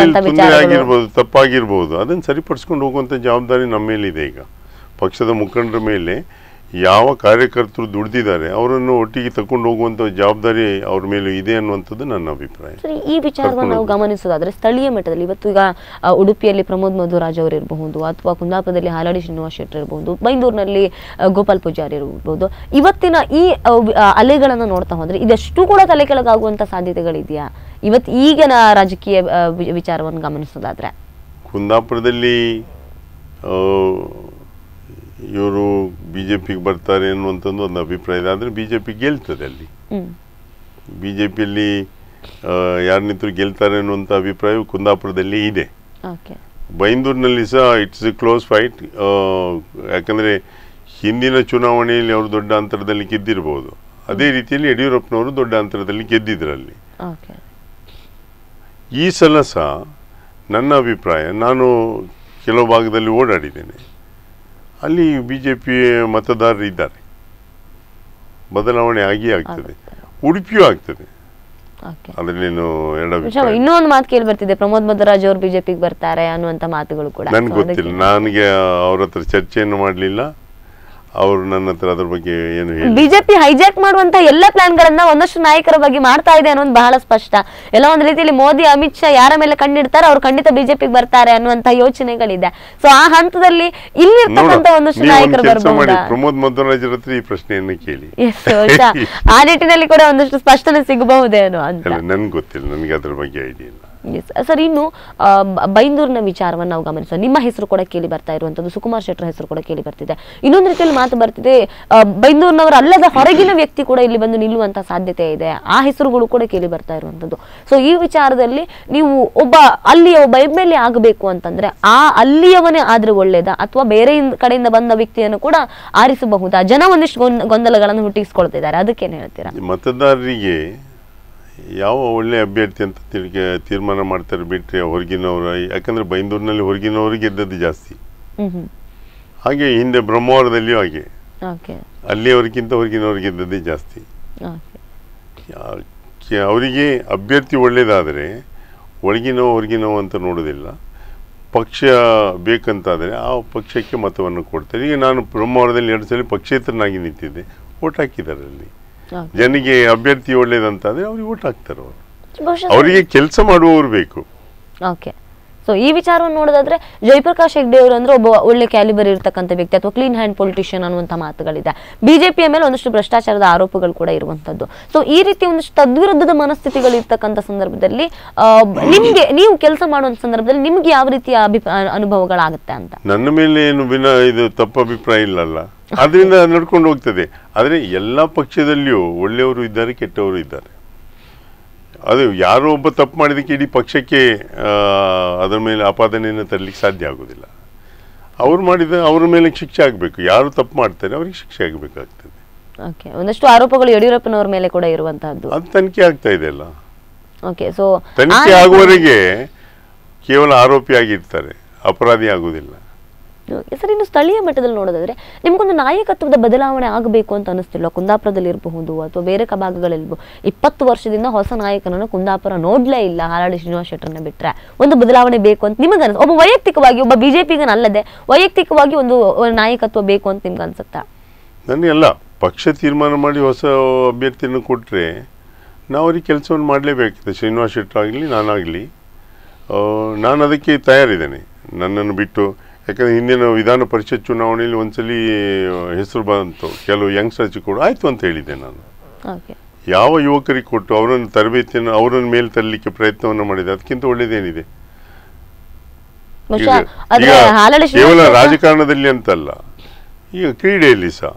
ಆಗಿರ್ಬೋದು, ತಪ್ಪಾಗಿರ್ಬೋದು, ಅದನ್ನ ಸರಿಪಡಿಸ್ಕೊಂಡು ಹೋಗುವಂತ ಜವಾಬ್ದಾರಿ ನಮ್ಮ ಮೇಲಿದೆ. ಈಗ ಪಕ್ಷದ ಮುಖಂಡರ ಮೇಲೆ ಯಾವ ಕಾರ್ಯಕರ್ತರು ದುಡ್ದಿದ್ದಾರೆ ಅವರನ್ನು ಒಟ್ಟಿಗೆ ತಕೊಂಡು ಹೋಗುವಂಥ ಜವಾಬ್ದಾರಿ ಅವ್ರ ಮೇಲೆ ಇದೆ ಅನ್ನುವಂಥದ್ದು ನನ್ನ ಅಭಿಪ್ರಾಯ. ಸರಿ, ಈ ವಿಚಾರವನ್ನು ನಾವು ಗಮನಿಸೋದಾದ್ರೆ ಸ್ಥಳೀಯ ಮಟ್ಟದಲ್ಲಿ ಇವತ್ತು ಈಗ ಉಡುಪಿಯಲ್ಲಿ ಪ್ರಮೋದ್ ಮಧುರಾಜ್ ಅವರು ಇರಬಹುದು, ಅಥವಾ ಕುಂದಾಪುರದಲ್ಲಿ ಹಾಲಾಡಿ ಶ್ರೀನಿವಾಸ್ ಶೆಟ್ಟರ್ ಇರಬಹುದು, ಬೈಂದೂರಿನಲ್ಲಿ ಗೋಪಾಲ್ ಪೂಜಾರಿ ಇರಬಹುದು. ಇವತ್ತಿನ ಈ ಅಲೆಗಳನ್ನು ನೋಡ್ತಾ ಹೋದ್ರೆ ಇದೆಷ್ಟು ಕೂಡ ತಲೆ ಕೆಳಗಾಗುವಂತ ಸಾಧ್ಯತೆಗಳಿದೆಯಾ ಇವತ್ತು ಈಗಿನ ರಾಜಕೀಯ ವಿಚಾರವನ್ನು ಗಮನಿಸೋದಾದ್ರೆ? ಕುಂದಾಪುರದಲ್ಲಿ ಇವರು ಬಿಜೆಪಿಗೆ ಬರ್ತಾರೆ ಅನ್ನುವಂಥದ್ದು ಒಂದು ಅಭಿಪ್ರಾಯ ಇದೆ. ಆದರೆ ಬಿಜೆಪಿ ಗೆಲ್ತದೆ ಅಲ್ಲಿ. ಬಿಜೆಪಿಯಲ್ಲಿ ಯಾರು ನಿಂತರು ಗೆಲ್ತಾರೆ ಅನ್ನುವಂಥ ಅಭಿಪ್ರಾಯ ಕುಂದಾಪುರದಲ್ಲಿ ಇದೆ. ಬೈಂದೂರಿನಲ್ಲಿ ಸಹ ಇಟ್ಸ್ ಎ ಕ್ಲೋಸ್ ಫೈಟ್. ಯಾಕಂದರೆ ಹಿಂದಿನ ಚುನಾವಣೆಯಲ್ಲಿ ಅವರು ದೊಡ್ಡ ಅಂತರದಲ್ಲಿ ಗೆದ್ದಿರಬಹುದು. ಅದೇ ರೀತಿಯಲ್ಲಿ ಯಡಿಯೂರಪ್ಪನವರು ದೊಡ್ಡ ಅಂತರದಲ್ಲಿ ಗೆದ್ದಿದ್ರಲ್ಲಿ. ಈ ಸಲ ಸಹ ನನ್ನ ಅಭಿಪ್ರಾಯ, ನಾನು ಕೆಲವು ಭಾಗದಲ್ಲಿ ಓಡಾಡಿದ್ದೇನೆ, ಅಲ್ಲಿ ಬಿಜೆಪಿ ಮತದಾರರು ಇದ್ದಾರೆ. ಬದಲಾವಣೆ ಆಗ್ತದೆ, ಉಡುಪಿಯೂ ಆಗ್ತದೆ. ಅದ್ರಲ್ಲೇನು ಇನ್ನೊಂದು ಮಾತು ಕೇಳಿ ಬರ್ತಿದೆ, ಪ್ರಮೋದ್ ಮಧುರಾಜ್ ಅವರು ಬಿಜೆಪಿಗೆ ಬರ್ತಾರೆ ಅನ್ನುವಂತ ಮಾತುಗಳು ಕೂಡ. ನನ್ಗೆ ಗೊತ್ತಿಲ್ಲ, ನನಗೆ ಅವ್ರ ಹತ್ರ ಚರ್ಚೆಯನ್ನು ಮಾಡಲಿಲ್ಲ. ಅವರು ನನ್ನ ಹತ್ರ ಅದ್ರ ಬಗ್ಗೆ ಏನು ಹೇಳಿ. ಬಿಜೆಪಿ ಹೈಜಾಕ್ ಮಾಡುವಂತ ಎಲ್ಲ ಪ್ಲಾನ್ ಗಳನ್ನ ಒಂದಷ್ಟು ನಾಯಕರ ಬಗ್ಗೆ ಮಾಡ್ತಾ ಇದೆ ಅನ್ನೋದು ಬಹಳ ಸ್ಪಷ್ಟ. ಎಲ್ಲ ಒಂದು ರೀತಿಯಲ್ಲಿ ಮೋದಿ ಅಮಿತ್ ಶಾ ಯಾರ ಮೇಲೆ ಕಣ್ಣಿಡ್ತಾರೆ ಅವ್ರು ಖಂಡಿತ ಬಿಜೆಪಿಗೆ ಬರ್ತಾರೆ ಅನ್ನುವಂತ ಯೋಚನೆಗಳಿದೆ. ಸೊ ಆ ಹಂತದಲ್ಲಿ ಇಲ್ಲಿರ್ತಕ್ಕಂಥ ಒಂದಷ್ಟು ನಾಯಕರು ಬರ್ಬೋದು. ಪ್ರಮೋದ್ ಮಧ್ವರಾಜರ ಹತ್ರ ಈ ಪ್ರಶ್ನೆಯನ್ನು ಕೇಳಿ, ಆ ನಿಟ್ಟಿನಲ್ಲಿ ಕೂಡ ಒಂದಷ್ಟು ಸ್ಪಷ್ಟನೆ ಸಿಗಬಹುದೇನೋ ಅಂತ. ನನ್ಗೆ ಗೊತ್ತಿಲ್ಲ, ನನಗೆ ಅದ್ರ ಬಗ್ಗೆ ಐಡಿಯಾ ಇಲ್ಲ. ಸರ್, ಇನ್ನು ಬೈಂದೂರಿನ ವಿಚಾರವನ್ನು ನಾವು ಗಮನಿಸೋಣ. ನಿಮ್ಮ ಹೆಸರು ಕೂಡ ಕೇಳಿ ಬರ್ತಾ ಇರುವಂತದ್ದು, ಸುಕುಮಾರ್ ಶೆಟ್ಟರ್ ಹೆಸರು ಕೂಡ ಕೇಳಿ ಬರ್ತಿದೆ. ಇನ್ನೊಂದು ರೀತಿಯಲ್ಲಿ ಮಾತು ಬರ್ತಿದೆ, ಬೈಂದೂರಿನವರು ಅಲ್ಲದ ಹೊರಗಿನ ವ್ಯಕ್ತಿ ಕೂಡ ಇಲ್ಲಿ ಬಂದು ನಿಲ್ಲುವಂತ ಸಾಧ್ಯತೆ ಇದೆ. ಆ ಹೆಸರುಗಳು ಕೂಡ ಕೇಳಿ ಬರ್ತಾ ಇರುವಂತದ್ದು. ಸೊ ಈ ವಿಚಾರದಲ್ಲಿ ನೀವು ಅಲ್ಲಿಯ ಒಬ್ಬ MLA ಆಗಬೇಕು ಅಂತಂದ್ರೆ ಅಲ್ಲಿಯವನೇ ಆದ್ರೆ ಒಳ್ಳೇದಾ, ಅಥವಾ ಬೇರೆ ಕಡೆಯಿಂದ ಬಂದ ವ್ಯಕ್ತಿಯನ್ನು ಕೂಡ ಆರಿಸಬಹುದಾ? ಜನ ಒಂದಿಷ್ಟು ಗೊಂದಲಗಳನ್ನು ಹುಟ್ಟಿಸ್ಕೊಳ್ತಿದ್ದಾರೆ, ಅದಕ್ಕೇನು ಹೇಳ್ತೀರಾ? ಮತದಾರರಿಗೆ ಯಾವ ಒಳ್ಳೆ ಅಭ್ಯರ್ಥಿ ಅಂತ ತೀರ್ಮಾನ ಮಾಡ್ತಾರೆ ಬಿಟ್ರೆ ಹೊರಗಿನವರು. ಯಾಕಂದ್ರೆ ಬೈಂದೂರಿನಲ್ಲಿ ಹೊರಗಿನವರು ಗೆದ್ದದ್ದು ಜಾಸ್ತಿ. ಹಾಗೆ ಹಿಂದೆ ಬ್ರಹ್ಮವರದಲ್ಲಿಯೂ ಹಾಗೆ, ಅಲ್ಲಿಯವರಿಗಿಂತ ಹೊರಗಿನವರು ಗೆದ್ದದ್ದೇ ಜಾಸ್ತಿ. ಅವರಿಗೆ ಅಭ್ಯರ್ಥಿ ಒಳ್ಳೇದಾದರೆ ಒಳಗಿನೋ ಹೊರಗಿನೋ ಅಂತ ನೋಡೋದಿಲ್ಲ. ಪಕ್ಷ ಬೇಕಂತಾದರೆ ಆ ಪಕ್ಷಕ್ಕೆ ಮತವನ್ನು ಕೊಡ್ತಾರೆ. ಈಗ ನಾನು ಬ್ರಹ್ಮವರದಲ್ಲಿ 2 ಸಲ ಪಕ್ಷೇತರನಾಗಿ ನಿಂತಿದ್ದೆ, ಓಟ್ ಹಾಕಿದ್ದಾರೆ. ಅಲ್ಲಿ ಜನರಿಗೆ ಅಭ್ಯರ್ಥಿ ಒಳ್ಳೇದಂತಾದ್ರೆ ಅವ್ರಿಗೆ ಓಟ್ ಹಾಕ್ತಾರೆ. ಅವರಿಗೆ ಕೆಲಸ ಮಾಡುವವರು ಬೇಕು. ಸೊ ಈ ವಿಚಾರವನ್ನು ನೋಡೋದಾದ್ರೆ ಜಯಪ್ರಕಾಶ್ ಹೆಗ್ಡೆ ಅವರು ಅಂದ್ರೆ ಒಬ್ಬ ಒಳ್ಳೆ ಕ್ಯಾಲಿಬರ್ ಇರತಕ್ಕಂಥ ವ್ಯಕ್ತಿ, ಅಥವಾ ಕ್ಲೀನ್ ಹ್ಯಾಂಡ್ ಪೊಲಿಟಿಷಿಯನ್ ಅನ್ನುವಂಥ ಮಾತುಗಳಿದೆ. ಬಿಜೆಪಿಯ ಮೇಲೆ ಒಂದಷ್ಟು ಭ್ರಷ್ಟಾಚಾರದ ಆರೋಪಗಳು ಕೂಡ ಇರುವಂತದ್ದು. ಸೊ ಈ ರೀತಿ ಒಂದಷ್ಟು ತದ್ವಿರುದ್ಧದ ಮನಸ್ಥಿತಿಗಳು ಇರ್ತಕ್ಕಂಥ ಸಂದರ್ಭದಲ್ಲಿ ನೀವು ಕೆಲಸ ಮಾಡುವಂತ ಸಂದರ್ಭದಲ್ಲಿ ನಿಮ್ಗೆ ಯಾವ ರೀತಿಯ ಅನುಭವಗಳಾಗುತ್ತೆ ಅಂತ? ನನ್ನ ಮೇಲೆ ಏನು ಇದು ತಪ್ಪು ಅಭಿಪ್ರಾಯ ಇಲ್ಲಲ್ಲ, ಅದರಿಂದ ನಡ್ಕೊಂಡು ಹೋಗ್ತದೆ. ಆದರೆ ಎಲ್ಲ ಪಕ್ಷದಲ್ಲಿಯೂ ಒಳ್ಳೆಯವರು ಇದ್ದಾರೆ, ಕೆಟ್ಟವರು ಇದ್ದಾರೆ. ಅದು ಯಾರೋ ಒಬ್ಬ ತಪ್ಪು ಮಾಡಿದಕ್ಕೆ ಇಡೀ ಪಕ್ಷಕ್ಕೆ ಅದರ ಮೇಲೆ ಆಪಾದನೆಯನ್ನು ತರಲಿಕ್ಕೆ ಸಾಧ್ಯ ಆಗೋದಿಲ್ಲ. ಅವ್ರ ಮೇಲೆ ಶಿಕ್ಷೆ ಆಗಬೇಕು. ಯಾರು ತಪ್ಪು ಮಾಡ್ತಾರೆ ಅವರಿಗೆ ಶಿಕ್ಷೆ ಆಗಬೇಕಾಗ್ತದೆ. ಒಂದಷ್ಟು ಆರೋಪಗಳು ಯಡಿಯೂರಪ್ಪನವರ ಮೇಲೆ ಕೂಡ ಇರುವಂತಹದ್ದು, ಅದು ತನಿಖೆ ಆಗ್ತಾ ಇದೆ ಅಲ್ಲ. ಸೊ ತನಿಖೆ ಆಗುವವರೆಗೆ ಕೇವಲ ಆರೋಪಿ ಆಗಿರ್ತಾರೆ, ಅಪರಾಧಿ ಆಗುವುದಿಲ್ಲ. ಸರ್, ಇನ್ನು ಸ್ಥಳೀಯ ಮಟ್ಟದಲ್ಲಿ ನೋಡೋದಾದ್ರೆ ನಿಮ್ಗೊಂದು ನಾಯಕತ್ವದ ಬದಲಾವಣೆ ಆಗಬೇಕು ಅಂತ ಅನಿಸ್ತಿಲ್ಲ? ಕುಂದಾಪುರದಲ್ಲಿ ಇರಬಹುದು ಅಥವಾ ಬೇರೆ ಭಾಗಗಳಲ್ಲಿ 20 ವರ್ಷದಿಂದ ಹೊಸ ನಾಯಕನನ್ನು ಕುಂದಾಪುರ ನೋಡ್ಲೇ ಇಲ್ಲ, ಹಾಲಾಡಿ ಶ್ರೀನಿವಾಸ್ ಶೆಟ್ಟರ್ನ ಬಿಟ್ರೆ. ಒಂದು ಬದಲಾವಣೆ ಬೇಕು ಅಂತ ನಿಮಗೆ ಅನ್ಸುತ್ತೆ? ಒಬ್ಬ ವೈಯಕ್ತಿಕವಾಗಿ, ಒಬ್ಬ ಬಿಜೆಪಿಗನಲ್ಲದೆ ವೈಯಕ್ತಿಕವಾಗಿ ಒಂದು ನಾಯಕತ್ವ ಬೇಕು ಅಂತ ನಿಮ್ಗೆ ಅನ್ಸುತ್ತಾ? ನನಗೆಲ್ಲ ಪಕ್ಷ ತೀರ್ಮಾನ ಮಾಡಿ ಹೊಸ ಅಭ್ಯರ್ಥಿಯನ್ನು ಕೊಟ್ಟರೆ ನಾವು ಅವ್ರಿಗೆ ಕೆಲಸವನ್ನು ಮಾಡಲೇಬೇಕಾಗ್ತದೆ. ಶ್ರೀನಿವಾಸ್ ಶೆಟ್ಟರ್ ಆಗಲಿ, ನಾನಾಗಲಿ, ನಾನು ಅದಕ್ಕೆ ತಯಾರಿದ್ದೇನೆ. ನನ್ನನ್ನು ಬಿಟ್ಟು, ಯಾಕಂದರೆ ಹಿಂದಿನ ವಿಧಾನ ಪರಿಷತ್ ಚುನಾವಣೆಯಲ್ಲಿ ಒಂದ್ಸಲಿ ಹೆಸರು ಬಂತು, ಕೆಲವು ಯಂಗ್ಸ್ಟರ್ಸ್ ಕೂಡ ಆಯಿತು ಅಂತ ಹೇಳಿದ್ದೆ ನಾನು. ಯಾವ ಯುವಕರಿಗೆ ಕೊಟ್ಟು ಅವರನ್ನು ತರಬೇತಿಯನ್ನು ಅವರನ್ನ ಮೇಲೆ ತರಲಿಕ್ಕೆ ಪ್ರಯತ್ನವನ್ನು ಮಾಡಿದೆ, ಅದಕ್ಕಿಂತ ಒಳ್ಳೇದೇನಿದೆ? ಕೇವಲ ರಾಜಕಾರಣದಲ್ಲಿ ಅಂತಲ್ಲ, ಈಗ ಕ್ರೀಡೆಯಲ್ಲಿ ಸಹ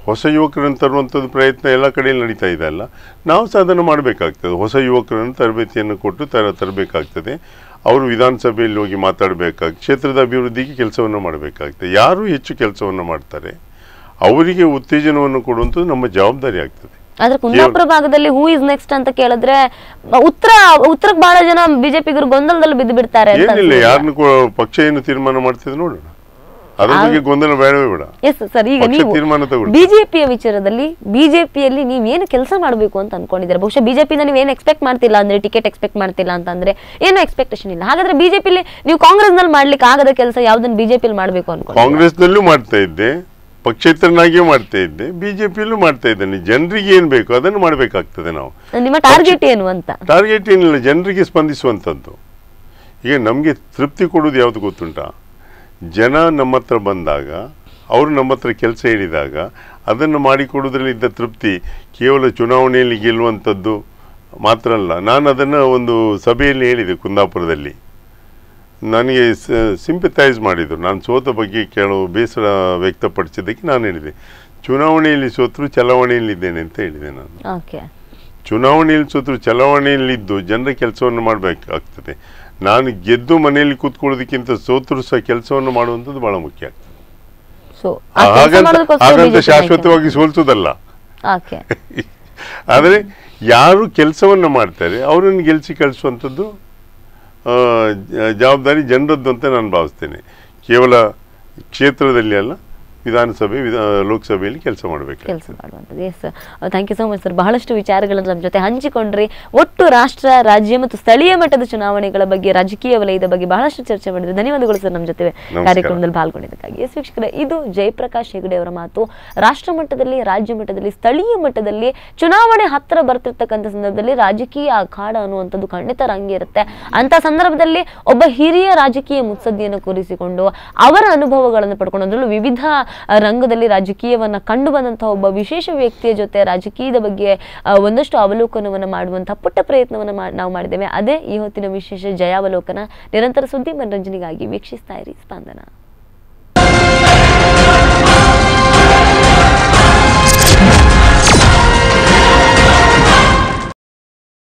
ಹೊಸ ಯುವಕರನ್ನು ತರುವಂಥದ್ದು ಪ್ರಯತ್ನ ಎಲ್ಲ ಕಡೆಯಲ್ಲಿ ನಡೀತಾ ಇದೆ ಅಲ್ಲ. ನಾವು ಸಹ ಅದನ್ನು ಮಾಡಬೇಕಾಗ್ತದೆ. ಹೊಸ ಯುವಕರನ್ನು ತರಬೇತಿಯನ್ನು ಕೊಟ್ಟು ತರಬೇಕಾಗ್ತದೆ. ಅವರು ವಿಧಾನಸಭೆಯಲ್ಲಿ ಹೋಗಿ ಮಾತಾಡಬೇಕಾಗ್ತದೆ. ಕ್ಷೇತ್ರದ ಅಭಿವೃದ್ಧಿಗೆ ಕೆಲಸವನ್ನು ಮಾಡಬೇಕಾಗ್ತದೆ. ಯಾರು ಹೆಚ್ಚು ಕೆಲಸವನ್ನು ಮಾಡ್ತಾರೆ ಅವರಿಗೆ ಉತ್ತೇಜನವನ್ನು ಕೊಡುವಂಥದ್ದು ನಮ್ಮ ಜವಾಬ್ದಾರಿ ಆಗ್ತದೆ. ಆದ್ರೆ ಕುಂದಾಪುರ ಭಾಗದಲ್ಲಿ ಹೂ ಇಸ್ ನೆಕ್ಸ್ಟ್ ಅಂತ ಕೇಳಿದ್ರೆ ಉತ್ತರಕ್ಕೆ ಬಹಳ ಜನ ಬಿಜೆಪಿಗರು ಗೊಂದಲದಲ್ಲಿ ಬಿದ್ದು ಬಿಡ್ತಾರೆ. ಏನಿಲ್ಲ, ಯಾರನ್ನು ಪಕ್ಷ ಏನು ತೀರ್ಮಾನ ಮಾಡ್ತಿದೆ ನೋಡೋಣ, ಅದ್ರ ಬಗ್ಗೆ ಗೊಂದಲ ಬೇಡವೇ ಬೇಡ. ಎಸ್ ಸರ್, ಈಗ ನೀವು ಬಿಜೆಪಿಯ ವಿಚಾರದಲ್ಲಿ ಬಿಜೆಪಿಯಲ್ಲಿ ನೀವೇನು ಕೆಲಸ ಮಾಡಬೇಕು ಅಂತ ಅನ್ಕೊಂಡಿದ್ದೀರಾ? ಬಹುಶಃ ಬಿಜೆಪಿನ ನೀವೇನು ಎಕ್ಸ್ಪೆಕ್ಟ್ ಮಾಡ್ತಿಲ್ಲ ಅಂದ್ರೆ, ಟಿಕೆಟ್ ಎಕ್ಸ್ಪೆಕ್ಟ್ ಮಾಡ್ತಿಲ್ಲ ಅಂತಂದ್ರೆ ಏನು ಎಕ್ಸ್ಪೆಕ್ಟೇಷನ್ ಇಲ್ಲ. ಹಾಗಾದ್ರೆ ಬಿಜೆಪಿಲಿ ನೀವು ಕಾಂಗ್ರೆಸ್ ನಲ್ಲಿ ಮಾಡ್ಲಿಕ್ಕೆ ಆಗದ ಕೆಲಸ ಯಾವ್ದನ್ನ ಬಿಜೆಪಿಲಿ ಮಾಡ್ಬೇಕು ಅನ್ಕೊಂಡು? ಕಾಂಗ್ರೆಸ್ ನಲ್ಲೂ ಮಾಡ್ತಾ ಇದ್ದೆ, ಪಕ್ಷೇತರನಾಗಿಯೂ ಮಾಡ್ತಾ ಇದ್ದೆ, ಬಿಜೆಪಿಯಲ್ಲೂ ಮಾಡ್ತಾ ಇದ್ದೇನೆ. ಜನರಿಗೆ ಏನು ಬೇಕು ಅದನ್ನು ಮಾಡಬೇಕಾಗ್ತದೆ. ನಾವು ನಿಮ್ಮ ಟಾರ್ಗೆಟ್ ಏನು ಅಂತ? ಟಾರ್ಗೆಟ್ ಏನಿಲ್ಲ, ಜನರಿಗೆ ಸ್ಪಂದಿಸುವಂಥದ್ದು. ಈಗ ನಮಗೆ ತೃಪ್ತಿ ಕೊಡೋದು ಯಾವುದು ಗೊತ್ತುಂಟಾ? ಜನ ನಮ್ಮ ಹತ್ರ ಬಂದಾಗ, ಅವರು ನಮ್ಮ ಹತ್ರ ಕೆಲಸ ಹೇಳಿದಾಗ ಅದನ್ನು ಮಾಡಿಕೊಡೋದ್ರಲ್ಲಿದ್ದ ತೃಪ್ತಿ ಕೇವಲ ಚುನಾವಣೆಯಲ್ಲಿ ಗೆಲ್ಲುವಂಥದ್ದು ಮಾತ್ರ ಅಲ್ಲ. ನಾನು ಅದನ್ನು ಒಂದು ಸಭೆಯಲ್ಲಿ ಹೇಳಿದೆ ಕುಂದಾಪುರದಲ್ಲಿ. ನನಗೆ ಸಿಂಪಥೈಸ್ ಮಾಡಿದರು. ನಾನು ಸೋತ ಬಗ್ಗೆ ಕೆಲವು ಬೇಸರ ವ್ಯಕ್ತಪಡಿಸಿದ್ದಕ್ಕೆ ನಾನು ಹೇಳಿದೆ, ಚುನಾವಣೆಯಲ್ಲಿ ಸೋತರು ಚಲಾವಣೆಯಲ್ಲಿದ್ದೇನೆ ಅಂತ ಹೇಳಿದೆ. ನಾನು ಚುನಾವಣೆಯಲ್ಲಿ ಸೋತರು ಚಲಾವಣೆಯಲ್ಲಿದ್ದು ಜನರ ಕೆಲಸವನ್ನು ಮಾಡಬೇಕಾಗ್ತದೆ. ನಾನು ಗೆದ್ದು ಮನೆಯಲ್ಲಿ ಕೂತ್ಕೊಳ್ಳೋದಕ್ಕಿಂತ ಸೋತರು ಸಹ ಕೆಲಸವನ್ನು ಮಾಡುವಂಥದ್ದು ಬಹಳ ಮುಖ್ಯ ಆಗ್ತದೆ. ಹಾಗಂತ ಶಾಶ್ವತವಾಗಿ ಸೋಲ್ಸೋದಲ್ಲ. ಆದರೆ ಯಾರು ಕೆಲಸವನ್ನು ಮಾಡ್ತಾರೆ ಅವರನ್ನು ಗೆಲ್ಲಿಸಿ ಕಳಿಸುವಂಥದ್ದು ಜವಾಬ್ದಾರಿ ಜನರದ್ದು ಅಂತ ನಾನು ಭಾವಿಸ್ತೇನೆ. ಕೇವಲ ಕ್ಷೇತ್ರದಲ್ಲಿ ಅಲ್ಲ, ವಿಧಾನಸಭೆ ಲೋಕಸಭೆಯಲ್ಲಿ ಕೆಲಸ ಮಾಡುವಂಥದ್ದು. Yes, thank you so much sir. ಬಹಳಷ್ಟು ವಿಚಾರಗಳನ್ನು ನಮ್ಮ ಜೊತೆ ಹಂಚಿಕೊಂಡ್ರಿ. ಒಟ್ಟು ರಾಷ್ಟ್ರ, ರಾಜ್ಯ ಮತ್ತು ಸ್ಥಳೀಯ ಮಟ್ಟದ ಚುನಾವಣೆಗಳ ಬಗ್ಗೆ, ರಾಜಕೀಯ ವಲಯದ ಬಗ್ಗೆ ಬಹಳಷ್ಟು ಚರ್ಚೆ ಮಾಡಿದ್ರೆ. ಧನ್ಯವಾದಗಳು ಸರ್ ನಮ್ಮ ಜೊತೆ ಕಾರ್ಯಕ್ರಮದಲ್ಲಿ ಪಾಲ್ಗೊಂಡಿದ್ದಕ್ಕಾಗಿ. ಎಸ್ ವೀಕ್ಷಕರೇ, ಇದು ಜಯಪ್ರಕಾಶ್ ಹೆಗಡೆ ಅವರ ಮಾತು. ರಾಷ್ಟ್ರ ಮಟ್ಟದಲ್ಲಿ, ರಾಜ್ಯ ಮಟ್ಟದಲ್ಲಿ, ಸ್ಥಳೀಯ ಮಟ್ಟದಲ್ಲಿ ಚುನಾವಣೆ ಹತ್ತಿರ ಬರ್ತಿರ್ತಕ್ಕಂಥ ಸಂದರ್ಭದಲ್ಲಿ ರಾಜಕೀಯ ಅಖಾಡ ಅನ್ನುವಂಥದ್ದು ಖಂಡಿತ ರಂಗೇರುತ್ತೆ. ಅಂತ ಸಂದರ್ಭದಲ್ಲಿ ಒಬ್ಬ ಹಿರಿಯ ರಾಜಕೀಯ ಮುತ್ಸದ್ದಿಯನ್ನು ಕೂರಿಸಿಕೊಂಡು ಅವರ ಅನುಭವಗಳನ್ನು ಪಡ್ಕೊಂಡು, ಅದರಲ್ಲೂ ವಿವಿಧ ರಂಗದಲ್ಲಿ ರಾಜಕೀಯವನ್ನ ಕಂಡು ಬಂದಂತಹ ಒಬ್ಬ ವಿಶೇಷ ವ್ಯಕ್ತಿಯ ಜೊತೆ ರಾಜಕೀಯದ ಬಗ್ಗೆ ಒಂದಷ್ಟು ಅವಲೋಕನವನ್ನು ಮಾಡುವಂತಹ ಪುಟ್ಟ ಪ್ರಯತ್ನವನ್ನು ನಾವು ಮಾಡಿದ್ದೇವೆ. ಅದೇ ಈ ಹೊತ್ತಿನ ವಿಶೇಷ ಜಯಾವಲೋಕನ. ನಿರಂತರ ಸುದ್ದಿ ಮನರಂಜನೆಗಾಗಿ ವೀಕ್ಷಿಸ್ತಾ ಇರಿ ಸ್ಪಂದನ.